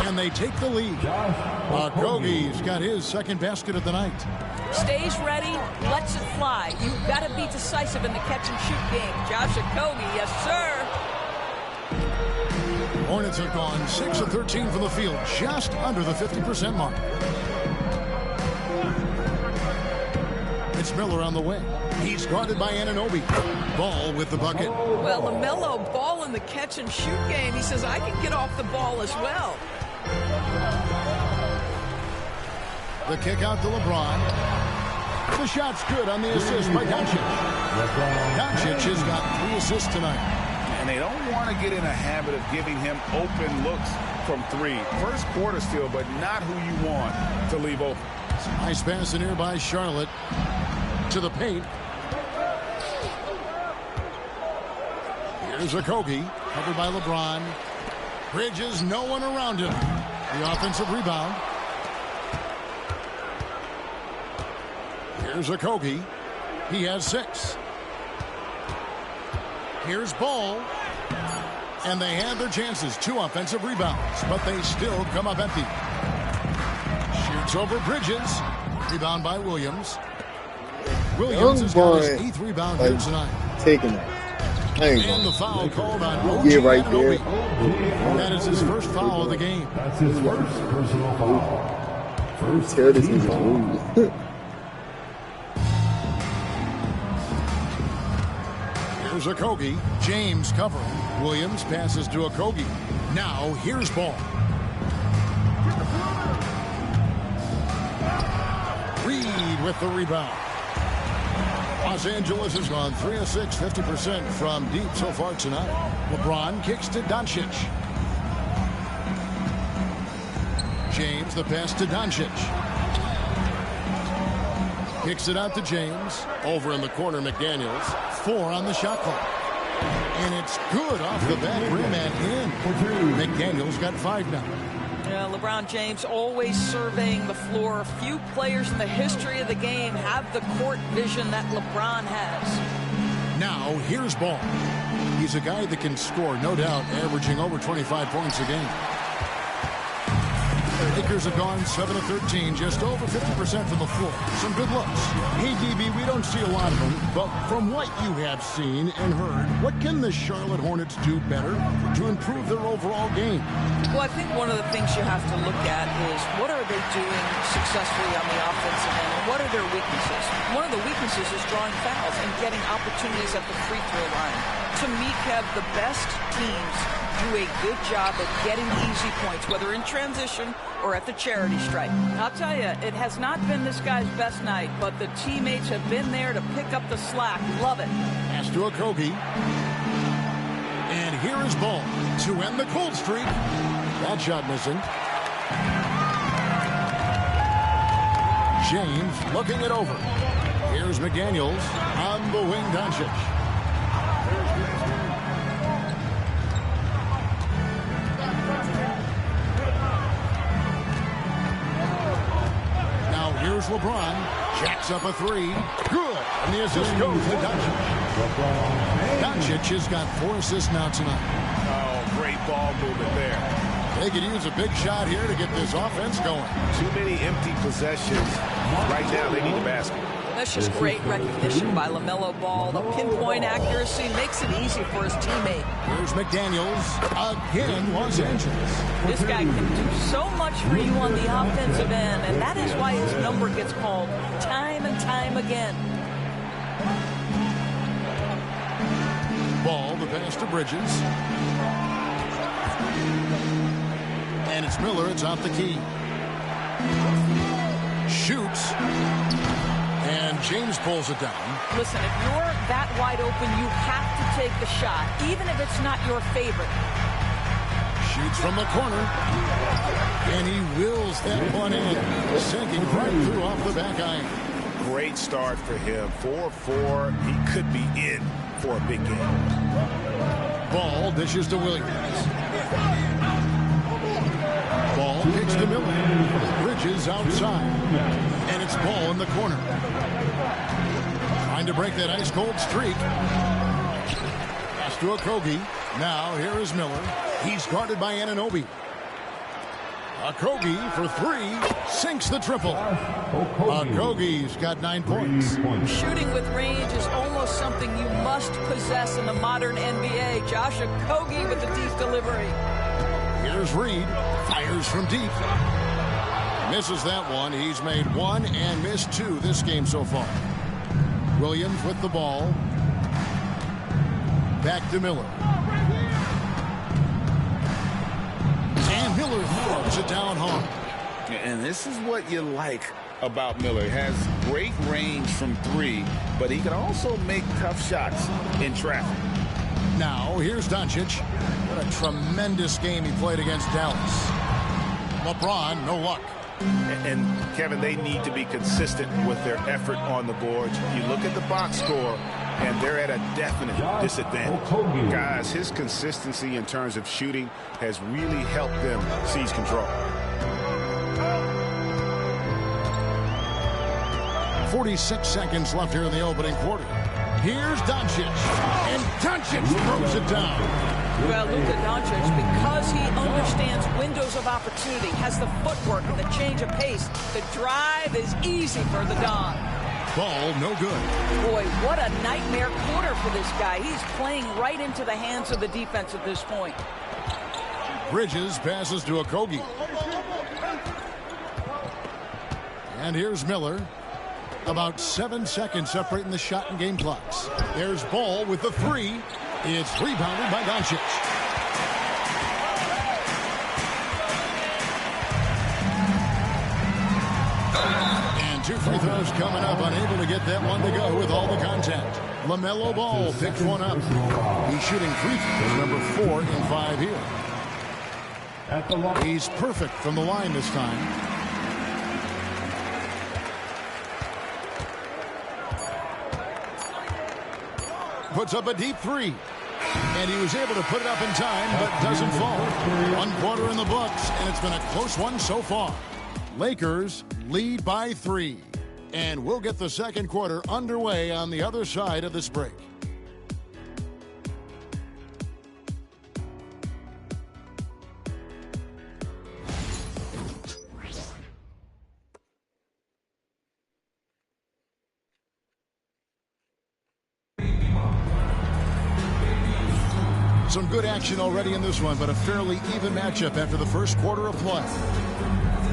And they take the lead. Okogie's got his second basket of the night. Stays ready, lets it fly. You've got to be decisive in the catch and shoot game. Josh Okogie, yes, sir. Hornets have gone 6 of 13 from the field, just under the 50% mark. It's Miller on the wing. He's guarded by Anunoby. Ball with the bucket. Well, LaMelo Ball in the catch and shoot game. He says, I can get off the ball as well. The kick out to LeBron. The shot's good on the assist by Doncic. Doncic has got 3 assists tonight. And they don't want to get in a habit of giving him open looks from 3. First quarter still, but not who you want to leave open. Nice pass in here by Charlotte to the paint. Here's Okogie, covered by LeBron. Bridges, no one around him. The offensive rebound. Here's Okogie. He has 6. Here's Ball. And they had their chances. 2 offensive rebounds, but they still come up empty. Shoots over Bridges. Rebound by Williams. Williams has got his 8th rebound here tonight. Taking it. And the foul called on OG right there. That is his first foul of the game. That's his first personal foul. First tear this nigga lose. Here's Here's Okogie. James covering. Williams passes to Okogie. Now here's Ball. Reed with the rebound. Los Angeles has gone 3 of 6, 50% from deep so far tonight. LeBron kicks to Doncic. James, the pass to Doncic. Kicks it out to James. Over in the corner, McDaniels. 4 on the shot clock. And it's good off the back rim and in. McDaniels got 5 now. Yeah, LeBron James always surveying the floor. Few players in the history of the game have the court vision that LeBron has. Now, here's Ball. He's a guy that can score, no doubt, averaging over 25 points a game. Lakers have gone 7 of 13, just over 50% from the floor. Some good looks. Hey, DB, we don't see a lot of them, but from what you have seen and heard, what can the Charlotte Hornets do better to improve their overall game? Well, I think one of the things you have to look at is what are they doing successfully on the offensive end, and what are their weaknesses? One of the weaknesses is drawing fouls and getting opportunities at the free throw line. To me, Kev, the best teams do a good job of getting easy points, whether in transition or at the charity stripe. I'll tell you, it has not been this guy's best night, but the teammates have been there to pick up the slack. Love it. Pass to Okogie. And here is Ball to end the cold streak. That shot missing. James looking it over. Here's McDaniels on the wing. Doncic. Here's LeBron. Jacks up a 3. Good. And the assist goes to Doncic. Doncic has got 4 assists now tonight. Oh, great ball movement there. They could use a big shot here to get this offense going. Too many empty possessions. Right now, they need a basket. That's just great recognition by LaMelo Ball. The pinpoint accuracy makes it easy for his teammate. Here's McDaniels. Again, Los Angeles. This guy can do so much for you on the offensive end, and that is why his number gets called time and time again. Ball, the pass to Bridges. And it's Miller. It's off the key. Shoots. And James pulls it down. Listen, if you're that wide open, you have to take the shot, even if it's not your favorite. Shoots from the corner. And he wills that one in. Sinking right through off the back iron. Great start for him. 4-4. He could be in for a big game. Ball dishes to Williams. Ball kicks to Miller. Bridges outside. And it's Ball in the corner. Trying to break that ice-cold streak. Pass to Okogie. Now here is Miller. He's guarded by Anunoby. Okogie for 3. Sinks the triple. Okogie's got 9 points. Shooting with range is almost something you must possess in the modern NBA. Josh Okogie with the deep delivery. Here's Reed. Fires from deep. Misses that one. He's made 1 and missed 2 this game so far. Williams with the ball. Back to Miller. And Miller throws it down hard. And this is what you like about Miller. He has great range from 3, but he can also make tough shots in traffic. Now, here's Doncic. What a tremendous game he played against Dallas. LeBron, no luck. And Kevin, they need to be consistent with their effort on the boards. You look at the box score, and they're at a definite disadvantage. Guys, his consistency in terms of shooting has really helped them seize control. 46 seconds left here in the opening quarter. Here's Doncic. And Doncic throws it down. Well, Luka Doncic, because he understands windows of opportunity, has the footwork and the change of pace, the drive is easy for the Don. Ball, no good. Boy, what a nightmare quarter for this guy. He's playing right into the hands of the defense at this point. Bridges passes to Okogie. And here's Miller. About 7 seconds separating the shot and game clocks. There's Ball with the three. It's rebounded by Doncic. And 2 free throws coming up. Unable to get that one to go with all the contact. LaMelo Ball picks one up. He's shooting free throws, number 4 in 5 here. He's perfect from the line this time. Puts up a deep three. And he was able to put it up in time, but doesn't fall. 1 quarter in the books, and it's been a close one so far. Lakers lead by 3. And we'll get the second quarter underway on the other side of this break. Some good action already in this one, but a fairly even matchup after the first quarter of play.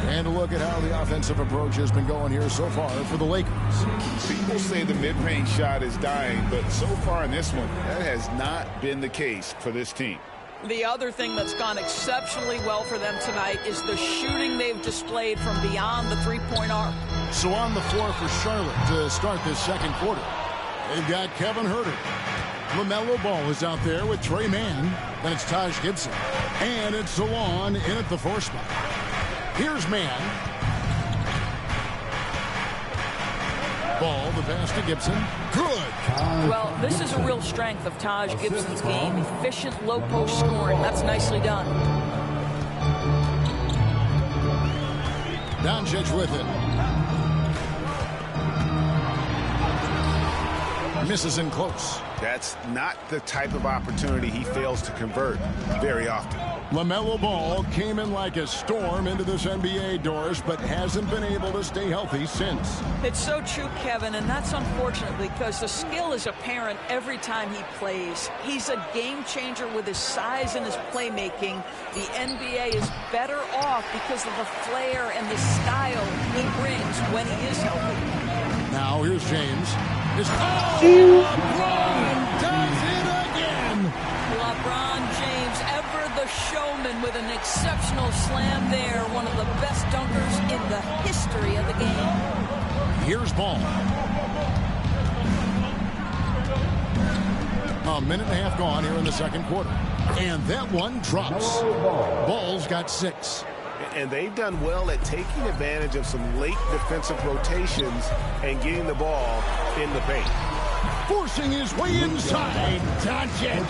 And a look at how the offensive approach has been going here so far for the Lakers. People say the mid-range shot is dying, but so far in this one, that has not been the case for this team. The other thing that's gone exceptionally well for them tonight is the shooting they've displayed from beyond the three-point arc. So on the floor for Charlotte to start this second quarter, they've got Kevin Huerter. LaMelo Ball is out there with Trey Mann. Then it's Taj Gibson. And it's Salon in at the 4 spot. Here's Mann. Ball, the pass to Gibson. Good. Well, this is a real strength of Taj Gibson's game. Efficient low-post scoring. That's nicely done. Doncic with it. Misses in close. That's not the type of opportunity he fails to convert very often. LaMelo Ball came in like a storm into this NBA, Doris, but hasn't been able to stay healthy since. It's so true, Kevin, and that's unfortunate because the skill is apparent every time he plays. He's a game changer with his size and his playmaking. The NBA is better off because of the flair and the style he brings when he is healthy. Now here's James. LeBron does it again. LeBron James, ever the showman, with an exceptional slam there. One of the best dunkers in the history of the game. Here's Ball. A minute and a half gone here in the second quarter. And that one drops. Ball's got 6. And they've done well at taking advantage of some late defensive rotations and getting the ball in the paint. Forcing his way inside. Doncic.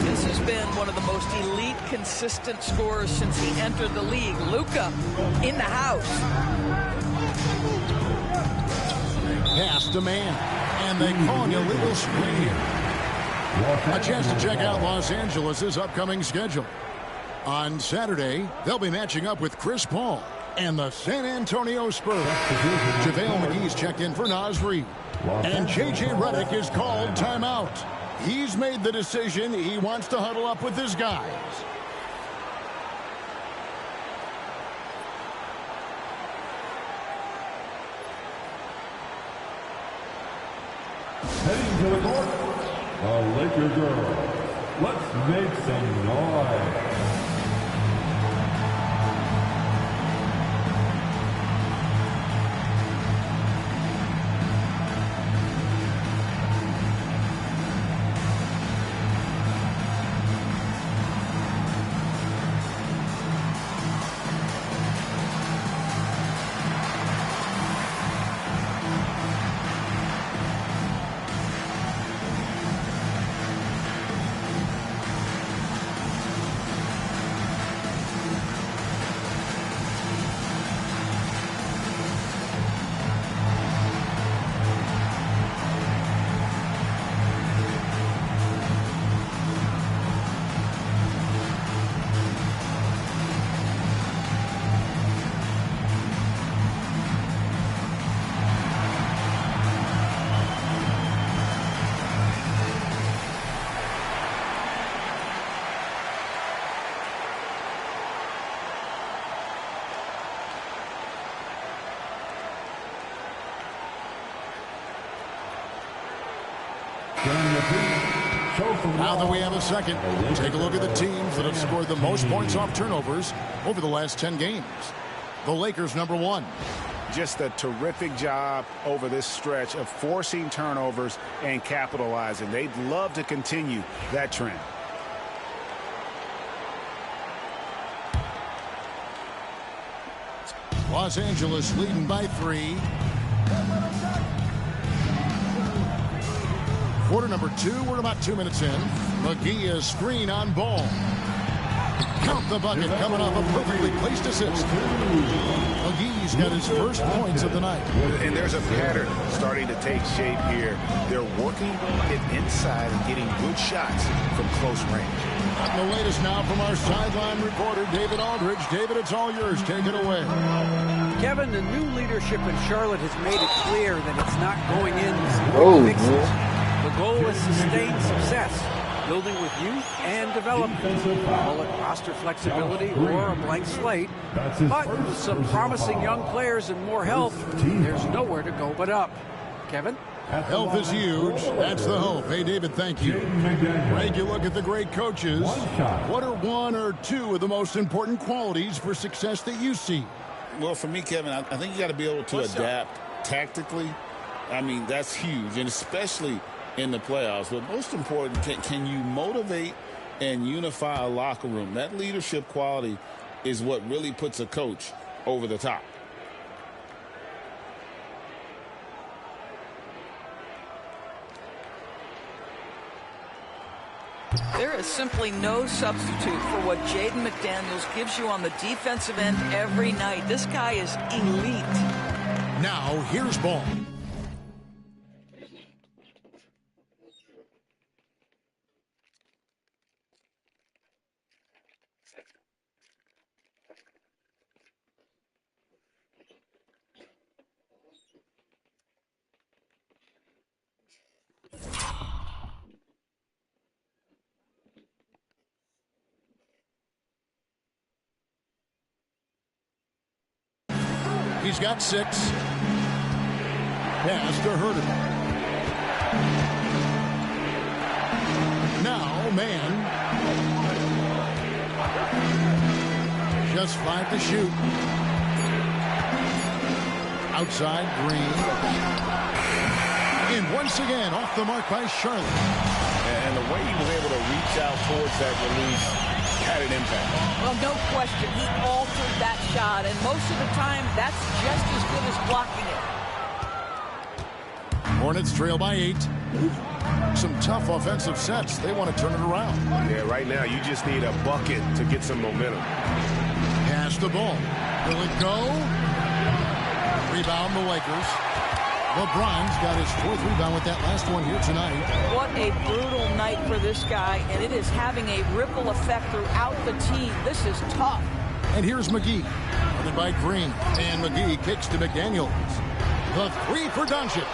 This has been one of the most elite, consistent scorers since he entered the league. Luka in the house. Pass to Mann. And they call an illegal screen here. A chance to check out Los Angeles' upcoming schedule. On Saturday, they'll be matching up with Chris Paul and the San Antonio Spurs. JaVale McGee's checked in for Naz Reid. And J.J. Redick is called timeout. He's made the decision he wants to huddle up with his guys. Heading to the court, the Laker girls. Let's make some noise. Now that we have a second, take a look at the teams that have scored the most points off turnovers over the last 10 games. The Lakers, number 1. Just a terrific job over this stretch of forcing turnovers and capitalizing. They'd love to continue that trend. Los Angeles leading by 3. Quarter number 2, we're about 2 minutes in. McGee is screen on Ball. Count the bucket coming off a perfectly placed assist. McGee's got his first points of the night. And there's a pattern starting to take shape here. They're working it inside and getting good shots from close range. And the latest now from our sideline reporter, David Aldridge. David, it's all yours. Take it away. Kevin, the new leadership in Charlotte has made it clear that it's not going in fixes. The goal is sustained success, building with youth and development. Call it roster flexibility or a blank slate. But with some promising young players and more help, there's nowhere to go but up. Kevin? Health is huge. That's the hope. Hey, David, thank you. Greg, you look at the great coaches. What are 1 or 2 of the most important qualities for success that you see? Well, for me, Kevin, I think you got to be able to adapt tactically. I mean, that's huge, and especially in the playoffs. But most important, can you motivate and unify a locker room? That leadership quality is what really puts a coach over the top. There is simply no substitute for what Jaden McDaniels gives you on the defensive end every night. This guy is elite. Now, here's Ball. He's got 6. Pass to Herter. Now, man. Just 5 to shoot. Outside, Green. And once again, off the mark by Charlotte. And the way he was able to reach out towards that release had an impact. Well, no question. He altered that shot, and most of the time, that's just as good as blocking it. Hornets trail by 8. Some tough offensive sets. They want to turn it around. Yeah, right now, you just need a bucket to get some momentum. Pass the ball. Will it go? Rebound the Lakers. LeBron's got his 4th rebound with that last one here tonight. What a brutal night for this guy, and it is having a ripple effect throughout the team. This is tough. And here's McGee, guarded by Green. And McGee kicks to McDaniels. The 3 for Doncic.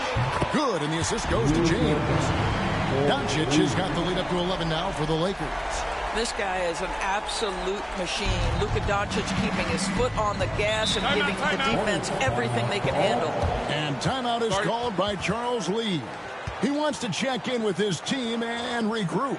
Good, and the assist goes to James. Doncic has got the lead up to 11 now for the Lakers. This guy is an absolute machine. Luka Doncic keeping his foot on the gas and giving the defense everything they can handle. And timeout is called by Charles Lee. He wants to check in with his team and regroup.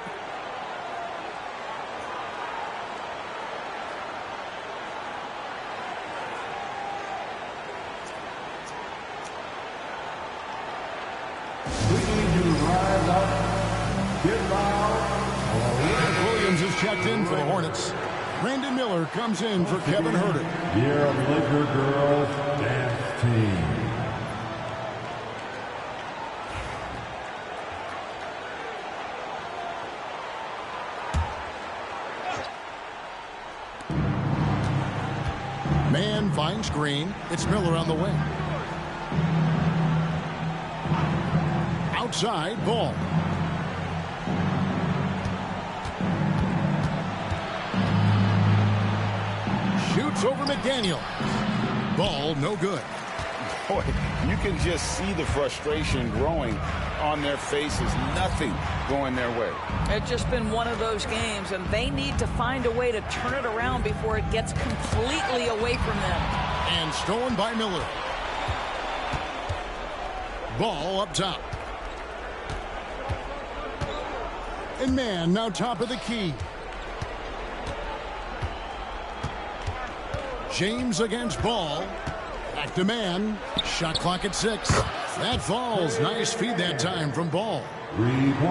Williams is checked in for the Hornets. Brandon Miller comes in for Kevin Herter. Year Laker girls dance team. Man finds Green. It's Miller on the wing. Outside, Ball. Shoots over McDaniel. Ball, no good. Boy, you can just see the frustration growing on their faces. Nothing going their way. It's just been one of those games, and they need to find a way to turn it around before it gets completely away from them. And stolen by Miller. Ball up top. And man now top of the key. James against Ball. Back to man. Shot clock at 6. That falls. Nice feed that time from Ball.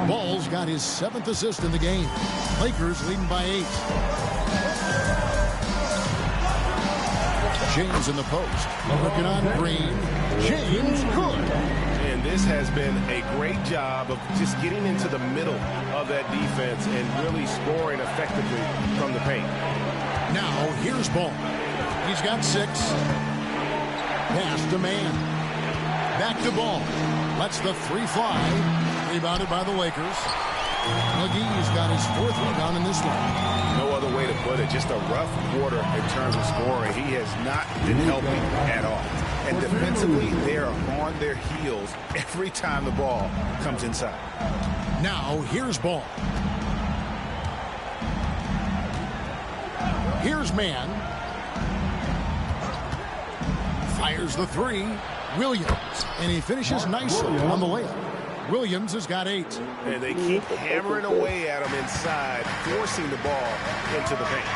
Ball's got his 7th assist in the game. Lakers leading by 8. James in the post. Working on Green. James good. And this has been a great job of just getting into the middle of that defense and really scoring effectively from the paint. Now here's Ball. He's got 6. Pass to man. Back to Ball. Lets the 3 fly. Rebounded by the Lakers. McGee's got his 4th rebound in this one. No other way to put it. Just a rough quarter in terms of scoring. He has not been helping at all. And defensively, they are on their heels every time the ball comes inside. Now, here's Ball. Here's man. Fires the 3. Williams. And he finishes nicely on the layup. Williams has got 8. And they keep hammering away at him inside, forcing the ball into the paint.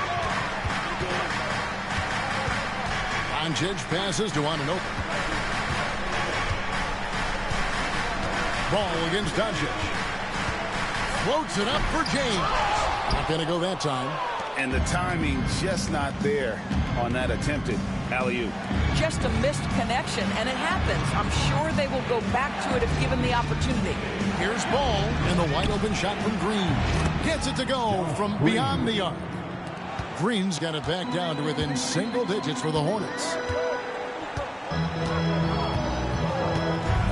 Doncic passes to Anunoby. Ball against Doncic. Floats it up for James. Not going to go that time. And the timing just not there on that attempted alley-oop. Just a missed connection, and it happens. I'm sure they will go back to it if given the opportunity. Here's Ball, and the wide-open shot from Green. Gets it to go from beyond the arc. Green's got it back down to within single digits for the Hornets.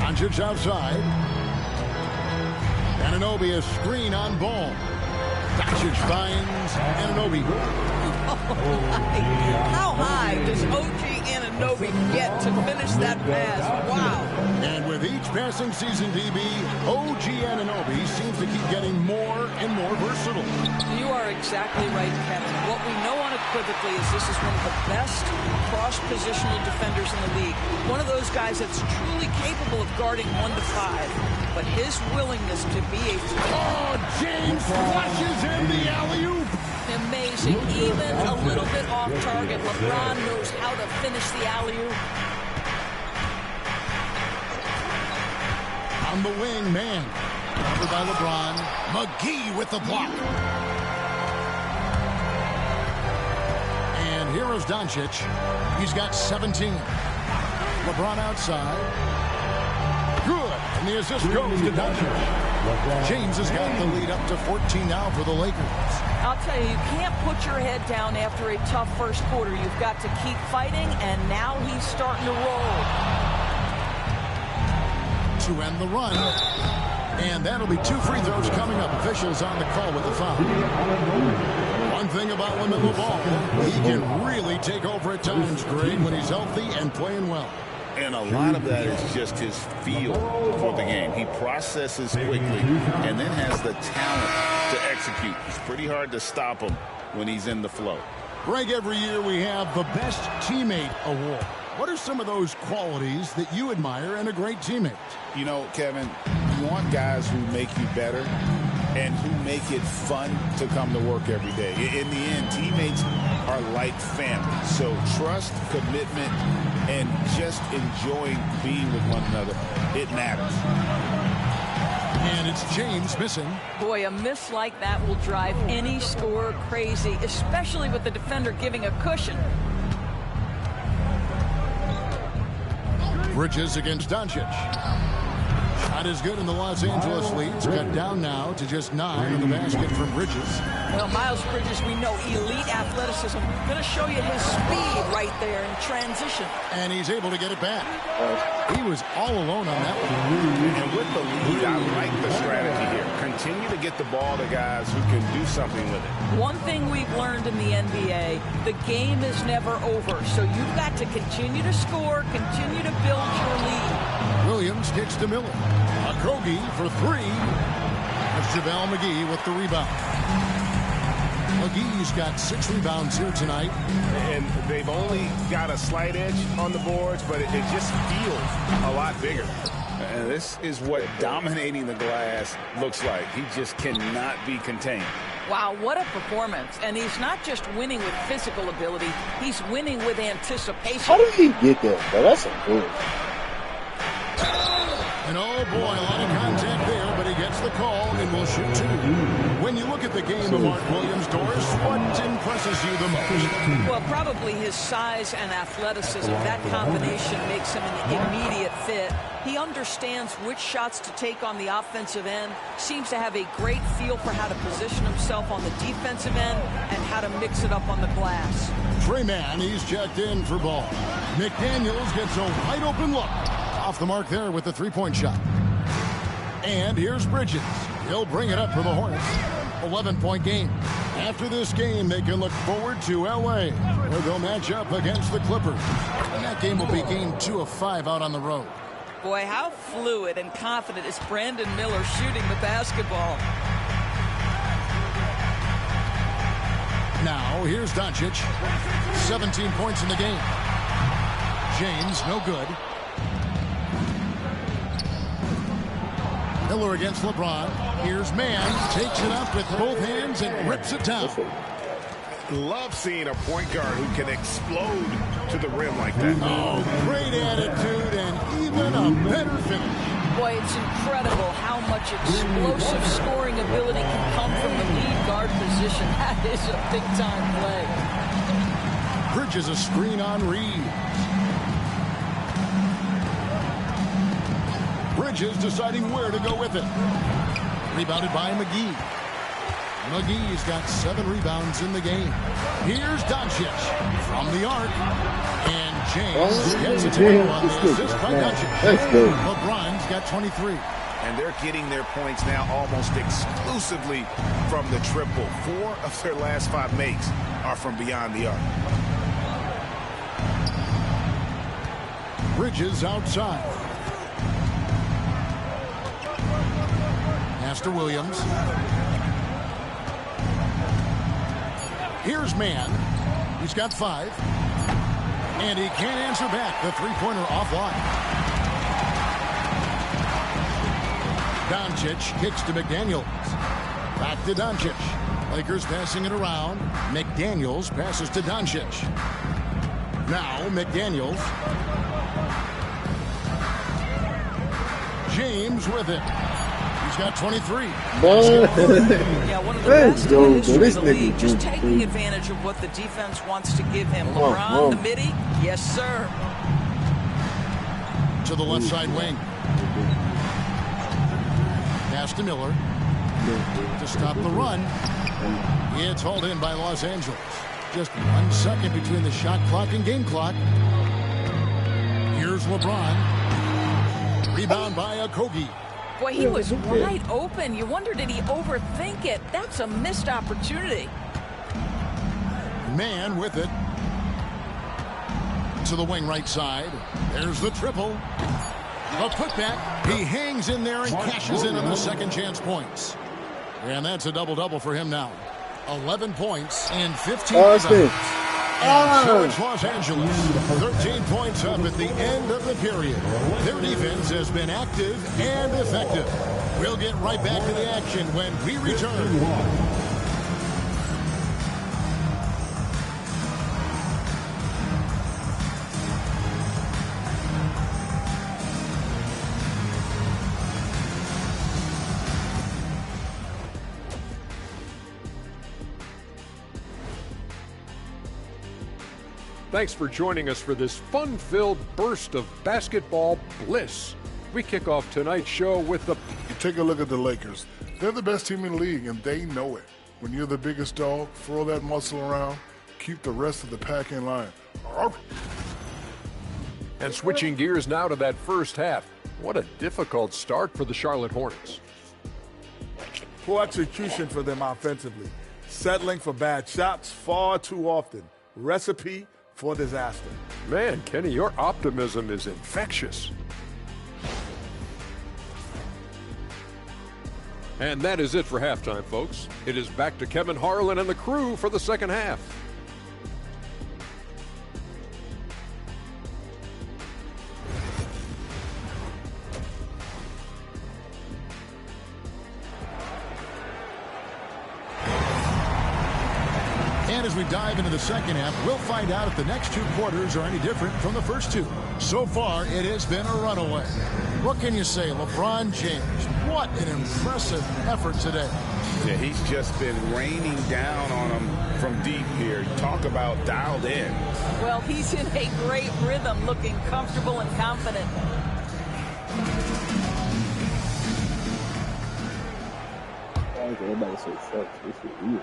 Doncic outside. Anunoby a screen on Ball. Doncic finds Anunoby. How high does OG Anunoby get to finish that pass? Wow. And with each passing season, DB, OG Anunoby seems to keep getting more and more versatile. You are exactly right, Kevin. What we know unequivocally is this is one of the best cross-positional defenders in the league. One of those guys that's truly capable of guarding 1 to 5. But his willingness to be a... Oh, James flushes in the alley-oop. Amazing. Even a little bit off target. LeBron knows how to finish the alley-oop. On the wing, man. Covered by LeBron. McGee with the block. And here is Doncic. He's got 17. LeBron outside. Good. And the assist goes to Doncic. James has got the lead up to 14 now for the Lakers. I'll tell you, you can't put your head down after a tough first quarter. You've got to keep fighting, and now he's starting to roll. To end the run. And that'll be 2 free throws coming up. Officials on the call with the foul. One thing about LaMelo Ball, he can really take over at times, Greg, when he's healthy and playing well. And a lot of that is just his feel for the game. He processes quickly and then has the talent to execute. It's pretty hard to stop him when he's in the flow. Greg, every year we have the Best Teammate Award. What are some of those qualities that you admire in a great teammate? You know, Kevin, you want guys who make you better and who make it fun to come to work every day. In the end, teammates are like family. So trust, commitment, and just enjoying being with one another, it matters. And it's James missing. Boy, a miss like that will drive any scorer crazy, especially with the defender giving a cushion. Bridges against Doncic. Shot is good in the Los Angeles lead. It's cut down now to just 9 on the basket from Bridges. Well, Miles Bridges, we know, elite athleticism. Going to show you his speed right there in transition. And he's able to get it back. He was all alone on that one. And with the lead, I like the strategy here. Continue to get the ball to guys who can do something with it. One thing we've learned in the NBA, the game is never over. So you've got to continue to score, continue to build your lead. Williams kicks to Miller. Okogie for 3. That's JaVale McGee with the rebound. McGee's got 6 rebounds here tonight. And they've only got a slight edge on the boards, but it just feels a lot bigger. And this is what dominating the glass looks like. He just cannot be contained. Wow, what a performance. And he's not just winning with physical ability, he's winning with anticipation. How did he get that? Bro? That's a move. And oh boy, a lot of contact there, but he gets the call and will shoot two. When you look at the game of Mark Williams, Doris, what impresses you the most? Well, probably his size and athleticism. That combination makes him an immediate fit. He understands which shots to take on the offensive end, seems to have a great feel for how to position himself on the defensive end and how to mix it up on the glass. Trey Mann, he's checked in for ball. McDaniels gets a wide open look. Off the mark there with the three-point shot. And here's Bridges. He'll bring it up for the Hornets. 11-point game. After this game, they can look forward to L.A., where they'll match up against the Clippers. And that game will be game 2 of 5 out on the road. Boy, how fluid and confident is Brandon Miller shooting the basketball. Now, here's Doncic. 17 points in the game. James, no good. Miller against LeBron. Here's Mann. Takes it up with both hands and rips it down. Love seeing a point guard who can explode to the rim like that. Oh, great attitude and even a better finish. Boy, it's incredible how much explosive scoring ability can come from the lead guard position. That is a big-time play. Bridges a screen on Reed. Bridges deciding where to go with it. Rebounded by McGee. McGee's got 7 rebounds in the game. Here's Doncic from the arc. And James gets a tail on the assist by Doncic. LeBron's got 23. And they're getting their points now almost exclusively from the triple. 4 of their last 5 makes are from beyond the arc. Bridges outside. Master Williams. Here's Mann. He's got 5. And he can't answer back. The three-pointer offline. Doncic kicks to McDaniels. Back to Doncic. Lakers passing it around. McDaniels passes to Doncic. Now McDaniels. James with it. He's got 23. Yeah, one of the best in the history of the league, just taking advantage of what the defense wants to give him. LeBron, the midi, yes, sir. To the left side wing. Pass to Miller. To stop the run. It's hauled in by Los Angeles. Just 1 second between the shot clock and game clock. Here's LeBron. Rebound by Okogie. Boy, he was wide open. You wonder, did he overthink it? That's a missed opportunity. Mann with it. To the wing right side. There's the triple. A putback. He hangs in there and cashes in on the second chance points. And that's a double-double for him now. 11 points and 15 rebounds. And so it's Los Angeles. 13 points up at the end of the period. Their defense has been active and effective. We'll get right back to the action when we return. Thanks for joining us for this fun-filled burst of basketball bliss. We kick off tonight's show with the... Take a look at the Lakers. They're the best team in the league, and they know it. When you're the biggest dog, throw that muscle around, keep the rest of the pack in line. And switching gears now to that first half. What a difficult start for the Charlotte Hornets. Poor execution for them offensively. Settling for bad shots far too often. Recipe for disaster. Man, Kenny, your optimism is infectious. And that is it for halftime, folks. It is back to Kevin Harlan and the crew for the second half. And as we dive into the second half, we'll find out if the next 2 quarters are any different from the first 2. So far, it has been a runaway. What can you say, LeBron James? What an impressive effort today. Yeah, he's just been raining down on him from deep here. Talk about dialed in. Well, he's in a great rhythm, looking comfortable and confident. Everybody so sharp. This is weird.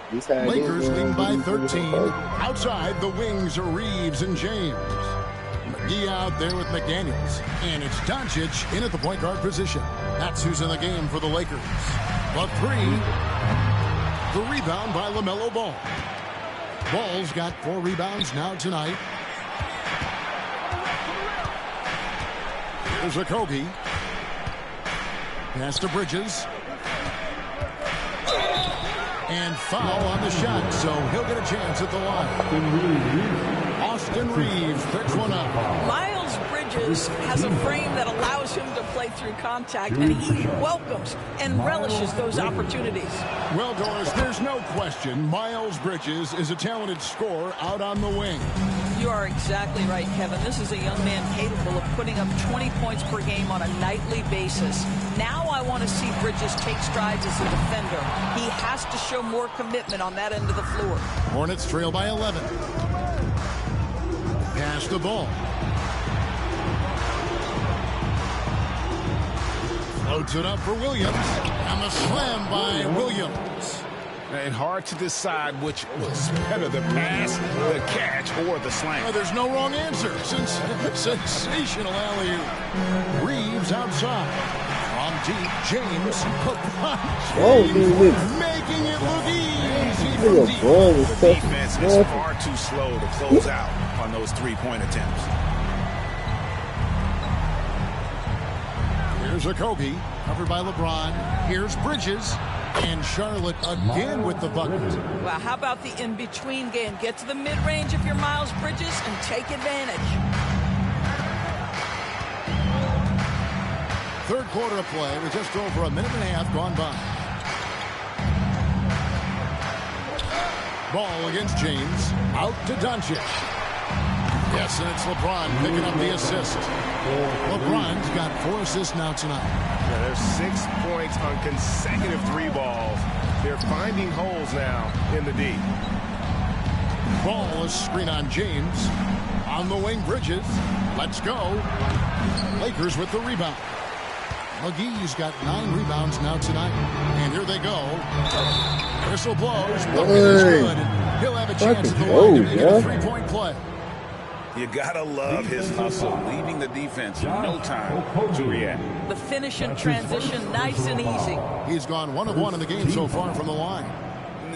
Lakers leading by 13. Outside, the wings are Reeves and James. McGee out there with McDaniels. And it's Doncic in at the point guard position. That's who's in the game for the Lakers. The 3. The rebound by LaMelo Ball. Ball's got 4 rebounds now tonight. Here's Okogie. Pass to Bridges. And foul on the shot, so he'll get a chance at the line. Austin Reeves picks one up. Miles Bridges has a frame that allows him to play through contact, and he welcomes and relishes those opportunities. Well, Doris, there's no question Miles Bridges is a talented scorer out on the wing. You are exactly right, Kevin. This is a young man capable of putting up 20 points per game on a nightly basis. Now I want to see Bridges take strides as a defender. He has to show more commitment on that end of the floor. Hornets trail by 11. Pass the ball. Floats it up for Williams. And the slam by Williams. And hard to decide which was better, the pass, the catch, or the slam. Oh, there's no wrong answer. Sensational alley-oop. Reeves outside. On deep, James. Making it look easy from deep. The defense is far too slow to close out on those 3-point attempts. Here's Okogie, covered by LeBron. Here's Bridges. And Charlotte again with the bucket. Well, how about the in-between game? Get to the mid-range if you're Miles Bridges and take advantage. Third quarter of play with just over a minute and a half gone by. Ball against James. Out to Doncic. Yes, and it's LeBron picking up the assist. LeBron's got 4 assists now tonight. Yeah, there's 6 points on consecutive 3 balls. They're finding holes now in the D. Ball is screen on James. On the wing, Bridges. Let's go. Lakers with the rebound. McGee's got 9 rebounds now tonight. And here they go. Whistle blows. Bucket is good. He'll have a chance at the line to make it a 3-point play. You gotta love his hustle, leaving the defense no time to react. The finish and transition, nice and easy. He's gone 1 of 1 in the game so far from the line.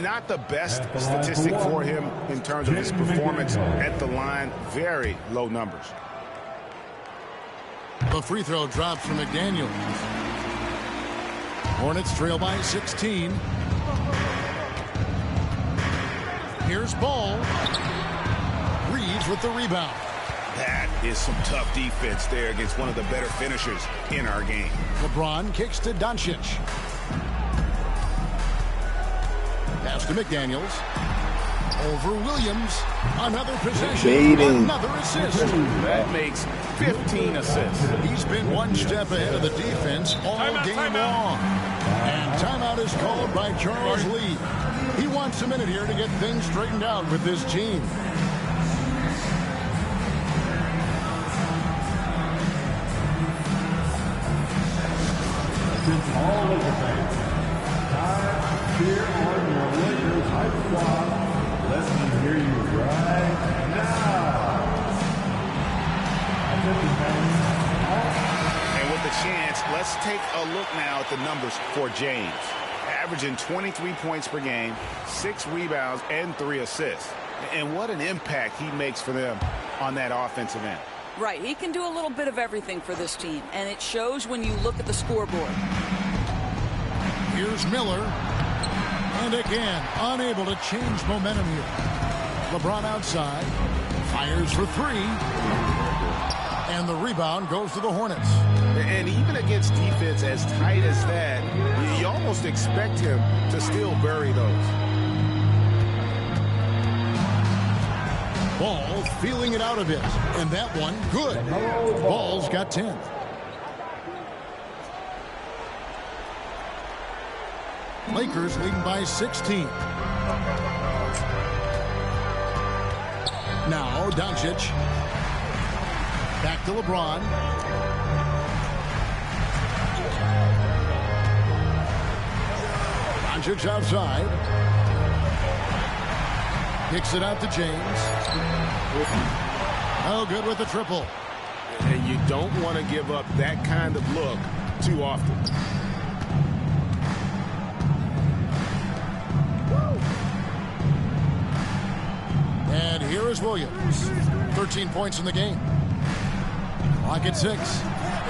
Not the best statistic for him in terms of his performance at the line. Very low numbers. The free throw drops from McDaniels. Hornets trail by 16. Here's Ball. Reeves with the rebound. That is some tough defense there against one of the better finishers in our game. LeBron kicks to Doncic. Pass to McDaniels. Over Williams. Another possession. Another assist. That makes 15 assists. He's been one step ahead of the defense all game long. And timeout is called by Charles Lee. He wants a minute here to get things straightened out with this team. All Laker fans, time here on your Lakers Hype Squad. Let me hear you right now. And with the chance, let's take a look now at the numbers for James. Averaging 23 points per game, 6 rebounds, and 3 assists. And what an impact he makes for them on that offensive end. Right, he can do a little bit of everything for this team, and it shows when you look at the scoreboard. Here's Miller. And again, unable to change momentum here. LeBron outside. Fires for 3. And the rebound goes to the Hornets. And even against defense as tight as that, you almost expect him to still bury those. Ball feeling it out a bit. And that one, good. Ball's got 10. Lakers leading by 16. Now Doncic. Back to LeBron. Doncic outside. Kicks it out to James. Oh, good with the triple. And you don't want to give up that kind of look too often. And here is Williams. 13 points in the game. Clock at 6.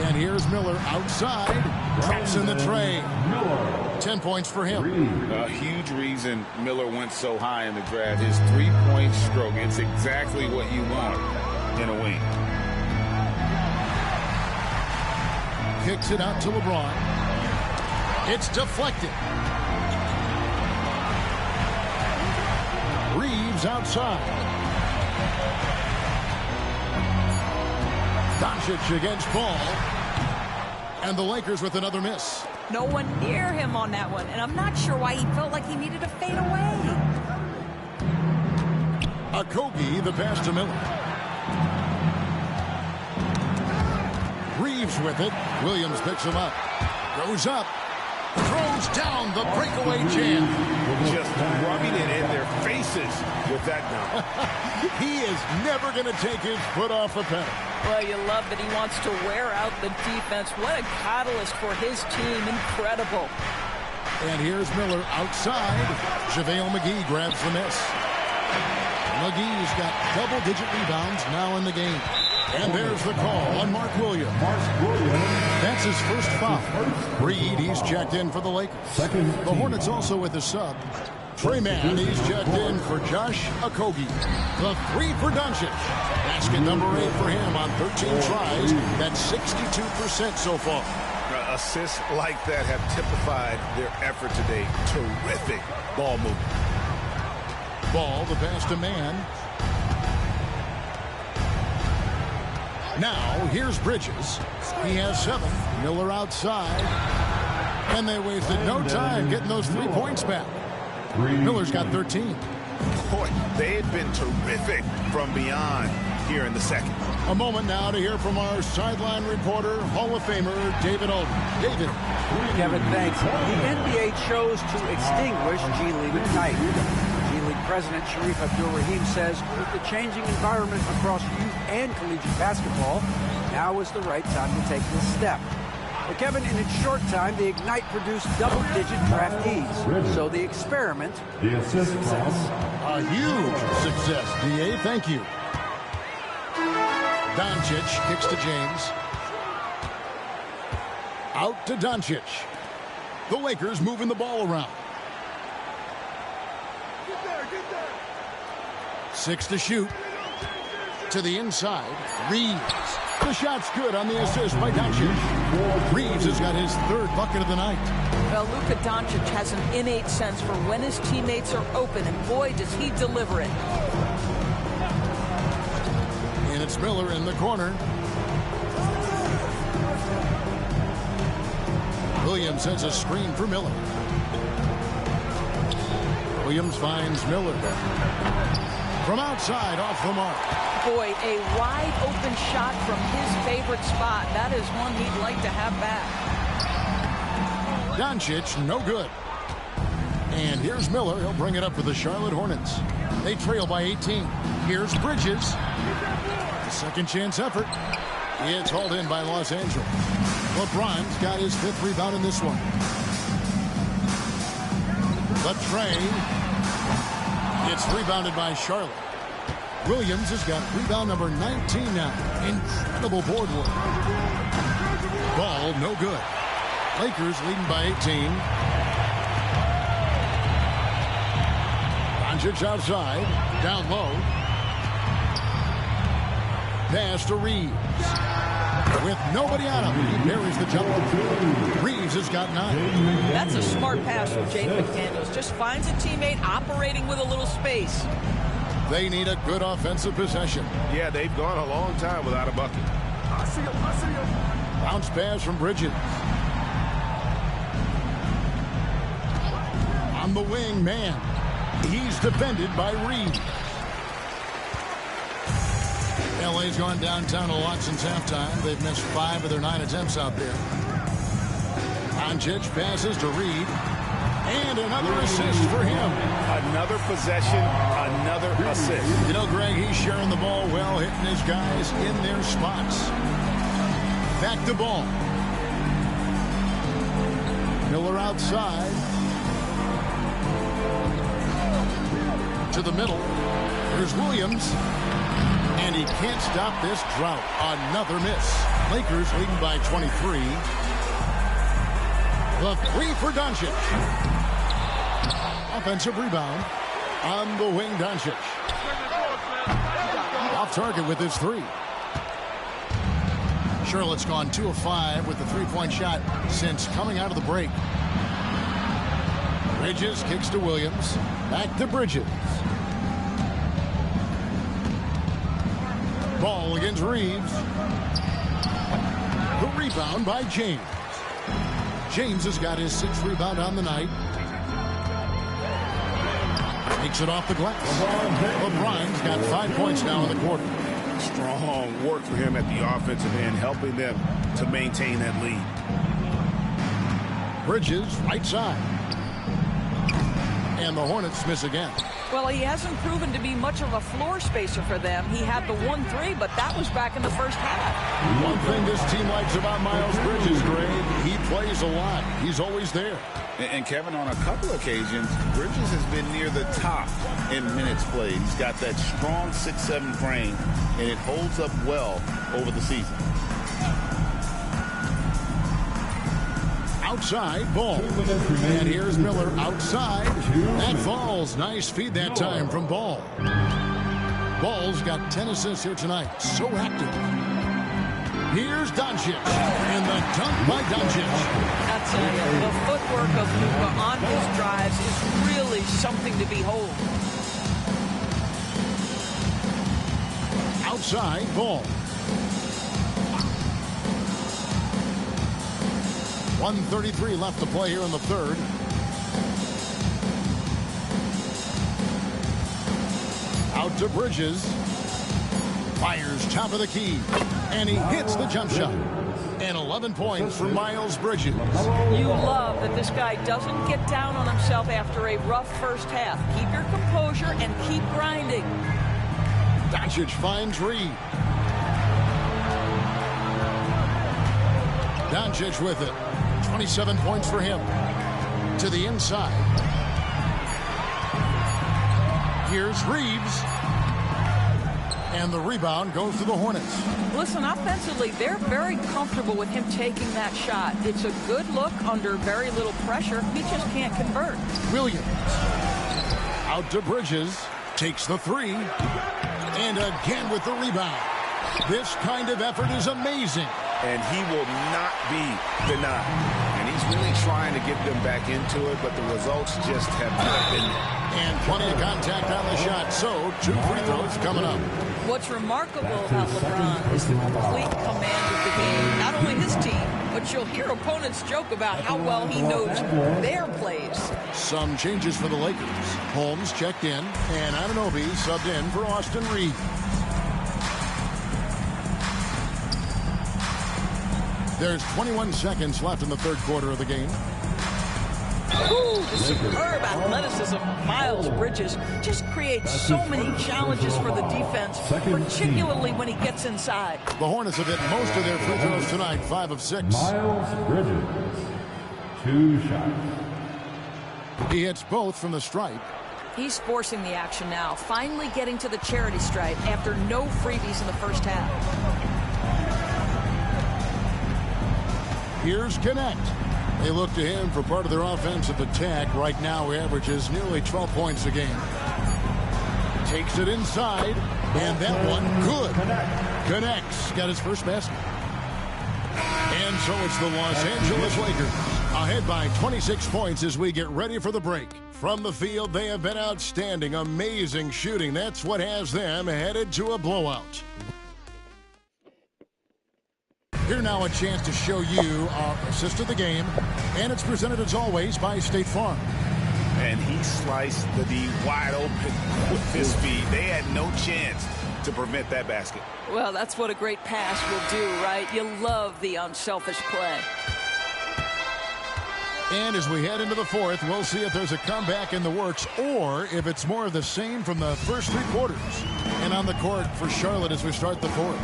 And here's Miller outside. Drops in the tray. 10 points for him. A huge reason Miller went so high in the draft. His three-point stroke. It's exactly what you want in a wing. Kicks it out to LeBron. It's deflected. Reeves outside. Doncic against Ball. And the Lakers with another miss. No one near him on that one, and I'm not sure why he felt like he needed to fade away. Okogie, the pass to Miller. Reeves with it. Williams picks him up. Goes up. Throws down the breakaway jam. Just rubbing it in their faces with that now. He is never going to take his foot off the pedal. Well, you love that he wants to wear out the defense. What a catalyst for his team. Incredible. And here's Miller outside. JaVale McGee grabs the miss. McGee's got double-digit rebounds now in the game. And there's the call on Mark Williams. That's his first foul. Reed, he's checked in for the Lakers. The Hornets also with a sub. Trey Mann, he's checked in for Josh Okogie. The three for Doncic. Basket number 8 for him on 13 tries. That's 62% so far. Assists like that have typified their effort today. Terrific ball movement. Ball, the pass to Mann. Now, here's Bridges. He has 7. Miller outside. And they wasted no time getting those 3 points back. Miller's got 13. Boy, they have been terrific from beyond here in the second. A moment now to hear from our sideline reporter, Hall of Famer David Aldridge. David. Kevin, thanks. The NBA chose to extinguish G League Ignite. G League President Sharif Abdul-Rahim says with the changing environment across youth and collegiate basketball, now is the right time to take this step. Well, Kevin, in its short time, the Ignite produced double-digit draftees. So the experiment The assist success. A huge success, D.A. Thank you. Doncic kicks to James. Out to Doncic. The Lakers moving the ball around. 6 to shoot. To the inside. Reeves. The shot's good on the assist by Doncic. Reeves has got his 3rd bucket of the night. Well, Luka Doncic has an innate sense for when his teammates are open, and boy, does he deliver it. And it's Miller in the corner. Williams sends a screen for Miller. Williams finds Miller. From outside, off the mark. Boy, a wide open shot from his favorite spot. That is one he'd like to have back. Doncic, no good. And here's Miller. He'll bring it up for the Charlotte Hornets. They trail by 18. Here's Bridges. Second chance effort. It's hauled in by Los Angeles. LeBron's got his 5th rebound in this one. The tray. It's rebounded by Charlotte. Williams has got rebound number 19 now. Incredible board work. Ball, no good. Lakers leading by 18. Doncic outside. Down low. Pass to Reeves. With nobody on him, he buries the jumper. Reeves has got 9. That's a smart pass from Jaden McDaniels. Just finds a teammate operating with a little space. They need a good offensive possession. Yeah, they've gone a long time without a bucket. I see him. Bounce pass from Bridges. On the wing, man. He's defended by Reed. LA's gone downtown a lot since halftime. They've missed 5 of their 9 attempts out there. Doncic passes to Reed. And another assist for him. Another possession, another assist. You know, Greg, he's sharing the ball well, hitting his guys in their spots. Back to ball. Miller outside. To the middle. Here's Williams. And he can't stop this drought. Another miss. Lakers leading by 23. The 3 for Doncic. Offensive rebound on the wing, Doncic. Off target with his 3. Charlotte's gone 2 of 5 with the 3-point shot since coming out of the break. Bridges kicks to Williams. Back to Bridges. Ball against Reeves. The rebound by James. James has got his 6th rebound on the night. Takes it off the glass. LeBron's got 5 points now in the quarter. Strong work for him at the offensive end, helping them to maintain that lead. Bridges, right side. And the Hornets miss again. Well, he hasn't proven to be much of a floor spacer for them. He had the 1-3, but that was back in the first half. One thing this team likes about Miles Bridges, Greg, he plays a lot. He's always there. And Kevin, on a couple occasions, Bridges has been near the top in minutes played. He's got that strong 6'7" frame, and it holds up well over the season. Outside ball. And here's Miller outside. That falls. Nice feed that time from Ball. Ball's got 10 assists here tonight. So active. Here's Doncic. And the dunk by Doncic. I'll tell you, the footwork of Luka on his drives is really something to behold. Outside Ball. 1:33 left to play here in the third. Out to Bridges. Fires top of the key. And he hits the jump shot. And 11 points for Miles Bridges. You love that this guy doesn't get down on himself after a rough first half. Keep your composure and keep grinding. Doncic finds Reed. Doncic with it. 27 points for him. To the inside. Here's Reeves. And the rebound goes to the Hornets. Listen, offensively, they're very comfortable with him taking that shot. It's a good look under very little pressure. He just can't convert. Williams. Out to Bridges. Takes the 3. And again with the rebound. This kind of effort is amazing. And he will not be denied. And he's really trying to get them back into it, but the results just have not been there. And plenty of contact on the shot, so 2 free throws coming up. What's remarkable about LeBron is the complete command of the game. Not only his team, but you'll hear opponents joke about how well he knows their plays. Some changes for the Lakers. Holmes checked in, and Anunoby subbed in for Austin Reed. There's 21 seconds left in the third quarter of the game. Ooh, the superb athleticism of Miles Bridges just creates so many challenges for the defense, particularly when he gets inside. The Hornets have hit most of their free throws tonight, 5 of 6. Miles Bridges, 2 shots. He hits both from the stripe. He's forcing the action now, finally getting to the charity stripe after no freebies in the first half. Here's Connect. They look to him for part of their offensive attack. Right now, he averages nearly 12 points a game. Takes it inside, and that one good. Connects. Got his first basket. And so it's the Los Angeles Lakers ahead by 26 points as we get ready for the break. From the field, they have been outstanding, amazing shooting. That's what has them headed to a blowout. Here now a chance to show you our assist of the game, and it's presented as always by State Farm. And he sliced the D wide open with his feet. They had no chance to prevent that basket. Well, that's what a great pass will do, right? You love the unselfish play. And as we head into the fourth, we'll see if there's a comeback in the works or if it's more of the same from the first three quarters. And on the court for Charlotte as we start the fourth,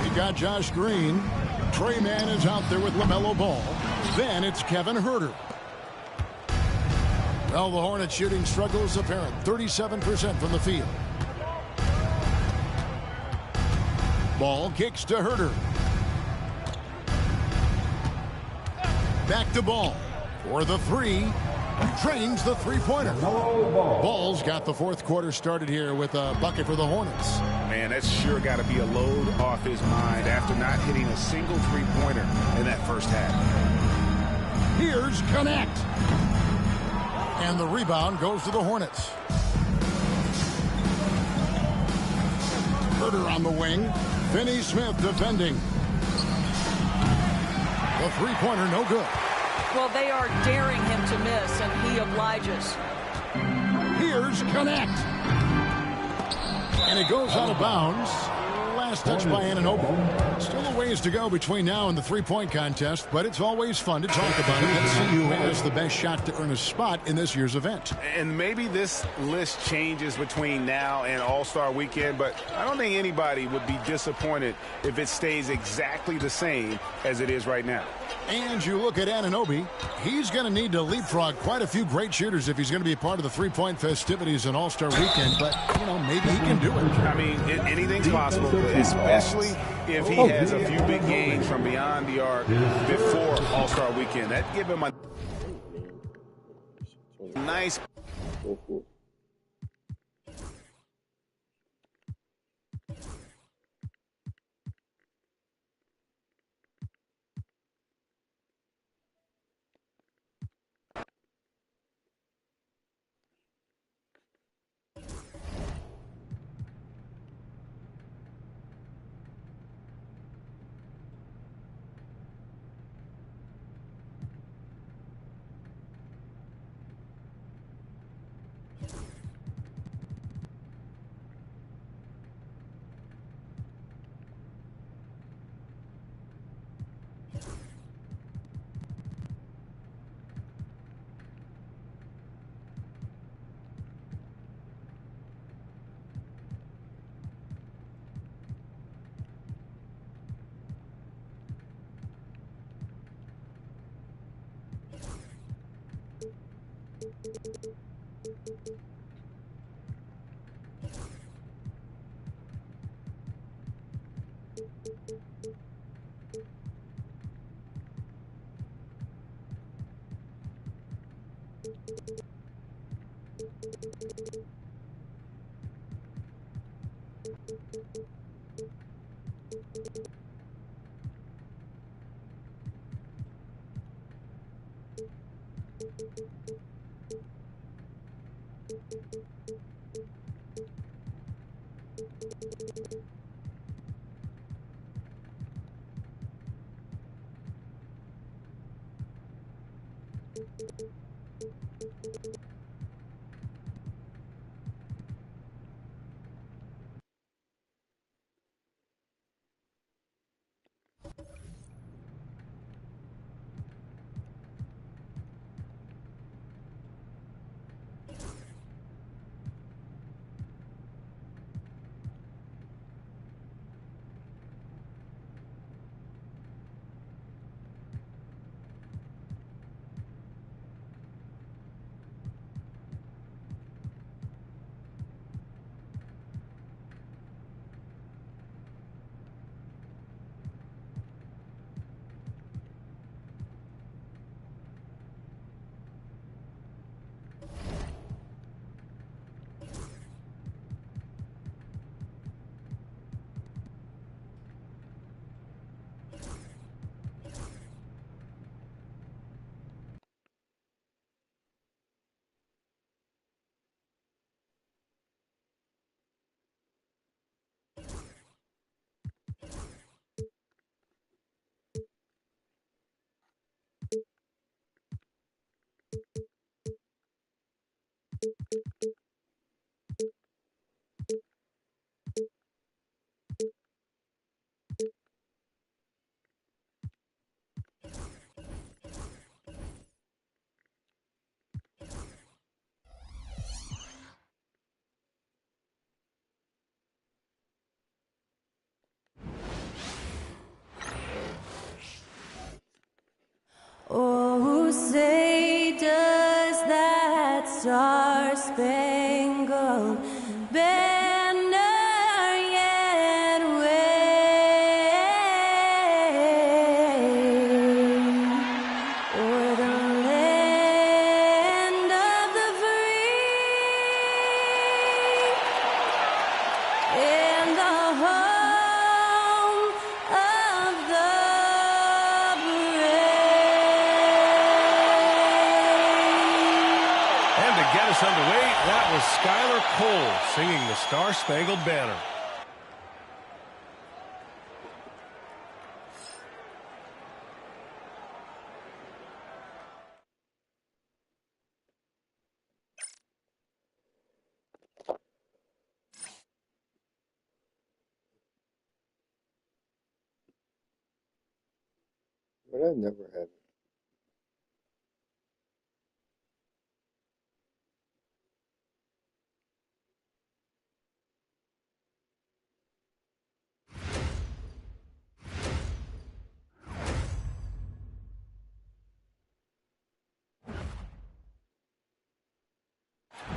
you got Josh Green. Trey Mann is out there with LaMelo Ball. Then it's Kevin Huerter. Well, the Hornets shooting struggle is apparent. 37% from the field. Ball kicks to Huerter. Back to Ball for the three. Drains the three-pointer. Ball's got the fourth quarter started here with a bucket for the Hornets. Man, that's sure got to be a load off his mind after not hitting a single three-pointer in that first half. Here's Connect. And the rebound goes to the Hornets. Huerter on the wing. Finney Smith defending. The three-pointer no good. Well, they are daring him to miss, and he obliges. Here's Connect. And it goes out of bounds. Last touch by Anunoby. Still a ways to go between now and the three-point contest, but it's always fun to talk about it. Let's see who has the best shot to earn a spot in this year's event. And maybe this list changes between now and All-Star Weekend, but I don't think anybody would be disappointed if it stays exactly the same as it is right now. And you look at Anunoby, he's going to need to leapfrog quite a few great shooters if he's going to be a part of the three-point festivities in All-Star Weekend, but, you know, maybe he can do it. I mean, anything's possible, especially if he has a few big games from beyond the arc before All-Star Weekend. That'd give him a nice... us underway. That was Skylar Cole singing the Star-Spangled Banner. But I never had it.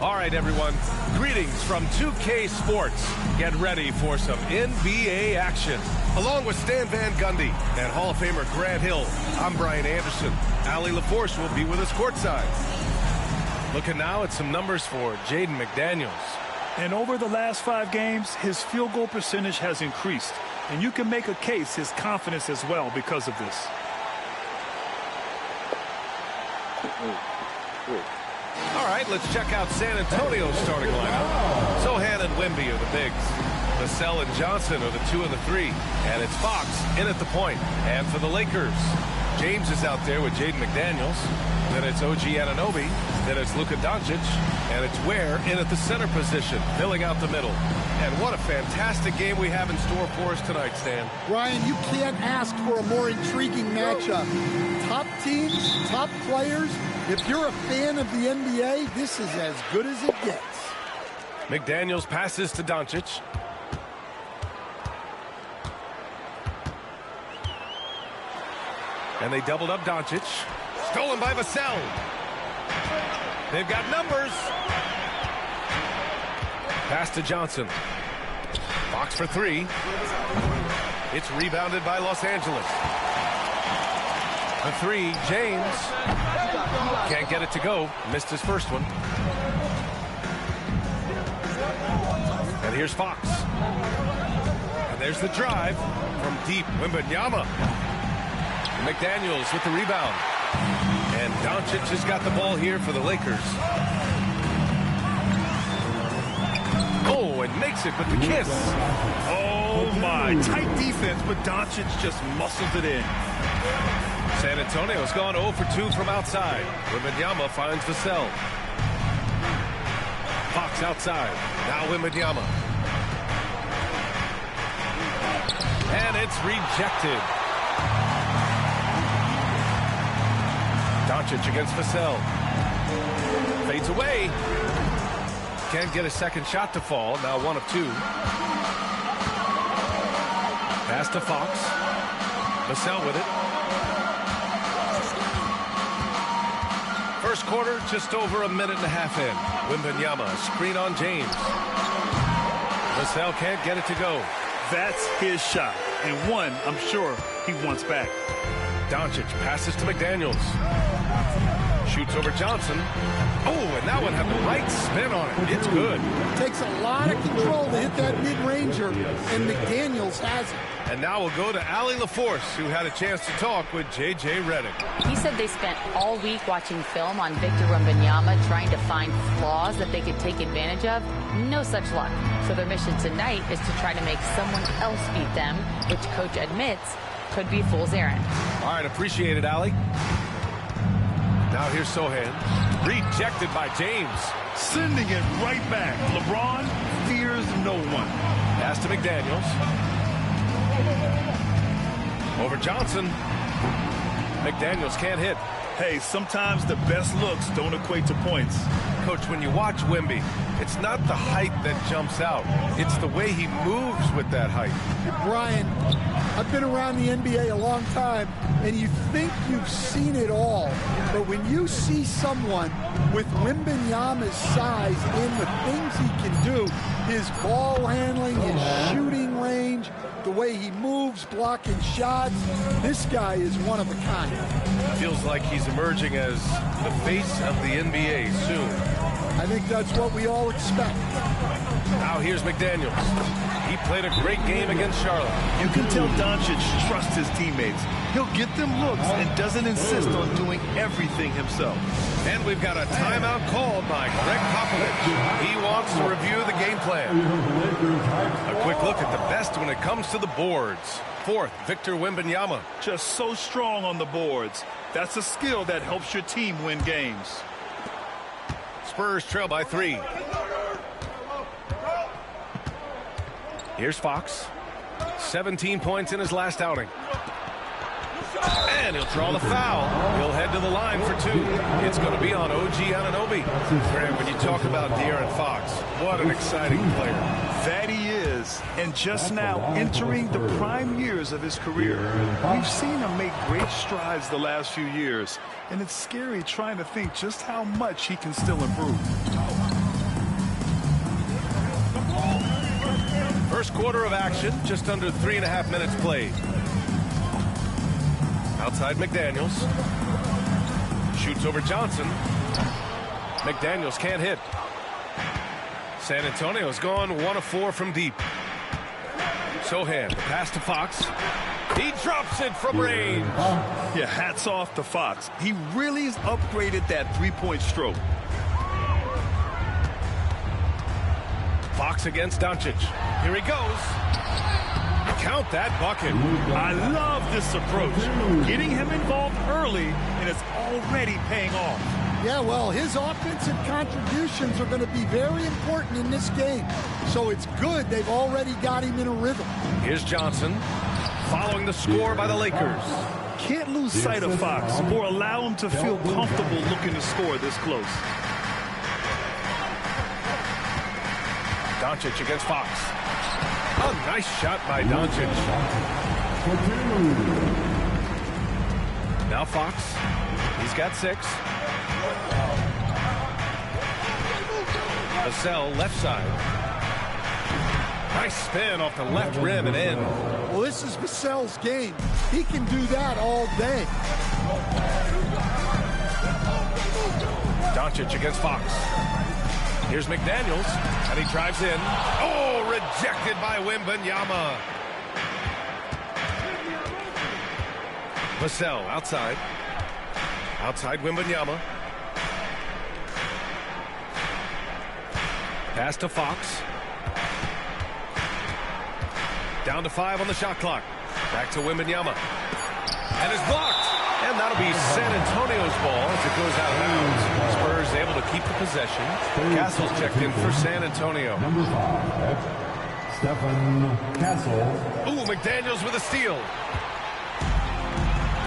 All right, everyone. Greetings from 2K Sports. Get ready for some NBA action. Along with Stan Van Gundy and Hall of Famer Grant Hill, I'm Brian Anderson. Allie LaForce will be with us courtside. Looking now at some numbers for Jaden McDaniels. And over the last 5 games, his field goal percentage has increased. And you can make a case his confidence as well because of this. All right, let's check out San Antonio's starting lineup. Sochan and Wemby are the bigs. Vassell and Johnson are the 2 and the 3. And it's Fox in at the point. And for the Lakers, James is out there with Jaden McDaniels. Then it's OG Anunoby. Then it's Luka Doncic. And it's Ware in at the center position, filling out the middle. And what a fantastic game we have in store for us tonight, Stan. Ryan, you can't ask for a more intriguing matchup. Top teams, top players. If you're a fan of the NBA, this is as good as it gets. McDaniels passes to Doncic. And they doubled up Doncic. Stolen by Vassell. They've got numbers. Pass to Johnson. Fox for 3. It's rebounded by Los Angeles. The 3, James. Can't get it to go. Missed his first one. And here's Fox. And there's the drive from deep. Wembanyama. McDaniels with the rebound. And Doncic has got the ball here for the Lakers. Oh, and makes it with the kiss. Oh, my. Tight defense, but Doncic just muscles it in. San Antonio's gone 0 for 2 from outside. Wembanyama finds Vassell. Fox outside. Now Wembanyama. And it's rejected. Doncic against Vassell. Fades away. Can't get a second shot to fall. Now 1 of 2. Pass to Fox. Vassell with it. First quarter, just over a minute and a half in. Wembanyama, screen on James. Vassell can't get it to go. That's his shot. And one, I'm sure, he wants back. Doncic passes to McDaniels. Shoots over Johnson. Oh, and that one had the right spin on it. It's good. Takes a lot of control to hit that mid-ranger, and McDaniels has it. And now we'll go to Allie LaForce, who had a chance to talk with J.J. Redick. He said they spent all week watching film on Victor Wembanyama, trying to find flaws that they could take advantage of. No such luck. So their mission tonight is to try to make someone else beat them, which coach admits could be fool's errand. All right, appreciate it, Allie. Now here's Sochan. Rejected by James. Sending it right back. LeBron fears no one. Pass to McDaniels. Over Johnson. McDaniels can't hit. Hey, sometimes the best looks don't equate to points. Coach, when you watch Wemby, it's not the height that jumps out. It's the way he moves with that height. Brian, I've been around the NBA a long time, and you think you've seen it all. But when you see someone with Wembanyama's size and the things he can do, his ball handling, his shooting range, the way he moves, blocking shots, this guy is one of a kind. Feels like he's emerging as the face of the NBA soon. I think that's what we all expect. Now here's McDaniels. He played a great game against Charlotte. You can tell Doncic trusts his teammates. He'll get them looks and doesn't insist on doing everything himself. And we've got a timeout called by Greg Popovich. He wants to review the game plan. A quick look at the best when it comes to the boards. Fourth, Victor Wembanyama. Just so strong on the boards. That's a skill that helps your team win games. Spurs trail by 3. Here's Fox. 17 points in his last outing. And he'll draw the foul. He'll head to the line for 2. It's going to be on OG Anunoby. Graham, when you talk about De'Aaron Fox, what an exciting player. That he is. And just now entering the prime years of his career. We've seen him make great strides the last few years. And it's scary trying to think just how much he can still improve. First quarter of action, just under 3.5 minutes played. Outside McDaniels. Shoots over Johnson. McDaniels can't hit. San Antonio's gone 1 of 4 from deep. Sohan, pass to Fox. He drops it from range. Yeah, hats off to Fox. He really has upgraded that three-point stroke. Fox against Doncic. Here he goes. Count that bucket. I love this approach. Getting him involved early, and it's already paying off. Yeah, well, his offensive contributions are going to be very important in this game. So it's good they've already got him in a rhythm. Here's Johnson, following the score by the Lakers. Can't lose sight of Fox or allow him to feel comfortable looking to score this close. Doncic against Fox. A nice shot by Doncic. Now Fox. He's got 6. Vassell left side. Nice spin off the left rim and in. Well, this is Vassell's game. He can do that all day. Doncic against Fox. Here's McDaniels, and he drives in. Oh, rejected by Wembanyama. Vassell outside. Outside Wembanyama. Pass to Fox. Down to 5 on the shot clock. Back to Wembanyama. And it's blocked. And that'll be San Antonio's ball as it goes out of bounds. Spurs able to keep the possession. Castle's checked in for San Antonio. Number 5, Stephen Castle. Ooh, McDaniels with a steal.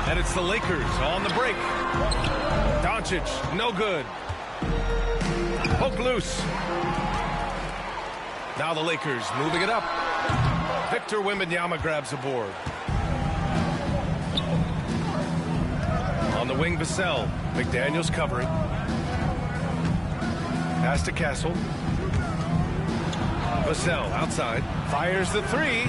And it's the Lakers on the break. Doncic, no good. Poke loose. Now the Lakers moving it up. Victor Wembanyama grabs the board. On the wing, Vassell. McDaniels covering. Pass to Castle. Vassell outside. Fires the 3.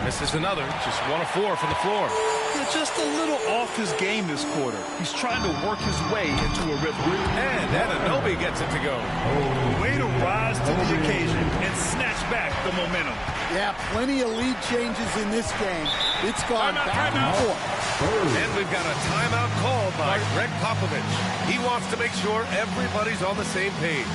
Misses another. Just 1 of 4 from the floor. Yeah, just a little off his game this quarter. He's trying to work his way into a rhythm. And Anunoby gets it to go. Way to rise to the occasion and snatch back the momentum. Yeah, plenty of lead changes in this game. It's gone back and forth. And we've got a timeout called by Greg Popovich. He wants to make sure everybody's on the same page.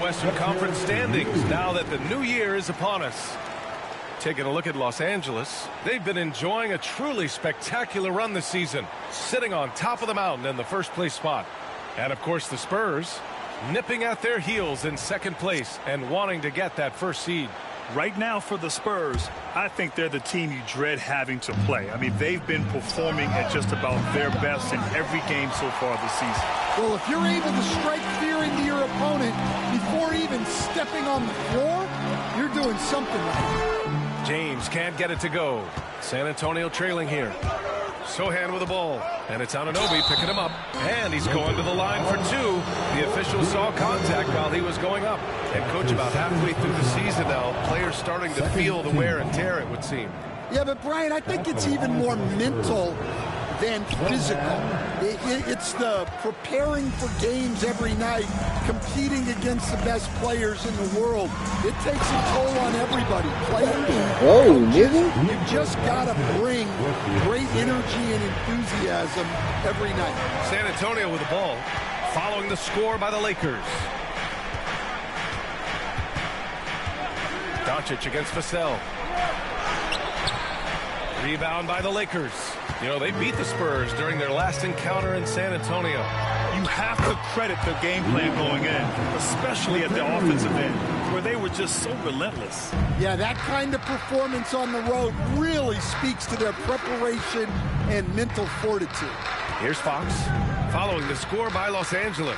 Western Conference standings now that the new year is upon us. Taking a look at Los Angeles, they've been enjoying a truly spectacular run this season, sitting on top of the mountain in the first place spot. And of course the Spurs, nipping at their heels in second place and wanting to get that first seed. Right now for the Spurs, I think they're the team you dread having to play. I mean, they've been performing at just about their best in every game so far this season. Well, if you're able to strike fear into your opponent before even stepping on the floor, you're doing something right. James can't get it to go. San Antonio trailing here. Sohan with the ball, and it's Anunoby picking him up, and he's going to the line for two. The official saw contact while he was going up. And coach, about halfway through the season now, players starting to feel the wear and tear, it would seem. Yeah, but Brian, I think it's even more mental than physical. It's the preparing for games every night, competing against the best players in the world. It takes a toll on everybody. Players, coaches, you just got to bring great energy and enthusiasm every night. San Antonio with the ball, following the score by the Lakers. Doncic against Vassell. Rebound by the Lakers. You know, they beat the Spurs during their last encounter in San Antonio. You have to credit their game plan going in, especially at the offensive end, where they were just so relentless. Yeah, that kind of performance on the road really speaks to their preparation and mental fortitude. Here's Fox, following the score by Los Angeles.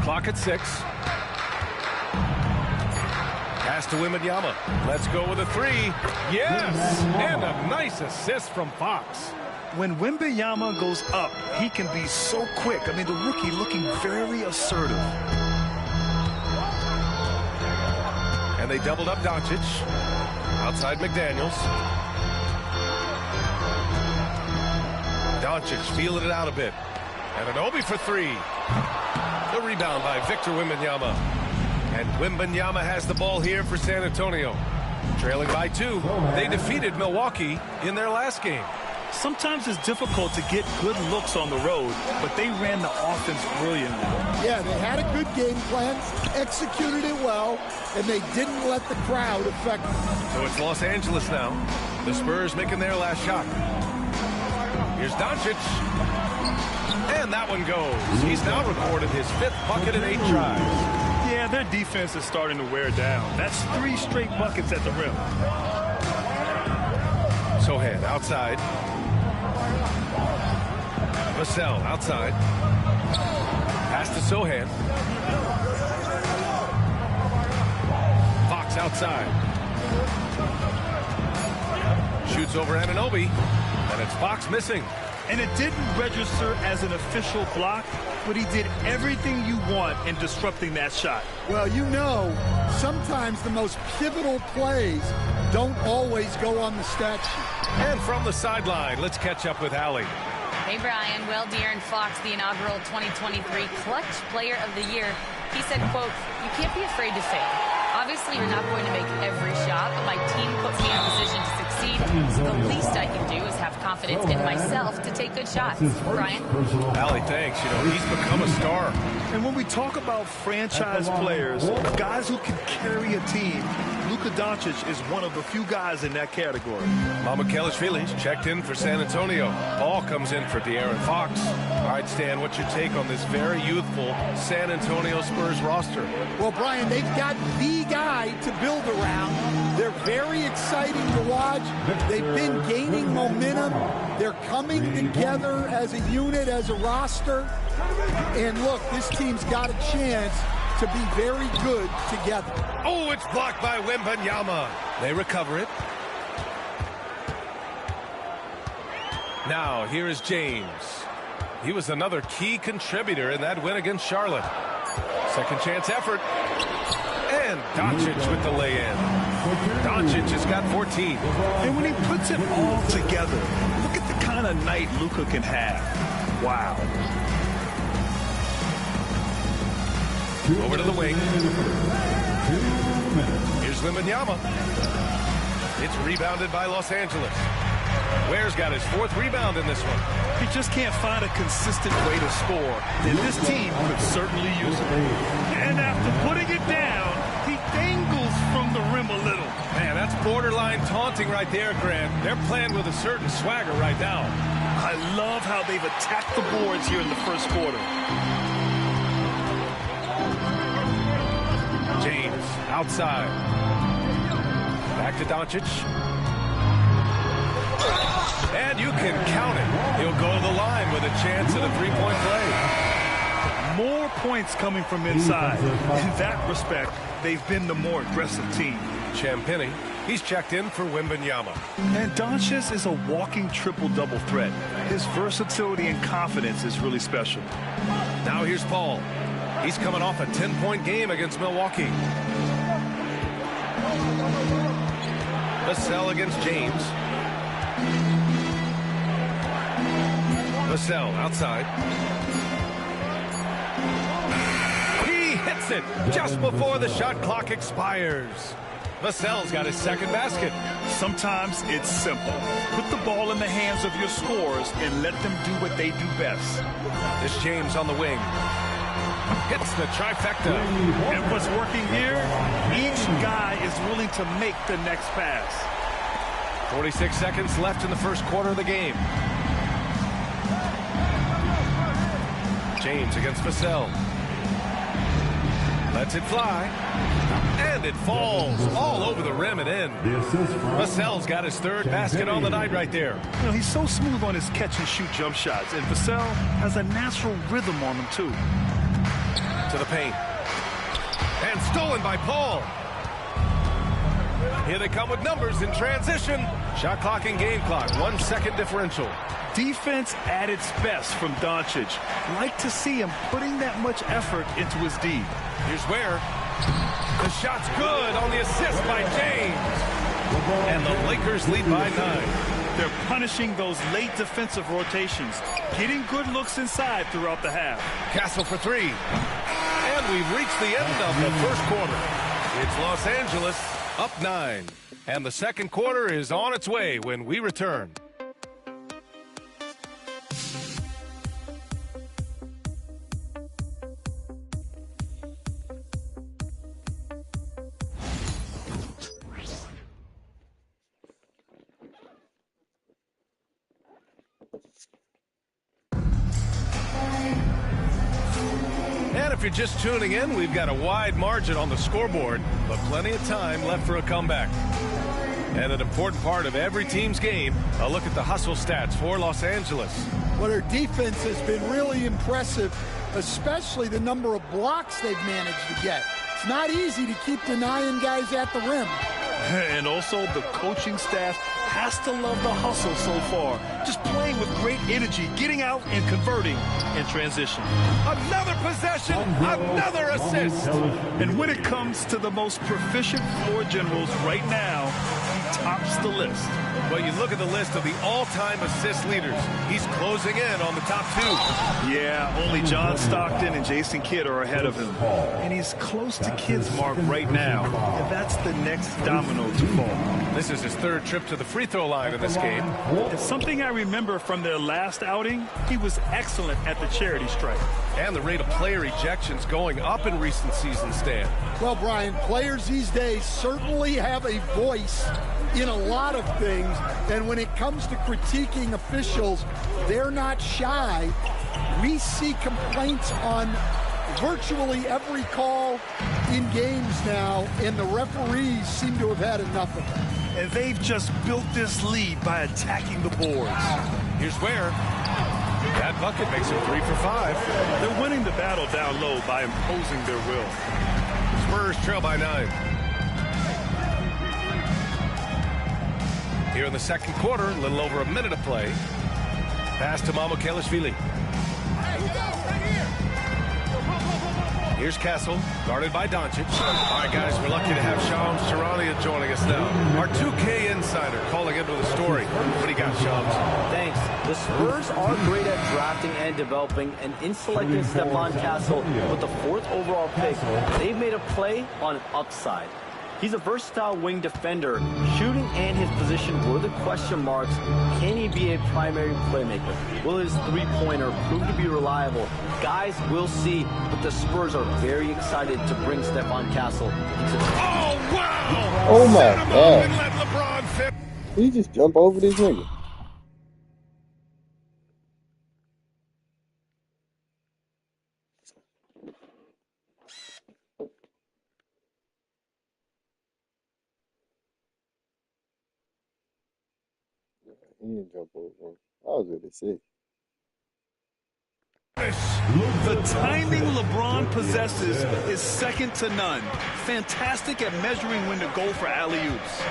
Clock at 6. Pass to Wembanyama. Let's go with a three. Yes! And a nice assist from Fox. When Wembanyama goes up, he can be so quick. I mean, the rookie looking very assertive. And they doubled up Doncic. Outside McDaniels. Doncic feeling it out a bit. And Anunoby for three. The rebound by Victor Wembanyama. And Wembanyama has the ball here for San Antonio. Trailing by 2. They defeated Milwaukee in their last game. Sometimes it's difficult to get good looks on the road, but they ran the offense brilliantly. Yeah, they had a good game plan, executed it well, and they didn't let the crowd affect them. So it's Los Angeles now. The Spurs making their last shot. Here's Doncic. And that one goes. He's now recorded his 5th bucket in 8 tries. Yeah, their defense is starting to wear down. That's 3 straight buckets at the rim. Sohan outside. Vassell outside. Pass to Sohan. Fox outside. Shoots over Anunoby. And it's Fox missing. And it didn't register as an official block, but he did everything you want in disrupting that shot. Well, you know, sometimes the most pivotal plays don't always go on the stat sheet. And from the sideline, let's catch up with Allie. Hey, Brian. Will De'Aaron Fox, the inaugural 2023 Clutch Player of the Year. He said, quote, "You can't be afraid to fail. Obviously, you're not going to make every shot, but my team puts me in a position to succeed. The least I can do is have confidence in myself to take good shots." Brian? Allie, thanks. You know, he's become a star. And when we talk about franchise players, guys who can carry a team, Luka Doncic is one of the few guys in that category. Mamukelashvili checked in for San Antonio. Ball comes in for De'Aaron Fox. All right, Stan, what's your take on this very youthful San Antonio Spurs roster? Well, Brian, they've got the guy to build around. They're very exciting to watch. They've been gaining momentum. They're coming together as a unit, as a roster. And look, this team's got a chance to be very good together. Oh, it's blocked by Wembanyama. They recover it. Now, here is James. He was another key contributor in that win against Charlotte. Second chance effort. And Doncic with the lay-in. Doncic has got 14. And when he puts it all together, look at the kind of night Luka can have. Wow. Over to the wing. Here's Wembanyama. It's rebounded by Los Angeles. Ware's got his 4th rebound in this one. He just can't find a consistent way to score, and this team could certainly use it. And after putting it down, he dangles from the rim a little. Man, that's borderline taunting right there, Grant. They're playing with a certain swagger right now. I love how they've attacked the boards here in the first quarter. James outside. Back to Doncic. And you can count it. He'll go to the line with a chance at a 3-point play. More points coming from inside. In that respect, they've been the more aggressive team. Champagnie, he's checked in for Wembanyama. And Doncic is a walking triple-double threat. His versatility and confidence is really special. Now here's Paul. He's coming off a 10-point game against Milwaukee. Vassell against James. Vassell outside. He hits it just before the shot clock expires. Vassell's got his 2nd basket. Sometimes it's simple. Put the ball in the hands of your scorers and let them do what they do best. This James on the wing. Hits the trifecta. And what's working here? Each guy is willing to make the next pass. 46 seconds left in the first quarter of the game. James against Vassell. Lets it fly. And it falls all over the rim and in. Vassell's got his 3rd basket on the night right there. You know, he's so smooth on his catch-and-shoot jump shots, and Vassell has a natural rhythm on him, too. To the paint. And stolen by Paul. Here they come with numbers in transition. Shot clock and game clock. 1 second differential. Defense at its best from Doncic. Like to see him putting that much effort into his D. Here's Ware. The shot's good on the assist by James. And the Lakers lead by 9. They're punishing those late defensive rotations, getting good looks inside throughout the half. Castle for 3. And we've reached the end of the first quarter. It's Los Angeles up 9. And the second quarter is on its way when we return. And if you're just tuning in, we've got a wide margin on the scoreboard, but plenty of time left for a comeback. And an important part of every team's game, a look at the hustle stats for Los Angeles. Well, their defense has been really impressive, especially the number of blocks they've managed to get. It's not easy to keep denying guys at the rim. And also the coaching staff has to love the hustle so far. Just playing with great energy, getting out and converting in transition. Another possession, another assist. And when it comes to the most proficient floor generals right now, he tops the list. Well, you look at the list of the all-time assist leaders. He's closing in on the top 2. Yeah, only John Stockton and Jason Kidd are ahead of him. And he's close to Kidd's mark right now. And that's the next domino to fall. This is his 3rd trip to the free throw line in this game. It's something I remember from their last outing. He was excellent at the charity stripe. And the rate of player ejections going up in recent seasons, Stan. Well, Brian, players these days certainly have a voice in a lot of things, and when it comes to critiquing officials, they're not shy. We see complaints on virtually every call in games now, and the referees seem to have had enough of it. And they've just built this lead by attacking the boards. Here's Ware. That bucket makes it 3 for 5. They're winning the battle down low by imposing their will. Spurs trail by 9. Here in the second quarter, a little over a minute of play. Pass to Mamukelashvili. Here's Castle, guarded by Doncic. All right, guys, we're lucky to have Shams Charania joining us now. Our 2K insider calling into the story. What do you got, Shams? Thanks. The Spurs are great at drafting and developing, and in selecting Stephon Castle with the 4th overall pick, they've made a play on upside. He's a versatile wing defender. Shooting and his position were the question marks. Can he be a primary playmaker? Will his three-pointer prove to be reliable? Guys, we'll see, but the Spurs are very excited to bring Stephon Castle into the... Oh, wow! Oh, my Set him up God. and let LeBron fit. He just jump over this nigga. He didn't jump over him. I was ready to say. The timing LeBron possesses is second to none. Fantastic at measuring when to go for alley-oops.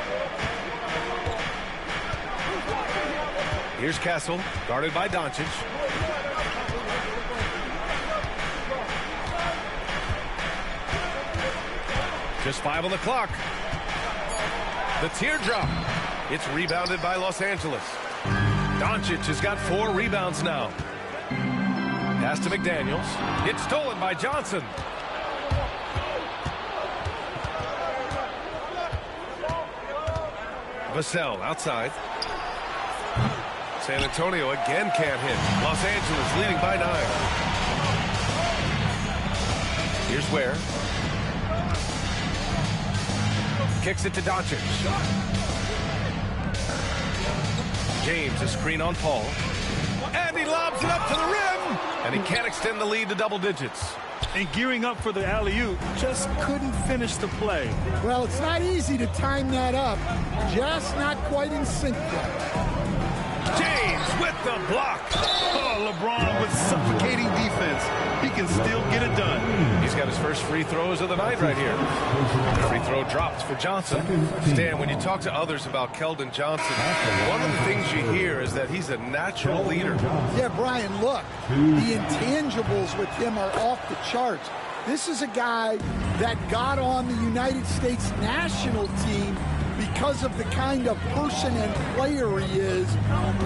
Here's Castle, guarded by Doncic. Just 5 on the clock. The teardrop. It's rebounded by Los Angeles. Doncic has got 4 rebounds now. Pass to McDaniels. It's stolen by Johnson. Vassell outside. San Antonio again can't hit. Los Angeles leading by 9. Here's Ware. Kicks it to Doncic. James, a screen on Paul. And he lobs it up to the rim. And he can't extend the lead to double digits. And gearing up for the alley-oop, just couldn't finish the play. Well, it's not easy to time that up. Just not quite in sync yet. James with the block. Oh, LeBron with suffocating defense. He can still get it done. He's got his first free throws of the night right here. The free throw dropped for Johnson. Stan, when you talk to others about Keldon Johnson, one of the things you hear is that he's a natural leader. Yeah, Brian, look, the intangibles with him are off the charts. This is a guy that got on the United States national team because of the kind of person and player he is.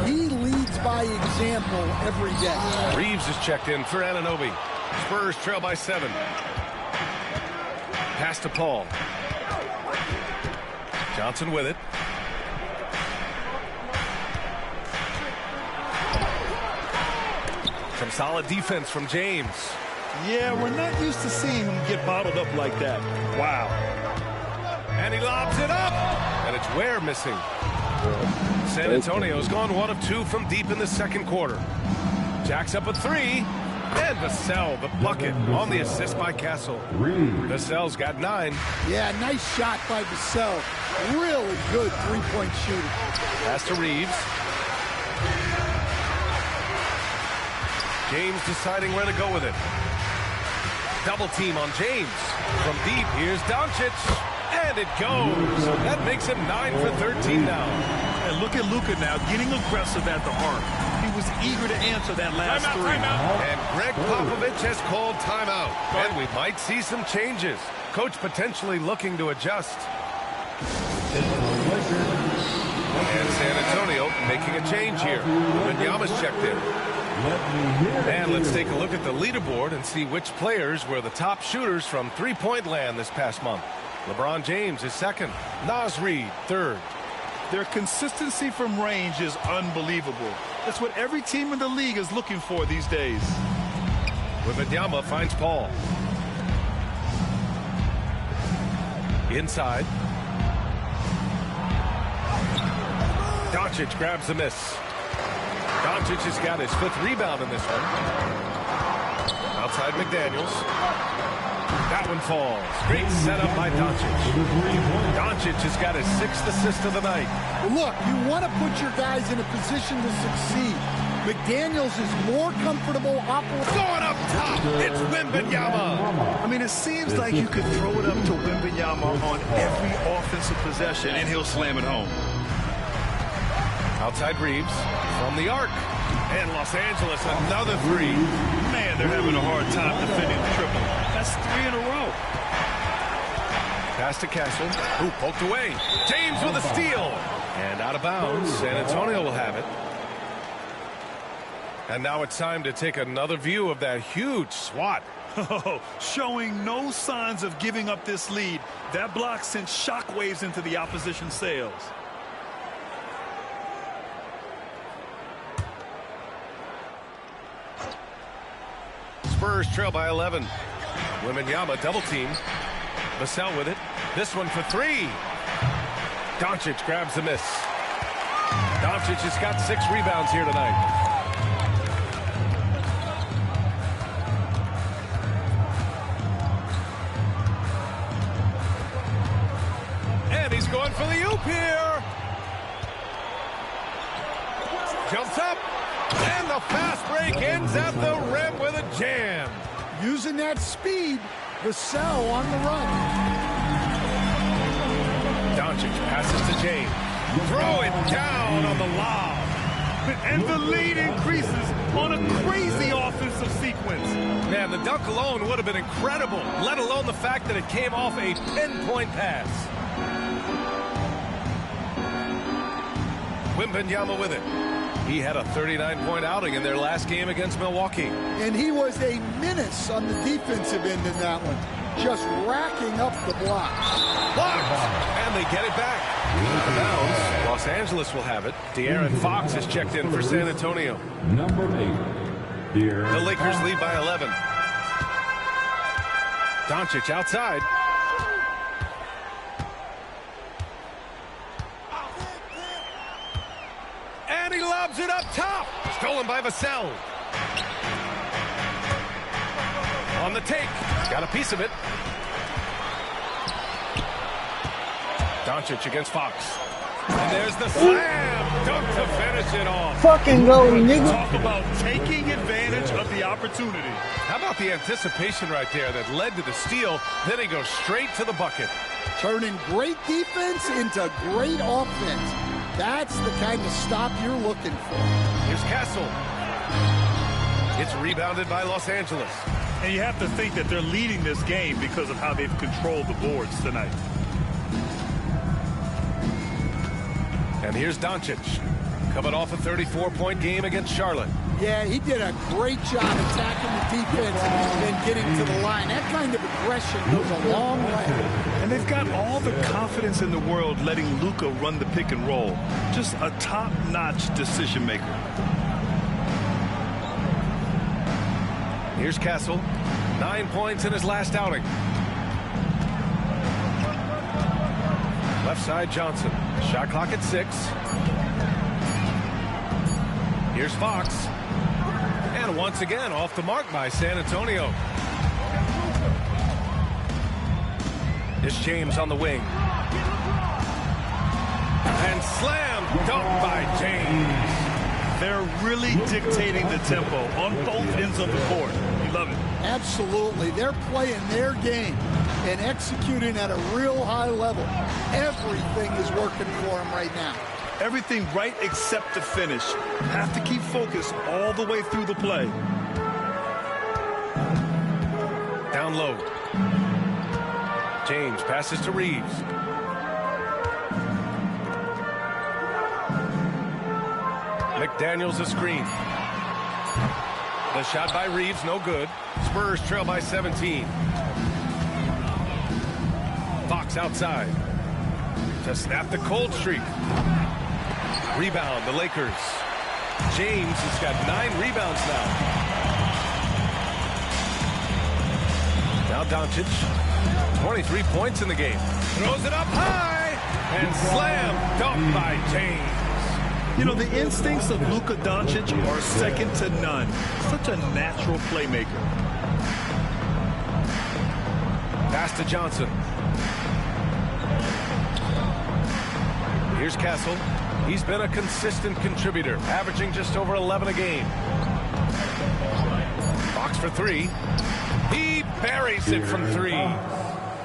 He leads by example every day. Reeves is checked in for Anunoby. Spurs trail by 7. Pass to Paul. Johnson with it. Some solid defense from James. Yeah, we're not used to seeing him get bottled up like that. Wow. And he lobs it up. And it's Ware missing. San Antonio's gone 1 of 2 from deep in the second quarter. Jacks up a 3. And Vassell, the bucket, on the assist by Castle. Vassell's got 9. Yeah, nice shot by Vassell. Really good three-point shooting. Pass to Reeves. James deciding where to go with it. Double team on James. From deep, here's Doncic. And it goes. That makes him 9 for 13 now. And look at Luka now getting aggressive at the arc. He was eager to answer that last three. And Greg Popovich has called timeout. And we might see some changes. Coach potentially looking to adjust. And San Antonio making a change here. Wembanyama's checked in. And let's take a look at the leaderboard and see which players were the top shooters from three-point land this past month. LeBron James is second. Naz Reid, third. Their consistency from range is unbelievable. That's what every team in the league is looking for these days. Wembanyama finds Paul. Inside. Doncic grabs the miss. Doncic has got his 5th rebound in this one. Outside McDaniels. That one falls. Great setup by Doncic. Doncic has got his 6th assist of the night. Look, you want to put your guys in a position to succeed. McDaniels is more comfortable operating. Going up top, it's Wembanyama. I mean, it seems like you could throw it up to Wembanyama on every offensive possession, and he'll slam it home. Outside Reeves from the arc. And Los Angeles, another 3. Man, they're having a hard time defending the triple. That's 3 in a row. Pass to Castle, who poked away. James with a steal. And out of bounds. San Antonio will have it. And now it's time to take another view of that huge swat Oh, showing no signs of giving up this lead. That block sent shockwaves into the opposition sails. Spurs trail by 11. Wembanyama double team. Vassell with it. This one for three. Doncic grabs the miss. Doncic has got 6 rebounds here tonight. And he's going for the oop here. Jumps up. And the fast break ends at the rim with a jam. Using that speed, Vassell on the run. Doncic passes to James. Throw it down on the lob. And the lead increases on a crazy offensive sequence. Man, the dunk alone would have been incredible, let alone the fact that it came off a pinpoint pass. Wembanyama with it. He had a 39-point outing in their last game against Milwaukee. And he was a menace on the defensive end in that one. Just racking up the blocks. And they get it back. Out of bounds. Los Angeles will have it. De'Aaron Fox has checked in for San Antonio. Number 8. The Lakers lead by 11. Doncic outside. And he lobs it up top. Stolen by Vassell. On the take. Got a piece of it. Doncic against Fox. And there's the slam. Dunk to finish it off. Fucking go, nigga. Talk about taking advantage of the opportunity. How about the anticipation right there that led to the steal? Then he goes straight to the bucket. Turning great defense into great offense. That's the kind of stop you're looking for. Here's Castle. It's rebounded by Los Angeles. And you have to think that they're leading this game because of how they've controlled the boards tonight. And here's Doncic, coming off a 34-point game against Charlotte. Yeah, he did a great job attacking the defense and getting to the line. That kind of aggression goes a long way. And they've got all the confidence in the world letting Luka run the pick and roll. Just a top-notch decision maker. Here's Castle, 9 points in his last outing. Left side Johnson, shot clock at 6. Here's Fox. And once again off the mark by San Antonio. Here's James on the wing. And slam dunk by James. They're really dictating the tempo on both ends of the court. You love it. Absolutely. They're playing their game and executing at a real high level. Everything is working for them right now. Everything right except the finish. Have to keep focused all the way through the play. Down low. James passes to Reeves. McDaniels a screen. The shot by Reeves, no good. Spurs trail by 17. Fox outside to snap the cold streak. Rebound, the Lakers. James has got 9 rebounds now. Now Doncic, 23 points in the game. Throws it up high and slam dunk by James. You know, the instincts of Luka Doncic are second to none. Such a natural playmaker. Pass to Johnson. Here's Castle. He's been a consistent contributor, averaging just over 11 a game. Fox for 3. He buries it from 3.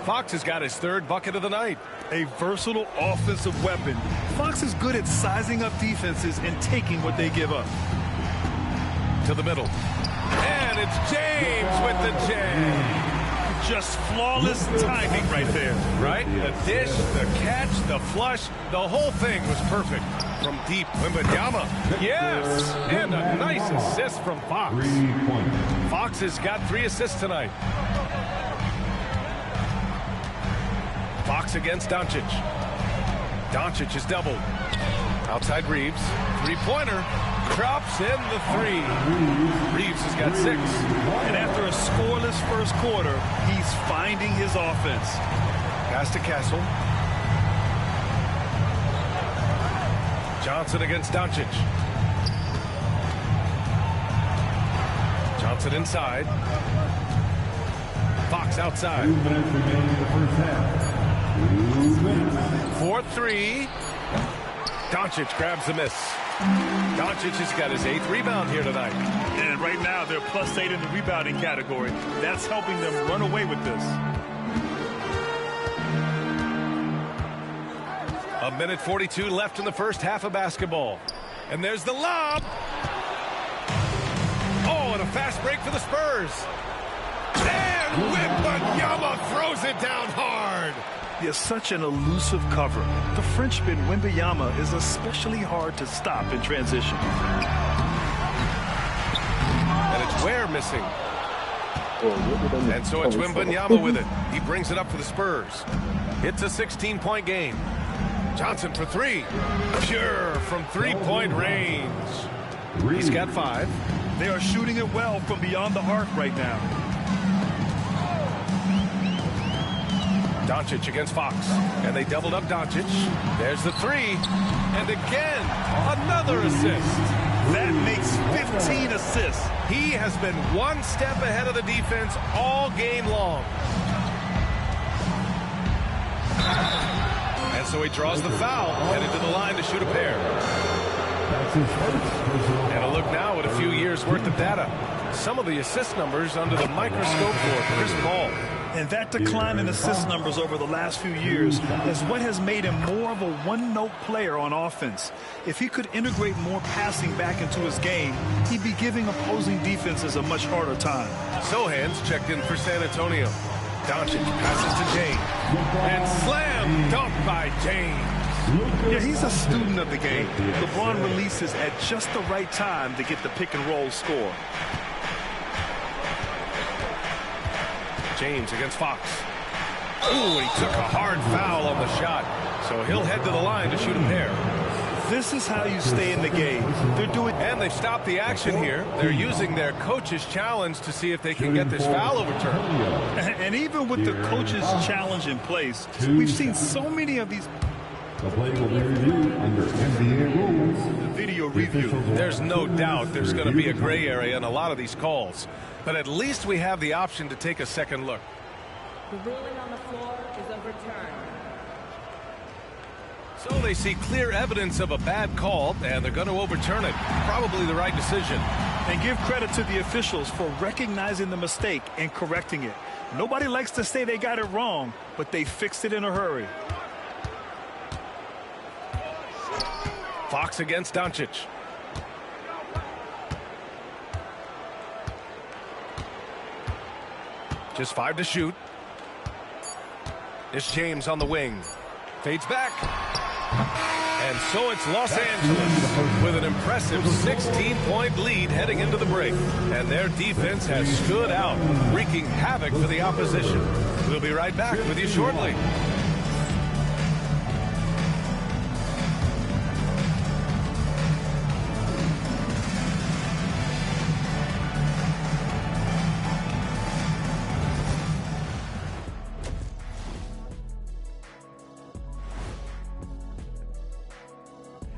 Fox has got his 3rd bucket of the night. A versatile offensive weapon. Fox is good at sizing up defenses and taking what they give up. To the middle. And it's James with the jam. Just flawless timing right there. Right? The dish, the catch, the flush, the whole thing was perfect. From deep, Wembanyama. Yes! And a nice assist from Fox. 3 points. Fox has got 3 assists tonight. Fox against Doncic. Doncic is doubled. Outside Reeves. Three-pointer. Drops in the 3. Reeves has got 6. And after a scoreless first quarter, he's finding his offense. Pass to Castle. Johnson against Doncic. Johnson inside. Fox outside. 2 minutes remaining in the first half. 2 minutes. 4-3. Doncic grabs a miss. Doncic has got his 8th rebound here tonight. And right now, they're +8 in the rebounding category. That's helping them run away with this. 1:42 left in the first half of basketball. And there's the lob. Oh, and a fast break for the Spurs. And Wembanyama throws it down hard. He has such an elusive cover. The Frenchman Wembanyama is especially hard to stop in transition. And it's Ware missing. And so it's Wembanyama with it. He brings it up for the Spurs. It's a 16-point game. Johnson for 3. Pure from 3-point range. He's got 5. They are shooting it well from beyond the arc right now. Doncic against Fox. And they doubled up Doncic. There's the 3. And again, another assist. That makes 15 assists. He has been one step ahead of the defense all game long. And so he draws the foul, headed to the line to shoot a pair. And a look now at a few years' worth of data. Some of the assist numbers under the microscope for Chris Paul. And that decline in assist numbers over the last few years is what has made him more of a one-note player on offense. If he could integrate more passing back into his game, he'd be giving opposing defenses a much harder time. Sohan's checked in for San Antonio. Doncic passes to James. And slam dunk by James. Yeah, he's a student of the game. LeBron releases at just the right time to get the pick-and-roll score. James against Fox. Ooh, he took a hard foul on the shot. So he'll head to the line to shoot a pair. This is how you stay in the game. They're doing, and they've stopped the action here. They're using their coach's challenge to see if they can get this foul overturned. And even with the coach's challenge in place, we've seen so many of these. The play will be reviewed under NBA rules. The video review. There's no doubt there's going to be a gray area in a lot of these calls. But at least we have the option to take a second look. The ruling on the floor is overturned. So they see clear evidence of a bad call, and they're going to overturn it. Probably the right decision. And give credit to the officials for recognizing the mistake and correcting it. Nobody likes to say they got it wrong, but they fixed it in a hurry. Fox against Doncic. Just 5 to shoot. It's James on the wing. Fades back. And so it's Los Angeles with an impressive 16-point lead heading into the break. And their defense has stood out, wreaking havoc for the opposition. We'll be right back with you shortly.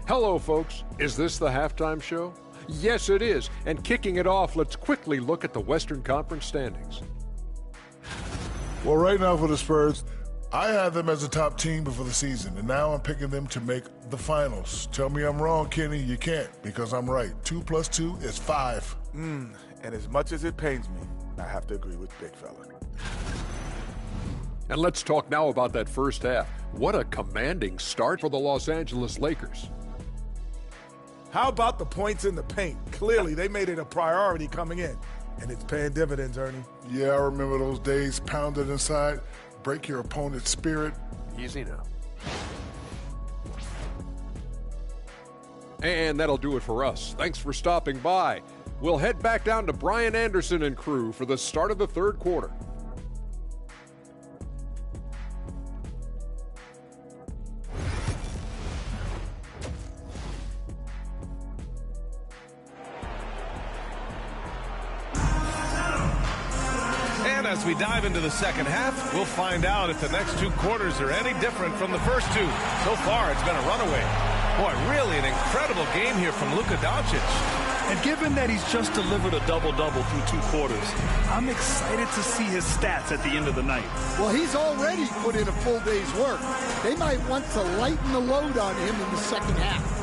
Hello, folks. Is this the halftime show? Yes, it is. And kicking it off, let's quickly look at the Western Conference standings. Well, right now for the Spurs, I had them as a top team before the season, and now I'm picking them to make the finals. Tell me I'm wrong, Kenny. You can't, because I'm right. 2 + 2 is 5. And as much as it pains me, I have to agree with Big Fella. And let's talk now about that first half. What a commanding start for the Los Angeles Lakers. How about the points in the paint? Clearly, they made it a priority coming in. And it's paying dividends, Ernie. Yeah, I remember those days. Pounded inside, break your opponent's spirit. Easy now. And that'll do it for us. Thanks for stopping by. We'll head back down to Brian Anderson and crew for the start of the third quarter. And as we dive into the second half, we'll find out if the next two quarters are any different from the first two. So far, it's been a runaway. Boy, really an incredible game here from Luka Doncic. And given that he's just delivered a double-double through 2 quarters, I'm excited to see his stats at the end of the night. Well, he's already put in a full day's work. They might want to lighten the load on him in the second half.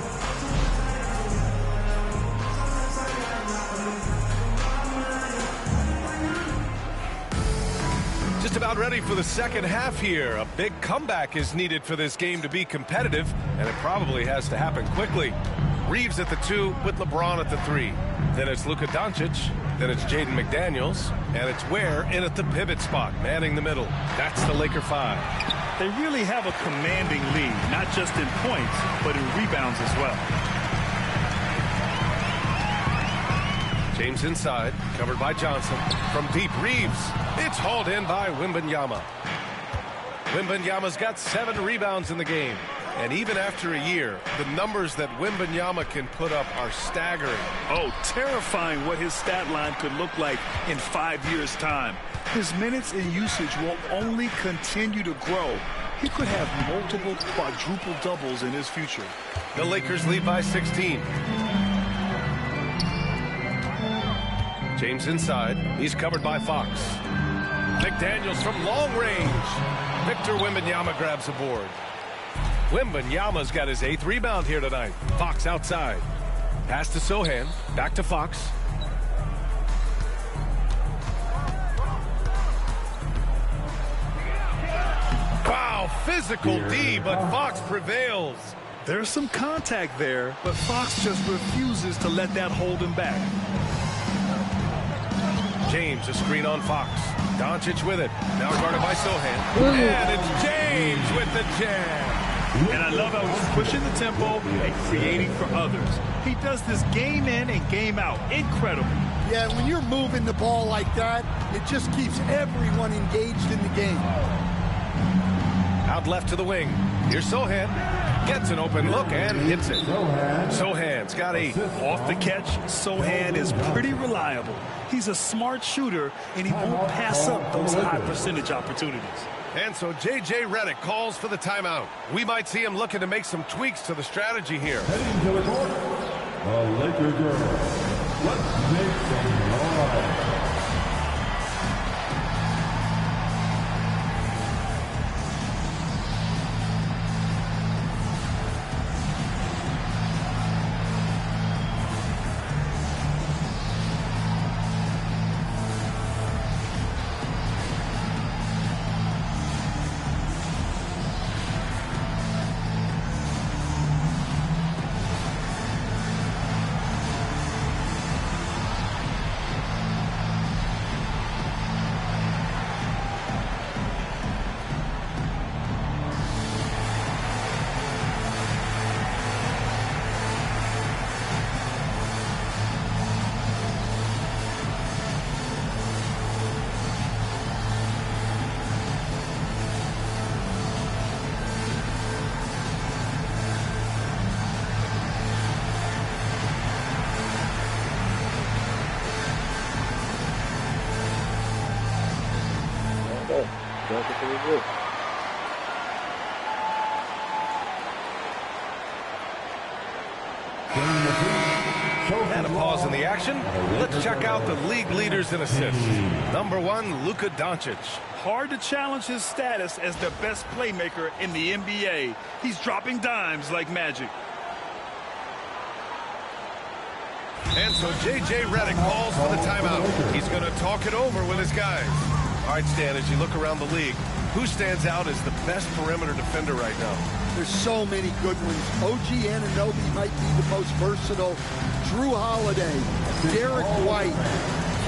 Just about ready for the second half here. A big comeback is needed for this game to be competitive, and it probably has to happen quickly. Reeves at the 2 with LeBron at the 3. Then it's Luka Doncic. Then it's Jaden McDaniels. And it's Ware in at the pivot spot, manning the middle. That's the Laker 5. They really have a commanding lead, not just in points, but in rebounds as well. James inside, covered by Johnson. From deep, Reeves. It's hauled in by Wembanyama. Wembanyama's got 7 rebounds in the game. And even after a year, the numbers that Wembanyama can put up are staggering. Oh, terrifying what his stat line could look like in 5 years' time. His minutes and usage will only continue to grow. He could have multiple quadruple doubles in his future. The Lakers lead by 16. James inside. He's covered by Fox. McDaniels from long range. Victor Wembanyama grabs a board. Wembanyama's got his 8th rebound here tonight. Fox outside. Pass to Sohan. Back to Fox. Wow, physical D, but Fox prevails. There's some contact there, but Fox just refuses to let that hold him back. James, a screen on Fox. Doncic with it. Now guarded by Sohan. And it's James with the jam. And I love how he's pushing the tempo and creating for others. He does this game in and game out. Incredible. Yeah, when you're moving the ball like that, it just keeps everyone engaged in the game. Out left to the wing. Here's Sohan. Gets an open look and hits it. Sohan's got 8. Off the catch, Sohan is pretty reliable. He's a smart shooter, and he won't pass up those high percentage opportunities. And so J.J. Redick calls for the timeout. We might see him looking to make some tweaks to the strategy here. Heading to the court, the Laker girls. Let's make some noise. And a pause in the action. Let's check out the league leaders in assists. Number 1, Luka Doncic. Hard to challenge his status as the best playmaker in the NBA. He's dropping dimes like magic. And so J.J. Redick calls for the timeout. He's going to talk it over with his guys. All right, Stan, as you look around the league, who stands out as the best perimeter defender right now? There's so many good ones. OG Anunoby might be the most versatile. Drew Holiday, Derek White,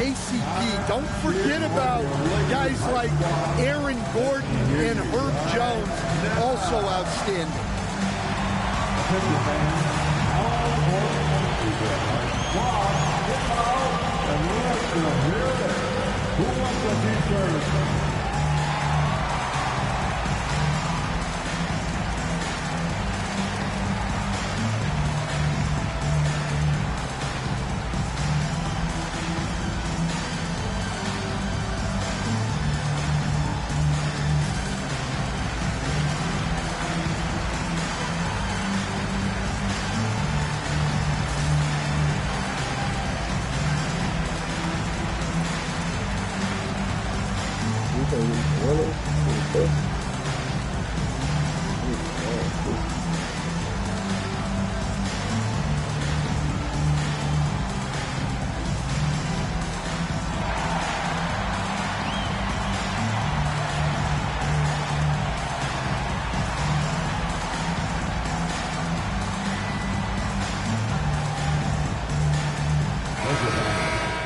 KCP. Don't forget about guys like Aaron Gordon and Herb Jones, also outstanding. Who wants the t-shirt?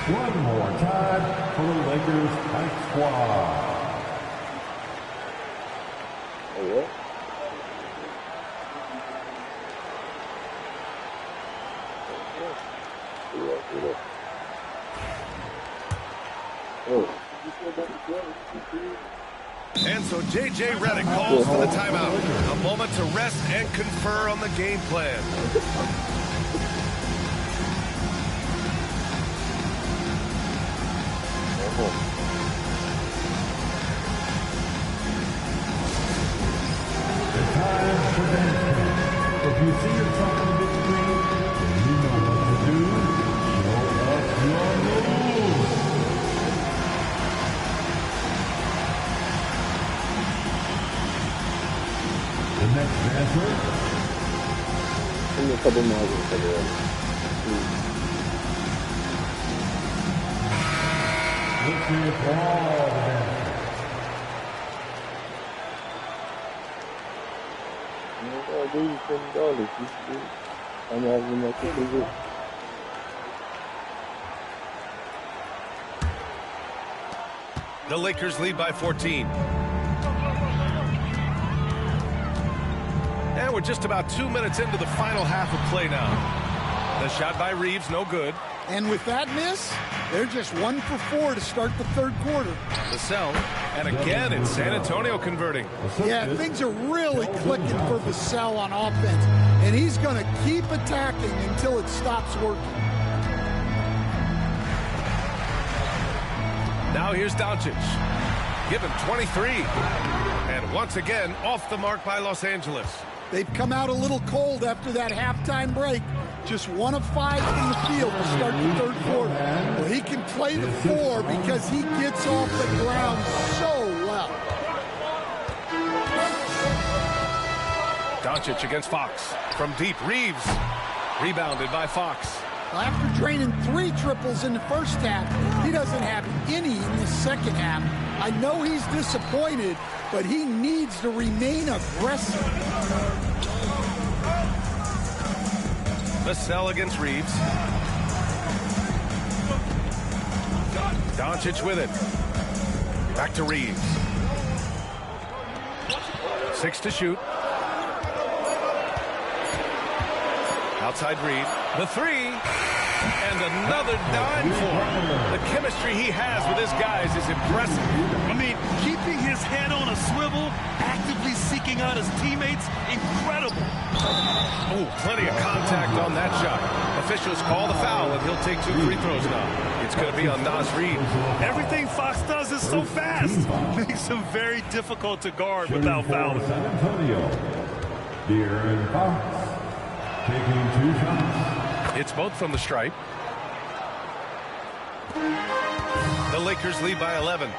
One more time for the Lakers Hype Squad. Oh, what? And so J.J. Redick calls for the timeout. A moment to rest and confer on the game plan. If you see yourself on the big screen, then you know what to do. Show us your moves. The next dancer. Give me a couple more. Let's see it for all the dancers. $10. I'm having my ticket. The Lakers lead by 14. And we're just about 2 minutes into the final half of play now. The shot by Reeves, no good. And with that miss, they're just 1 for 4 to start the third quarter. Vassell, and again it's San Antonio converting. Yeah, things are really clicking for Vassell on offense, and he's going to keep attacking until it stops working. Now here's Doncic, given 23, and once again off the mark by Los Angeles. They've come out a little cold after that halftime break. Just 1 of 5 from the field to start the third quarter. Well, he can play the 4 because he gets off the ground so well. Doncic against Fox. From deep, Reeves. Rebounded by Fox. Well, after draining 3 triples in the first half, he doesn't have any in the second half. I know he's disappointed, but he needs to remain aggressive. Vassell against Reeves. Doncic with it. Back to Reeves. 6 to shoot. Outside Reed. The 3. And another dime for him. The chemistry he has with his guys is impressive. I mean, keeping his head on a swivel, actively seeking out his teammates, incredible. Oh, plenty of contact on that shot. Officials call the foul, and he'll take 2 free throws now. It's going to be on Naz Reid. Everything Fox does is so fast. Makes him very difficult to guard without fouling. San Antonio, De'Aaron Fox taking 2 shots. It's both from the stripe. The Lakers lead by 11.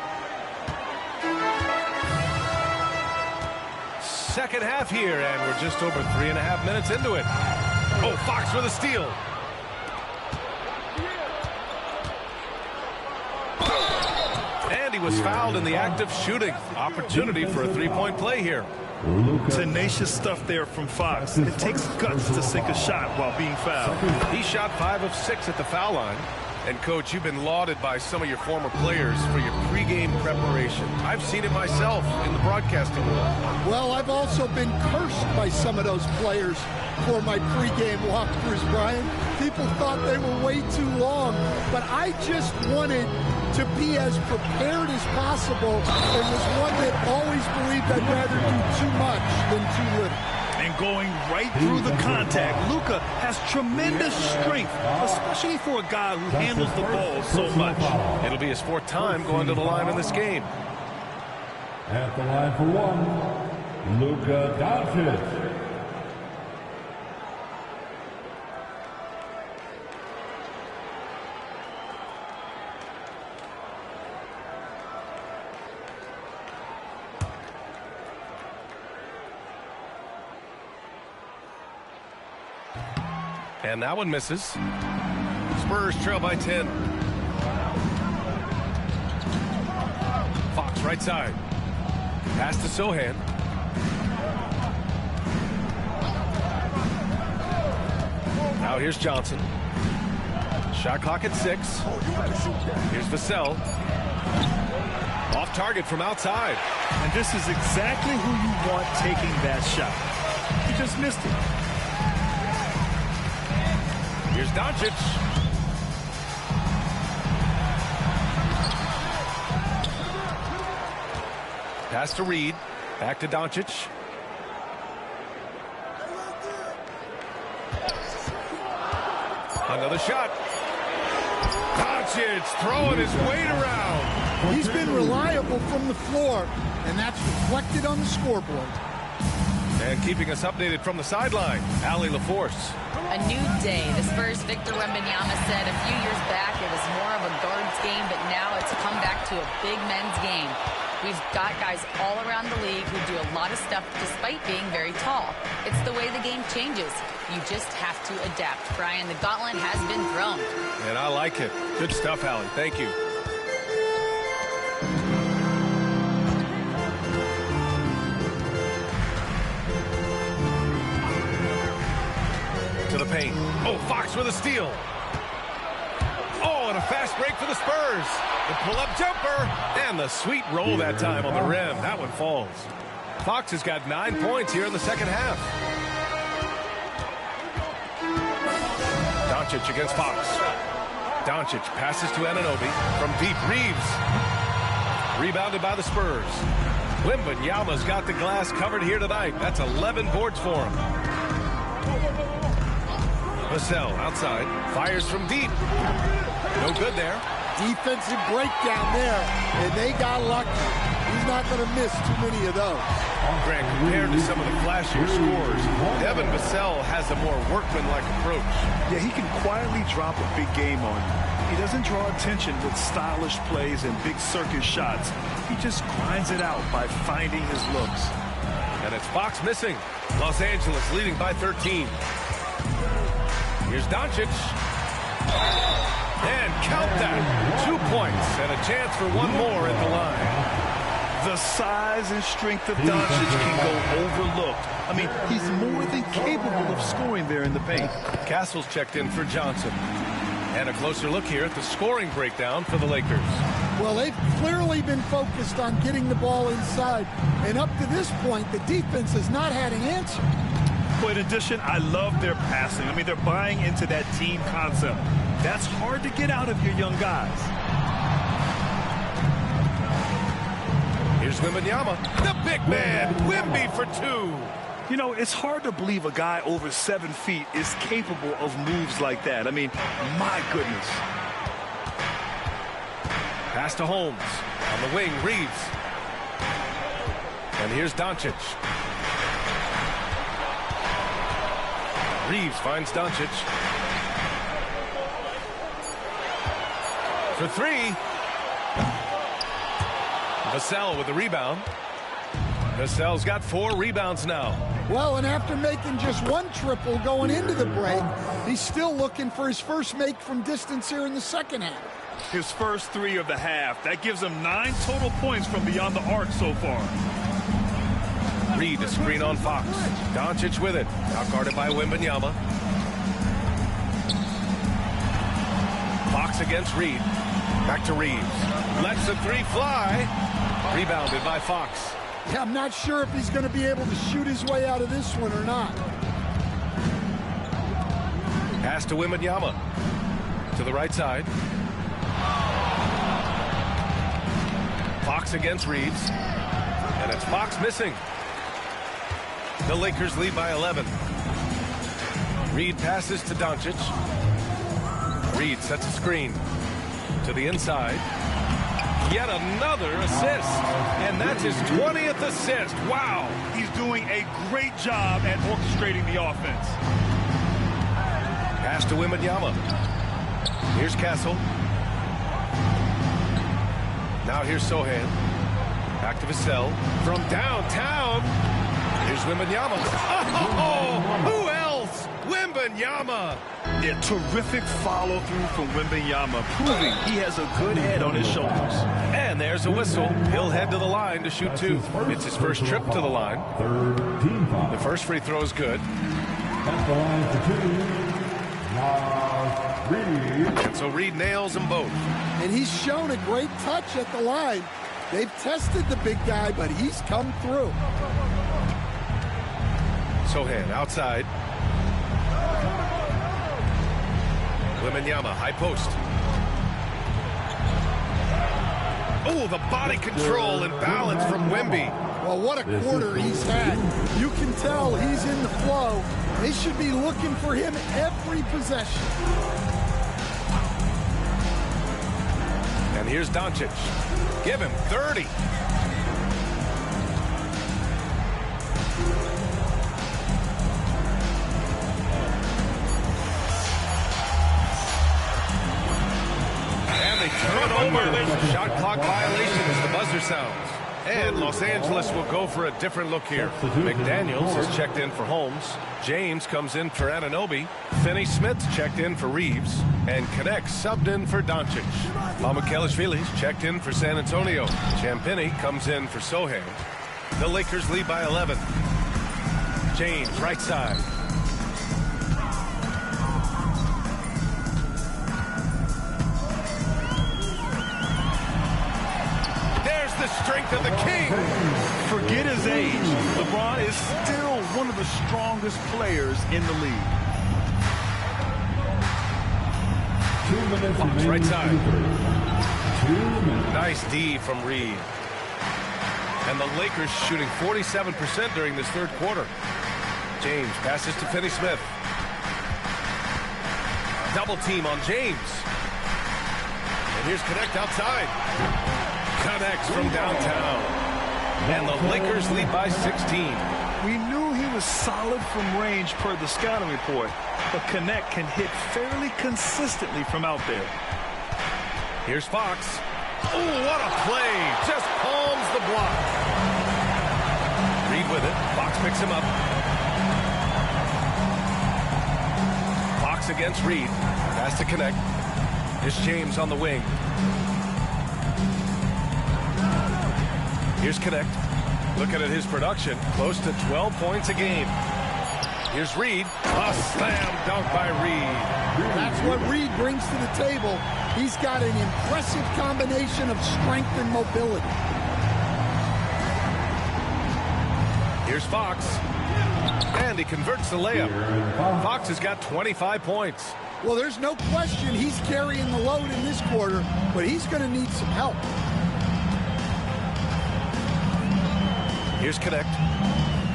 Second half here, and we're just over 3.5 minutes into it. Oh, Fox with a steal. And he was fouled in the act of shooting. Opportunity for a 3-point play here. Tenacious stuff there from Fox. It takes guts to sink a shot while being fouled. He shot 5 of 6 at the foul line. And, Coach, you've been lauded by some of your former players for your pregame preparation. I've seen it myself in the broadcasting world. Well, I've also been cursed by some of those players for my pregame walkthroughs, Brian. People thought they were way too long, but I just wanted to be as prepared as possible and was one that always believed I'd rather do too much than too little. And going right through the contact, Luka has tremendous strength, especially for a guy who handles the ball so much. It'll be his 4th time going to the line in this game. At the line for one, Luka Doncic. And that one misses. Spurs trail by 10. Fox right side. Pass to Sohan. Now here's Johnson. Shot clock at 6. Here's Vassell. Off target from outside. And this is exactly who you want taking that shot. He just missed it. Here's Doncic. Pass to Reed. Back to Doncic. Another shot. Doncic throwing his weight around. He's been reliable from the floor, and that's reflected on the scoreboard. And keeping us updated from the sideline, Allie LaForce. A new day. The Spurs' Victor Wembanyama said a few years back it was more of a guards game, but now it's come back to a big men's game. We've got guys all around the league who do a lot of stuff despite being very tall. It's the way the game changes. You just have to adapt. Brian, the gauntlet has been thrown. And I like it. Good stuff, Allie. Thank you. To the paint. Oh, Fox with a steal. Oh, and a fast break for the Spurs. The pull-up jumper and the sweet roll that time on the rim. That one falls. Fox has got 9 points here in the second half. Doncic against Fox. Doncic passes to Anunoby from deep. Reeves. Rebounded by the Spurs. Wembanyama's got the glass covered here tonight. That's 11 boards for him. Vassell outside, fires from deep. No good there. Defensive breakdown there, and they got lucky. He's not going to miss too many of those. Grant, compared to some of the flashier scores, Devin Vassell has a more workmanlike approach. Yeah, he can quietly drop a big game on you. He doesn't draw attention with stylish plays and big circus shots. He just grinds it out by finding his looks. And it's Fox missing. Los Angeles leading by 13. Here's Doncic. And count that. 2 points and a chance for one more at the line. The size and strength of Doncic can go overlooked. I mean, he's more than capable of scoring there in the paint. Castle's checked in for Johnson. And a closer look here at the scoring breakdown for the Lakers. Well, they've clearly been focused on getting the ball inside. And up to this point, the defense has not had an answer. But in addition, I love their passing. I mean, they're buying into that team concept. That's hard to get out of your young guys. Here's Wembanyama, the big man, Wemby for 2. You know, it's hard to believe a guy over 7 feet is capable of moves like that. I mean, my goodness. Pass to Holmes. On the wing, Reeves. And here's Doncic. Reeves finds Doncic. For 3. Vassell with the rebound. Vassell's got 4 rebounds now. Well, and after making just 1 triple going into the break, he's still looking for his first make from distance here in the second half. His first 3 of the half. That gives him 9 total points from beyond the arc so far. Reed to screen on Fox. Doncic with it. Out guarded by Wembanyama. Fox against Reed. Back to Reeves. Lets the three fly. Rebounded by Fox. Yeah, I'm not sure if he's going to be able to shoot his way out of this one or not. Pass to Wembanyama. To the right side. Fox against Reeves. And it's Fox missing. The Lakers lead by 11. Reed passes to Doncic. Reed sets a screen. To the inside. Yet another assist. And that's his 20th assist. Wow. He's doing a great job at orchestrating the offense. Pass to Wembanyama. Here's Castle. Now here's Sohan. Back to Vassell. From downtown. Here's Wembanyama. Oh, who else? Wembanyama. Yeah, terrific follow-through from Wembanyama, proving he has a good head on his shoulders. And there's a whistle. He'll head to the line to shoot two. It's his first trip to the line. The first free throw is good. At the line for two, Reed. And so Reed nails them both. And he's shown a great touch at the line. They've tested the big guy, but he's come through. Sohan outside. Wembanyama, high post. Oh, the body control and balance from Wemby. Well, what a quarter he's had. You can tell he's in the flow. They should be looking for him every possession. And here's Doncic. Give him 30. And they turn over. Shot clock violation as the buzzer sounds. And Los Angeles will go for a different look here. McDaniels has checked in for Holmes. James comes in for Anunoby. Finney-Smith checked in for Reeves. And Connect subbed in for Doncic. Mamukelashvili's checked in for San Antonio. Champagnie comes in for Sohan. The Lakers lead by 11. James, right side. There's the strength of the king. Forget his age. LeBron is still one of the strongest players in the league. 2 minutes Fox, remaining. right side. 2 minutes. Nice D from Reed. And the Lakers shooting 47% during this third quarter. James passes to Finney-Smith. Double team on James. And here's Connect outside. Connects from downtown. And the Lakers lead by 16. We knew he was solid from range per the scouting report, but Connect can hit fairly consistently from out there. Here's Fox. Oh, what a play. Just palms the block. Reed with it. Fox picks him up. Fox against Reed. Pass to Connect. Here's James on the wing. Here's Connect. Looking at his production, close to 12 points a game. Here's Reed. A slam dunk by Reed. That's what Reed brings to the table. He's got an impressive combination of strength and mobility. Here's Fox. And he converts the layup. Fox has got 25 points. Well, there's no question he's carrying the load in this quarter, but he's going to need some help. Here's Connect.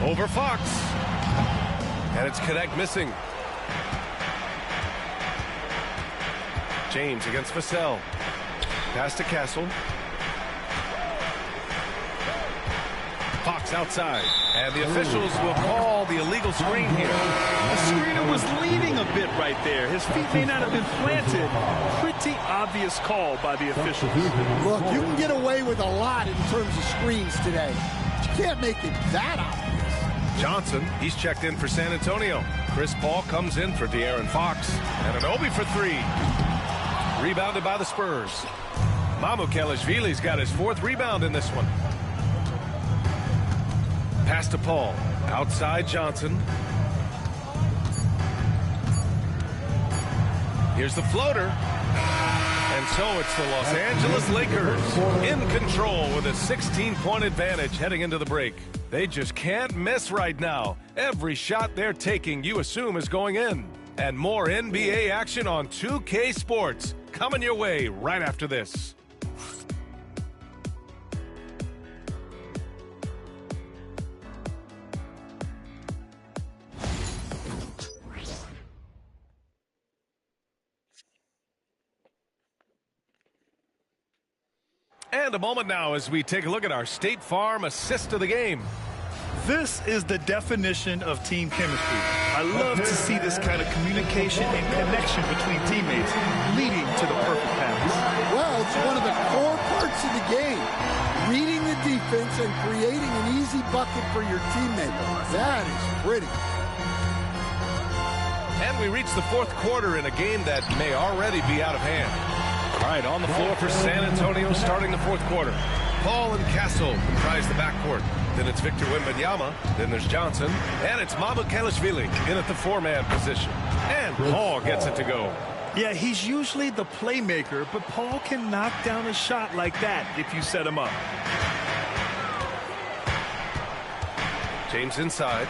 Over Fox. And it's Connect missing. James against Vassell. Pass to Castle. Fox outside. And the officials will call the illegal screen here. The screener was leaning a bit right there. His feet may not have been planted. Pretty obvious call by the officials. Look, you can get away with a lot in terms of screens today. But you can't make it that obvious. Johnson, he's checked in for San Antonio. Chris Paul comes in for De'Aaron Fox. And Anunoby for three. Rebounded by the Spurs. Mamukelashvili's got his fourth rebound in this one. Pass to Paul. Outside Johnson. Here's the floater. And so it's the Los Angeles Lakers in control with a 16-point advantage heading into the break. They just can't miss right now. Every shot they're taking, you assume, is going in. And more NBA action on 2K Sports coming your way right after this. And a moment now as we take a look at our State Farm assist of the game. This is the definition of team chemistry. I love to see this kind of communication and connection between teammates leading to the perfect pass. Well, it's one of the core parts of the game. Reading the defense and creating an easy bucket for your teammate. That is pretty. And we reach the fourth quarter in a game that may already be out of hand. All right, on the floor for San Antonio starting the fourth quarter. Paul and Castle comprise the backcourt. Then it's Victor Wembanyama. Then there's Johnson. And it's Mamukelashvili in at the four-man position. And Paul gets it to go. Yeah, he's usually the playmaker, but Paul can knock down a shot like that if you set him up. James inside.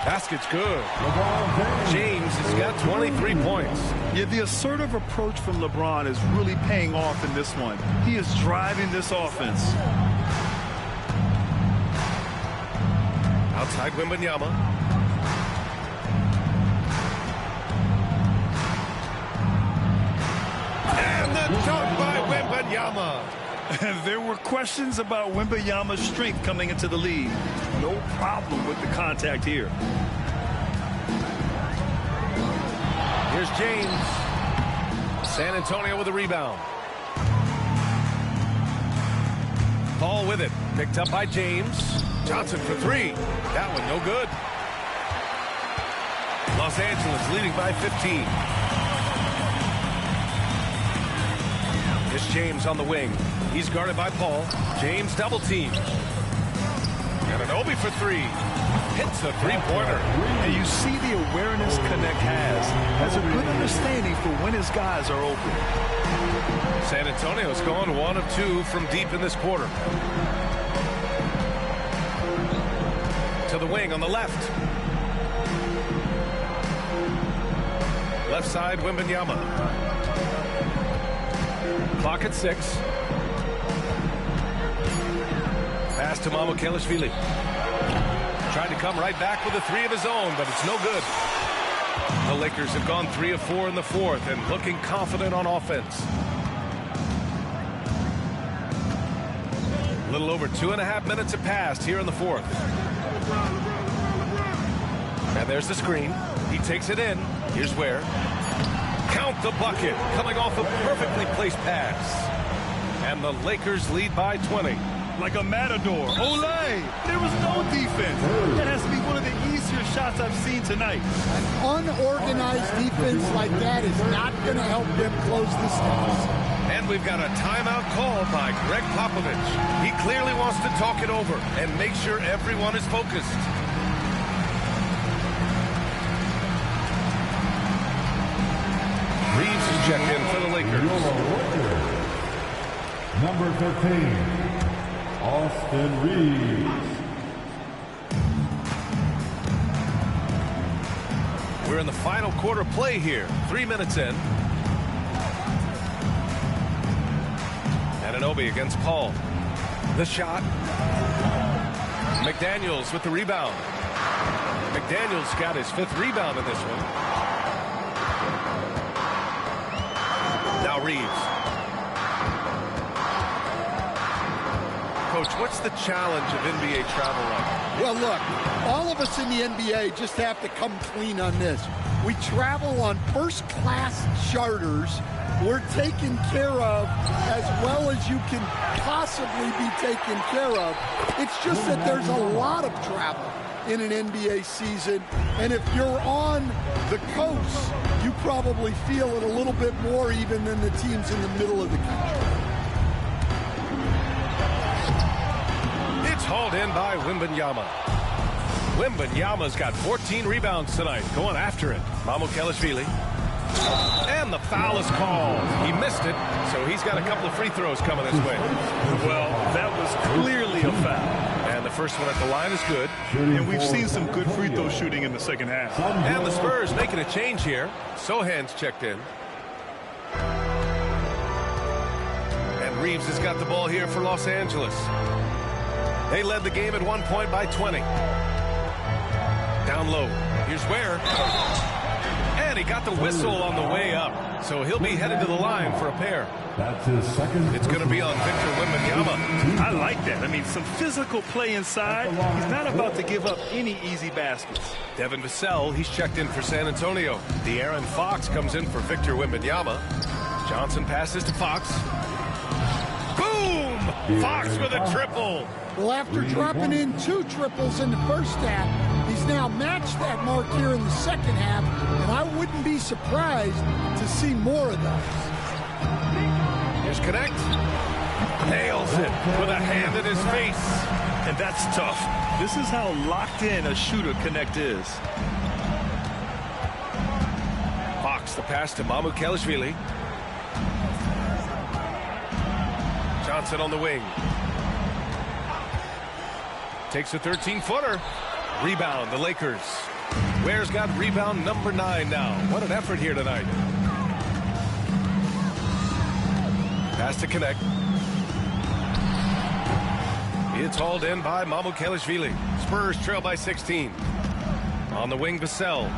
Basket's good. James has got 23 points. Yeah, the assertive approach from LeBron is really paying off in this one. He is driving this offense. Outside Wembanyama. And the dunk by Wembanyama. There were questions about Wembanyama's strength coming into the league. No problem with the contact here. Here's James. San Antonio with a rebound. Paul with it. Picked up by James. Johnson for three. That one no good. Los Angeles leading by 15. Here's James on the wing. He's guarded by Paul. James double team. And an Obi for three. Hits a three-pointer. And you see the awareness Connect has a good understanding for when his guys are open. San Antonio's gone 1 of 2 from deep in this quarter. To the wing on the left. Left side, Wembanyama. Clock at 6. Pass to Mamukelashvili. Tried to come right back with a three of his own, but it's no good. The Lakers have gone 3 of 4 in the fourth and looking confident on offense. A little over 2.5 minutes have passed here in the fourth. And there's the screen. He takes it in. Here's where. Count the bucket. Coming off a perfectly placed pass. And the Lakers lead by 20. Like a matador. Olay! There was no defense. That has to be one of the easier shots I've seen tonight. An unorganized defense like that is not going to help them close the stats. And we've got a timeout called by Greg Popovich. He clearly wants to talk it over and make sure everyone is focused. Reeves is checked in for the Lakers. Number 15. Austin Reeves. We're in the final quarter play here. 3 minutes in. Anunoby against Paul. The shot. McDaniels with the rebound. McDaniels got his 5th rebound in this one. Now Reeves. Coach, what's the challenge of NBA travel like? Well, look, all of us in the NBA just have to come clean on this. We travel on first-class charters. We're taken care of as well as you can possibly be taken care of. It's just that there's a lot of travel in an NBA season. And if you're on the coast, you probably feel it a little bit more even than the teams in the middle of the country. hauled in by Wembanyama. Wembanyama's got 14 rebounds tonight, going after it. Mamukelashvili. And the foul is called. He missed it, so he's got a couple of free throws coming his way. Well, that was clearly a foul. And the first one at the line is good. And we've seen some good free throw shooting in the second half. And the Spurs making a change here. Sohan's checked in. And Reeves has got the ball here for Los Angeles. They led the game at 1 point by 20. Down low. Here's Ware. And he got the whistle on the way up. So he'll be headed to the line for a pair. That's his second. It's going to be on Victor Wembanyama. I like that. I mean, some physical play inside. He's not about to give up any easy baskets. Devin Vassell, he's checked in for San Antonio. De'Aaron Fox comes in for Victor Wembanyama. Johnson passes to Fox. Boom! Fox with a triple. Well, after dropping in 2 triples in the first half, he's now matched that mark here in the second half, and I wouldn't be surprised to see more of those. Here's Connect. Nails it with a hand in his face. And that's tough. This is how locked in a shooter Connect is. Fox, the pass to Mamukelashvili. Johnson on the wing. Takes a 13-footer. Rebound, the Lakers. Ware's got rebound number 9 now. What an effort here tonight. Pass to Connect. It's hauled in by Mamukelashvili. Spurs trail by 16. On the wing, Vassell.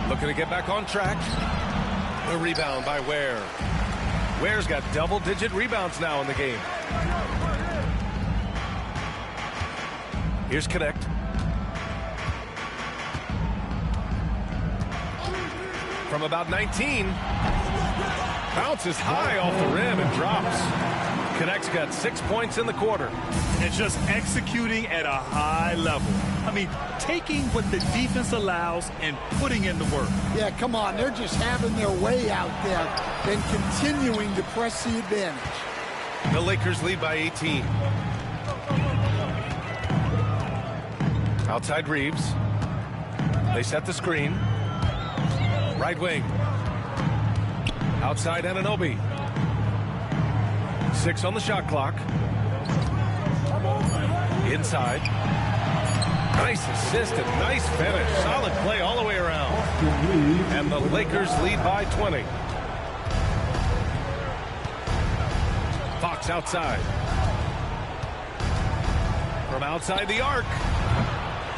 Looking to get back on track. The rebound by Ware. Ware's got double-digit rebounds now in the game. Here's Connect. From about 19. Bounces high off the rim and drops. Connect's got 6 points in the quarter. And just executing at a high level. I mean, taking what the defense allows and putting in the work. Yeah, come on. They're just having their way out there and continuing to press the advantage. The Lakers lead by 18. Outside Reeves. They set the screen. Right wing. Outside Anunoby. 6 on the shot clock. Inside. Nice assist and nice finish. Solid play all the way around. And the Lakers lead by 20. Fox outside. From outside the arc.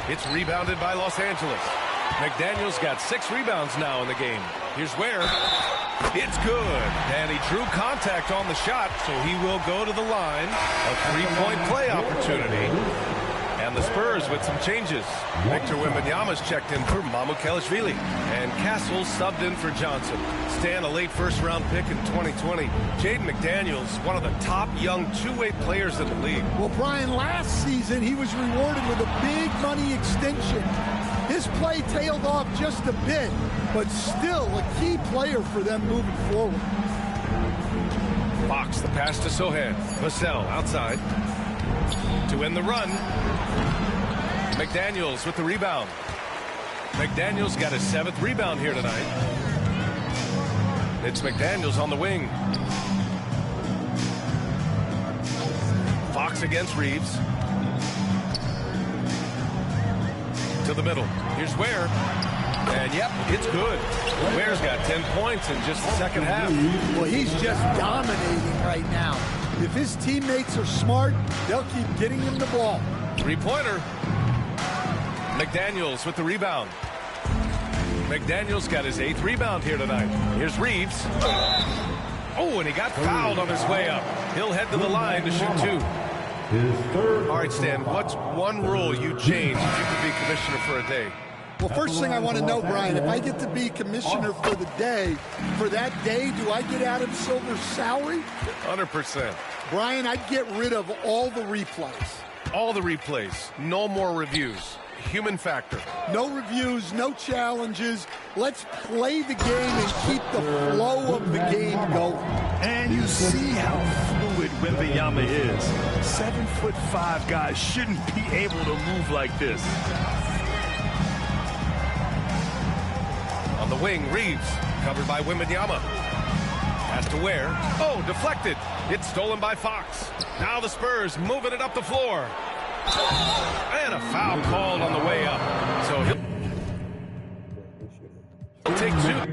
It's rebounded by Los Angeles. McDaniels got 6 rebounds now in the game. Here's Ware. It's good. And he drew contact on the shot, so he will go to the line. A 3-point play opportunity. And the Spurs with some changes. Victor Wembanyama's checked in for Mamukelashvili. And Castle subbed in for Johnson. Stan, a late first-round pick in 2020. Jaden McDaniels, one of the top young two-way players in the league. Well, Brian, last season he was rewarded with a big money extension. His play tailed off just a bit, but still a key player for them moving forward. Fox, the pass to Sohan. Vassell outside. To win the run. McDaniels with the rebound. McDaniels got his 7th rebound here tonight. It's McDaniels on the wing. Fox against Reeves. To the middle. Here's Ware. And yep, it's good. Ware's got 10 points in just the second half. Well, he's just dominating right now. If his teammates are smart, they'll keep getting him the ball. 3-pointer. McDaniels with the rebound. McDaniels got his 8th rebound here tonight. Here's Reeves. Oh, and he got fouled on his way up. He'll head to the line to shoot 2. All right, Stan, what's one rule you change if you could be commissioner for a day? Well, first thing I want to know, Brian, if I get to be commissioner for the day, for that day, do I get Adam Silver's salary? 100%. Brian, I'd get rid of all the replays. All the replays. No more reviews. Human factor. No reviews, no challenges. Let's play the game and keep the flow of the game going. And And you see how fluid Wembanyama is. 7'5" guys shouldn't be able to move like this. On the wing, Reeves, covered by Wembanyama. Has to Ware. Oh, deflected. It's stolen by Fox. Now the Spurs moving it up the floor. And a foul called on the way up. So he'll take two.